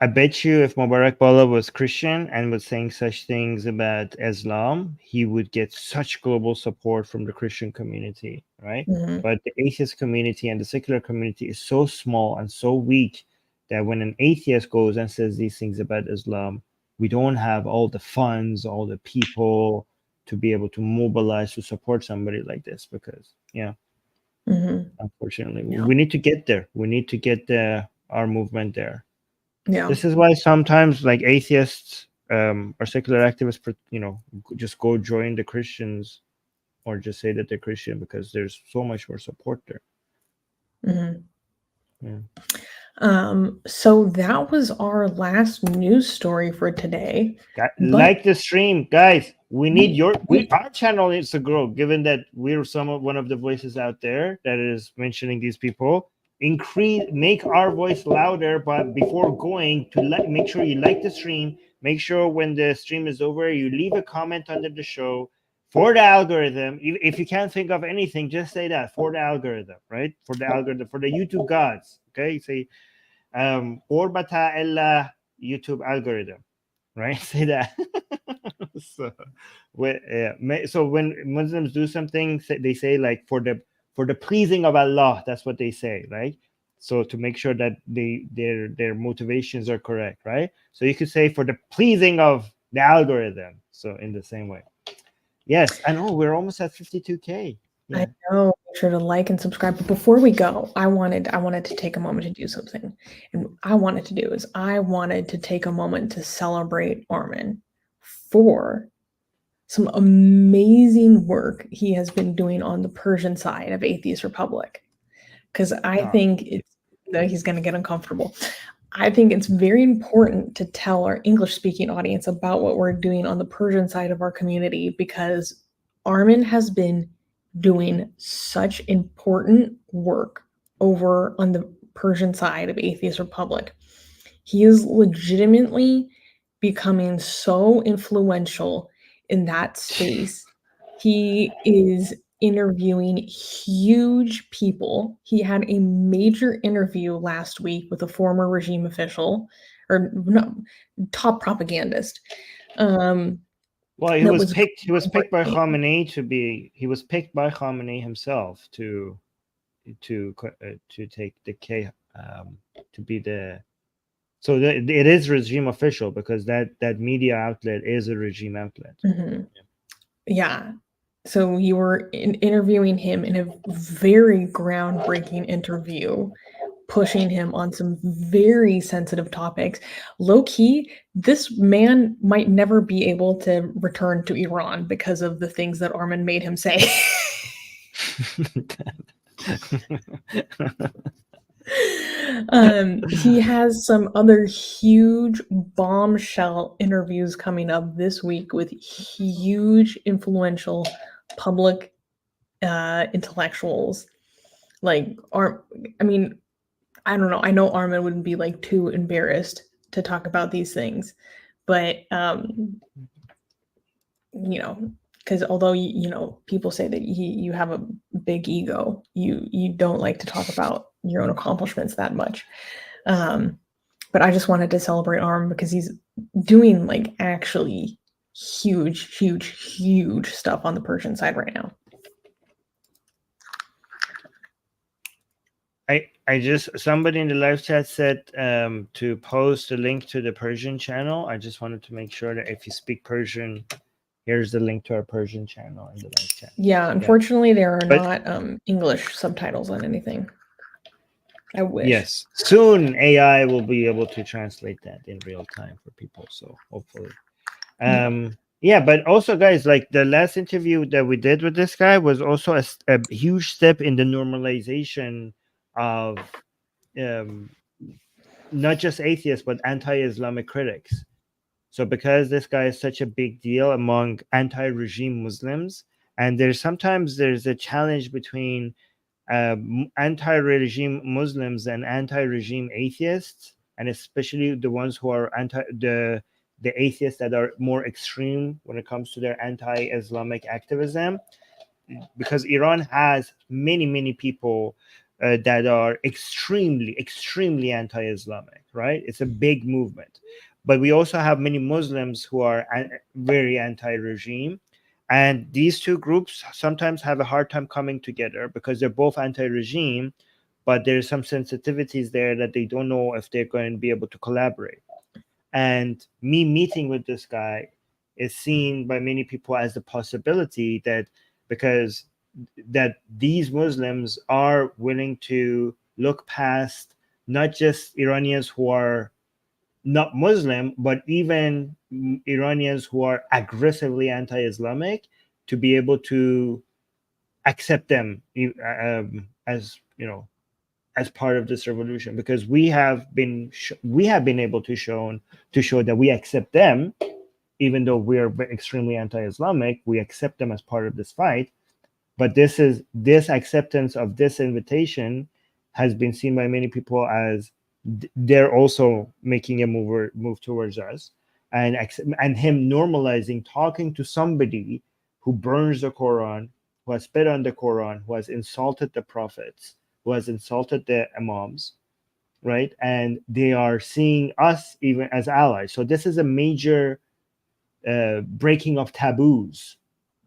I bet you if Mubarak Bala was Christian and was saying such things about Islam, he would get such global support from the Christian community, right? But the atheist community and the secular community is so small and so weak that when an atheist goes and says these things about Islam, we don't have all the funds, all the people to be able to mobilize to support somebody like this, because unfortunately we need to get there. We need to get our movement there. This is why sometimes atheists or secular activists, just go join the Christians, or just say that they're Christian, because there's so much more support there. Mhm. Yeah. So that was our last news story for today. Like the stream, guys. We need our channel needs to grow, given that we're one of the voices out there that is mentioning these people. Make our voice louder, but before going to make sure you like the stream. Make sure when the stream is over, you leave a comment under the show for the algorithm. If you can't think of anything, just say that, for the algorithm, right? For the algorithm, for the YouTube gods. Okay, say Orbata ella YouTube algorithm, right? Say that. So when Muslims do something, they say like for the pleasing of Allah. That's what they say, right? So to make sure that their motivations are correct, right? So you could say for the pleasing of the algorithm. So in the same way. Yes, I know we're almost at 52K. Yeah. I know. Make sure to like and subscribe. But before we go, I wanted to take a moment to do something. And what I wanted to take a moment to celebrate Armin for some amazing work he has been doing on the Persian side of Atheist Republic. Because I think he's going to get uncomfortable. I think it's very important to tell our English-speaking audience about what we're doing on the Persian side of our community, because Armin has been doing such important work over on the Persian side of Atheist Republic. He is legitimately becoming so influential in that space. He is interviewing huge people. He had a major interview last week with a former regime official, or no, top propagandist. Well, he was picked. He was picked by Khamenei to be. He was picked by Khamenei himself to take the K to be the. So it is regime official, because that media outlet is a regime outlet. Mm-hmm. Yeah. So you were interviewing him in a very groundbreaking interview, pushing him on some very sensitive topics. Low key, this man might never be able to return to Iran because of the things that Armin made him say. He has some other huge bombshell interviews coming up this week with huge influential public intellectuals. I don't know. I know Armin wouldn't be like too embarrassed to talk about these things, but because although people say that you have a big ego, you don't like to talk about your own accomplishments that much. But I just wanted to celebrate Armin because he's doing like actually huge stuff on the Persian side right now. Somebody in the live chat said to post a link to the Persian channel. I just wanted to make sure that if you speak Persian, here's the link to our Persian channel in the live chat. Yeah, unfortunately, there are not English subtitles on anything. I wish. Yes, soon AI will be able to translate that in real time for people. So hopefully, yeah. But also, guys, like the last interview that we did with this guy was also a huge step in the normalization of not just atheists but anti-Islamic critics. So because this guy is such a big deal among anti-regime Muslims, and there's a challenge between anti-regime Muslims and anti-regime atheists, and especially the ones who are the atheists that are more extreme when it comes to their anti-Islamic activism, because Iran has many people that are extremely anti-Islamic, right? It's a big movement. But we also have many Muslims who are very anti-regime. And these two groups sometimes have a hard time coming together because they're both anti-regime, but there's some sensitivities there that they don't know if they're going to be able to collaborate. And me meeting with this guy is seen by many people as the possibility that these Muslims are willing to look past not just Iranians who are not Muslim, but even Iranians who are aggressively anti-Islamic to be able to accept them as as part of this revolution, because we have been able to show that we accept them, even though we are extremely anti-Islamic. We accept them as part of this fight. But this acceptance of this invitation has been seen by many people as they're also making a move towards us, and him normalizing talking to somebody who burns the Quran, who has spit on the Quran, who has insulted the prophets, who has insulted the imams, right? And they are seeing us even as allies. So this is a major breaking of taboos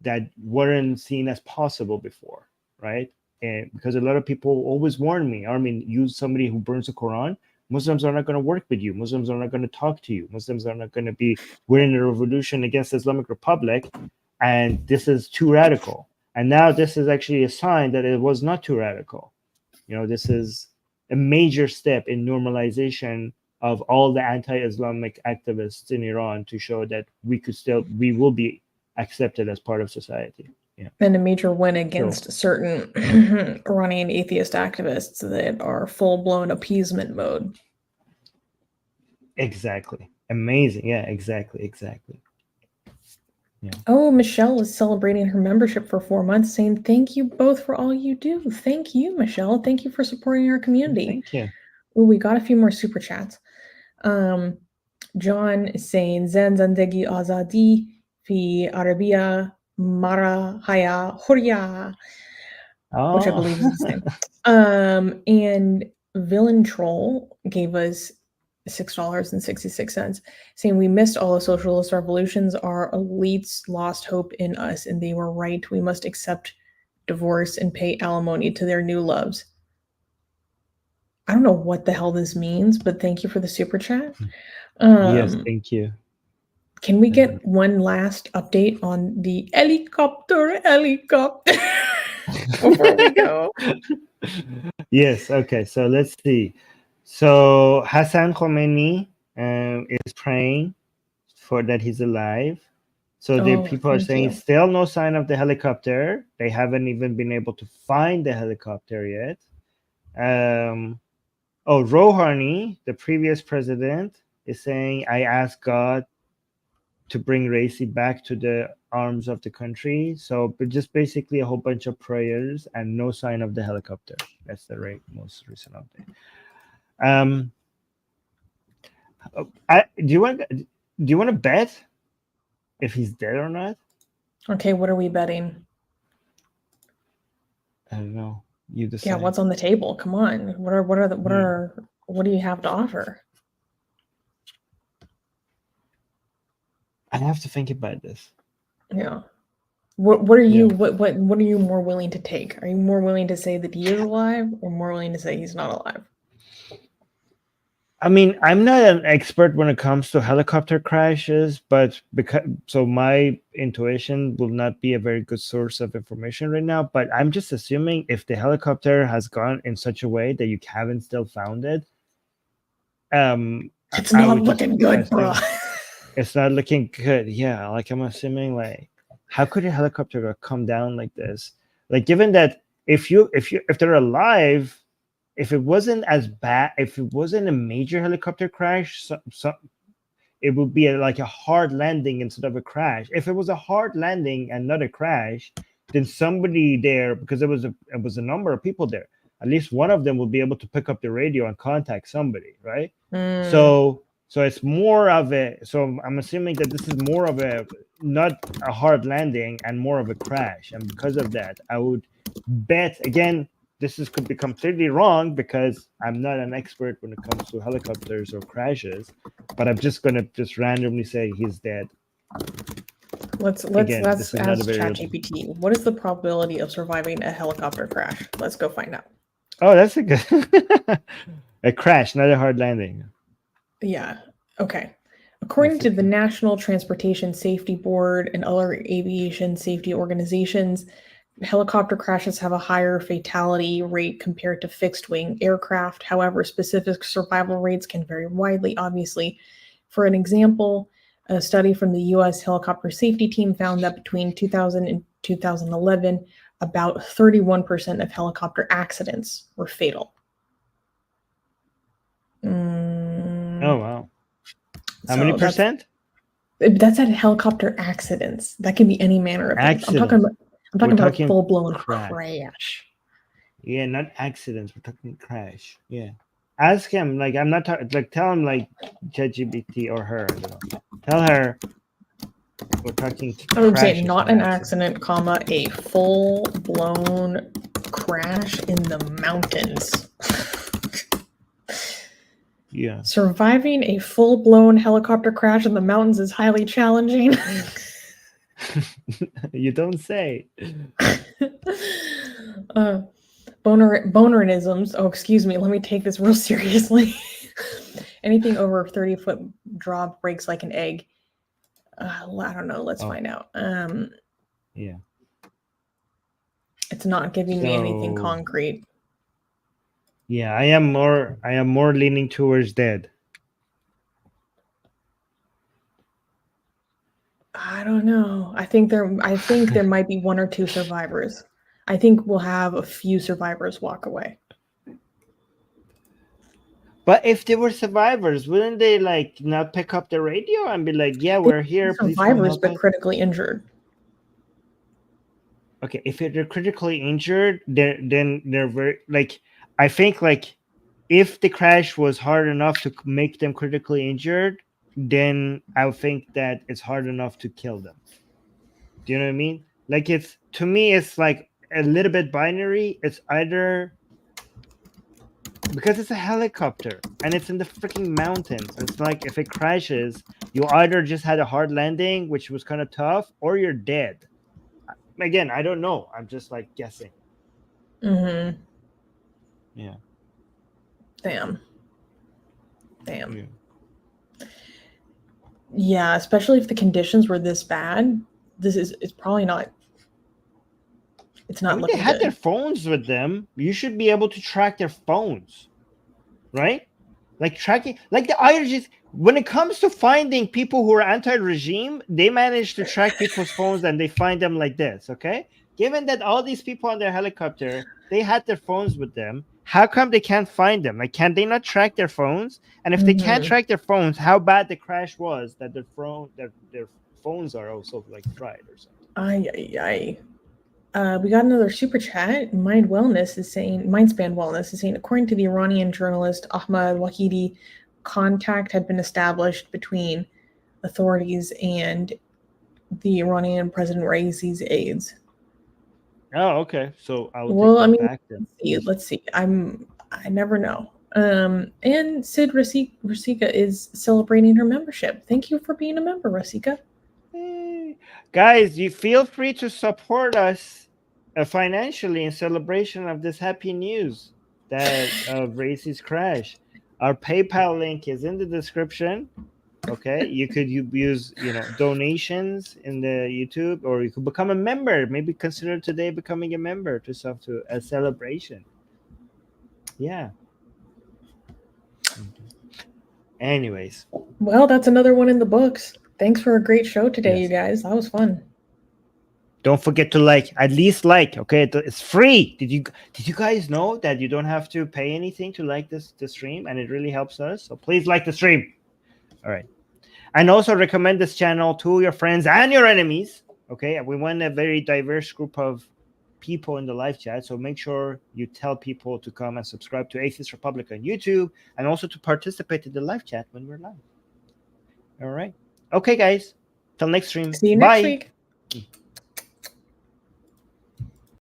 that weren't seen as possible before, right? And because a lot of people always warn me, Armin, use somebody who burns the Quran, Muslims are not going to work with you. Muslims are not going to talk to you. Muslims are not going to be, we're in a revolution against the Islamic Republic, and this is too radical. And now this is actually a sign that it was not too radical. This is a major step in normalization of all the anti-Islamic activists in Iran to show that we will be accepted as part of society. Yeah. And a major win against certain Iranian atheist activists that are full-blown appeasement mode. Exactly. Amazing. Yeah, exactly. Yeah. Oh, Michelle is celebrating her membership for 4 months, saying thank you both for all you do. Thank you, Michelle. Thank you for supporting our community. Thank you. Ooh, we got a few more super chats. John is saying Zen Zandegi Azadi fi Arabia Mara Haya Huria, which I believe is the same. And Villain Troll gave us $6.66, saying we missed all the socialist revolutions. Our elites lost hope in us, and they were right. We must accept divorce and pay alimony to their new loves. I don't know what the hell this means, but thank you for the super chat. Yes, thank you. Can we get one last update on the helicopter before we go? Yes, okay, so let's see. So Hassan Khomeini is praying for that he's alive. So the people are saying still no sign of the helicopter. They haven't even been able to find the helicopter yet. Rouhani, the previous president, is saying, I ask God to bring Raisi back to the arms of the country. So but just basically a whole bunch of prayers and no sign of the helicopter. That's the most recent update. Do you want to bet if he's dead or not? Okay, what are we betting? I don't know. You decide. Yeah, what's on the table? Come on. What do you have to offer? I have to think about this. Yeah. What are you what are you more willing to take? Are you more willing to say that he is alive, or more willing to say he's not alive? I mean, I'm not an expert when it comes to helicopter crashes, but so my intuition will not be a very good source of information right now. But I'm just assuming if the helicopter has gone in such a way that you haven't still found it, it's not looking good, bro. It's not looking good. Yeah, like I'm assuming, like, how could a helicopter come down like this? Like, given that if they're alive. If it wasn't as bad, if it wasn't a major helicopter crash, it would be like a hard landing instead of a crash. If it was a hard landing and not a crash, then somebody there, because it was a number of people there, at least one of them would be able to pick up the radio and contact somebody, right? So it's more of a. So I'm assuming that this is more of a not a hard landing and more of a crash, and because of that, I would bet again. Could be completely wrong because I'm not an expert when it comes to helicopters or crashes, but I'm just gonna randomly say he's dead. Let's ask ChatGPT. What is the probability of surviving a helicopter crash? Let's go find out. Oh, that's a good a crash, not a hard landing. Yeah. Okay. According to the National Transportation Safety Board and other aviation safety organizations, helicopter crashes have a higher fatality rate compared to fixed-wing aircraft. However, specific survival rates can vary widely, obviously. For an example, A study from the U.S. helicopter safety team found that between 2000 and 2011, about 31% of helicopter accidents were fatal. Oh wow! How So many percent? That's at helicopter accidents. That can be any manner of things. I'm talking about talking full-blown crash. crash. Yeah, not accidents. We're talking crash. Yeah. Ask him. Like, I'm not talking. Like, tell him, like, ChatGPT or her. You know. Tell her we're talking. I would say not an accident, comma, a full-blown crash in the mountains. Yeah. Surviving a full-blown helicopter crash in the mountains is highly challenging. You don't say. Bonerisms. Oh, excuse me. Let me take this real seriously. Anything over a 30-foot drop breaks like an egg. I don't know. Let's find out. Yeah. It's not giving me anything concrete. Yeah, I am more leaning towards dead. I don't know. I think there might be one or two survivors. I think we'll have a few survivors walk away. But if they were survivors, wouldn't they like not pick up the radio and be like, "Yeah, we're here." Survivors, but critically injured. Okay, if they're critically injured, then they're very like. I think like if the crash was hard enough to make them critically injured, then I would think that it's hard enough to kill them. Do you know what I mean? Like to me, it's like a little bit binary. It's either because it's a helicopter and it's in the freaking mountains. It's like if it crashes, you either just had a hard landing, which was kind of tough, or you're dead. Again, I don't know. I'm just like guessing. Mm-hmm. Yeah. Damn. Yeah, especially if the conditions were this bad. It's probably not. It's not looking they had good. Their phones with them. You should be able to track their phones, right? Like tracking, like the Irish. When it comes to finding people who are anti-regime, they manage to track people's phones and they find them like this. Okay, given that all these people on their helicopter, they had their phones with them. How come they can't find them? Like, can they not track their phones? And if they can't track their phones, how bad the crash was that their phones are also like fried or something. We got another super chat. Mindspan Wellness is saying, according to the Iranian journalist Ahmad Wahidi, contact had been established between authorities and the Iranian President Raisi's aides. Oh, okay. So I will back then. Let's see. I never know. And Sid Rasika is celebrating her membership. Thank you for being a member, Rasika. Hey. Guys, you feel free to support us financially in celebration of this happy news that Raisi's crash. Our PayPal link is in the description. Okay, you could use donations in the YouTube, or you could become a member. Maybe consider today becoming a member to a celebration. Yeah. Anyways, well, that's another one in the books. Thanks for a great show today, you guys. That was fun. Don't forget to at least like. Okay, it's free. Did you guys know that you don't have to pay anything to like the stream, and it really helps us? So please like the stream. All right. And also recommend this channel to your friends and your enemies. Okay. We want a very diverse group of people in the live chat. So make sure you tell people to come and subscribe to Atheist Republic on YouTube, and also to participate in the live chat when we're live. All right. Okay, guys. Till next stream. See you next week.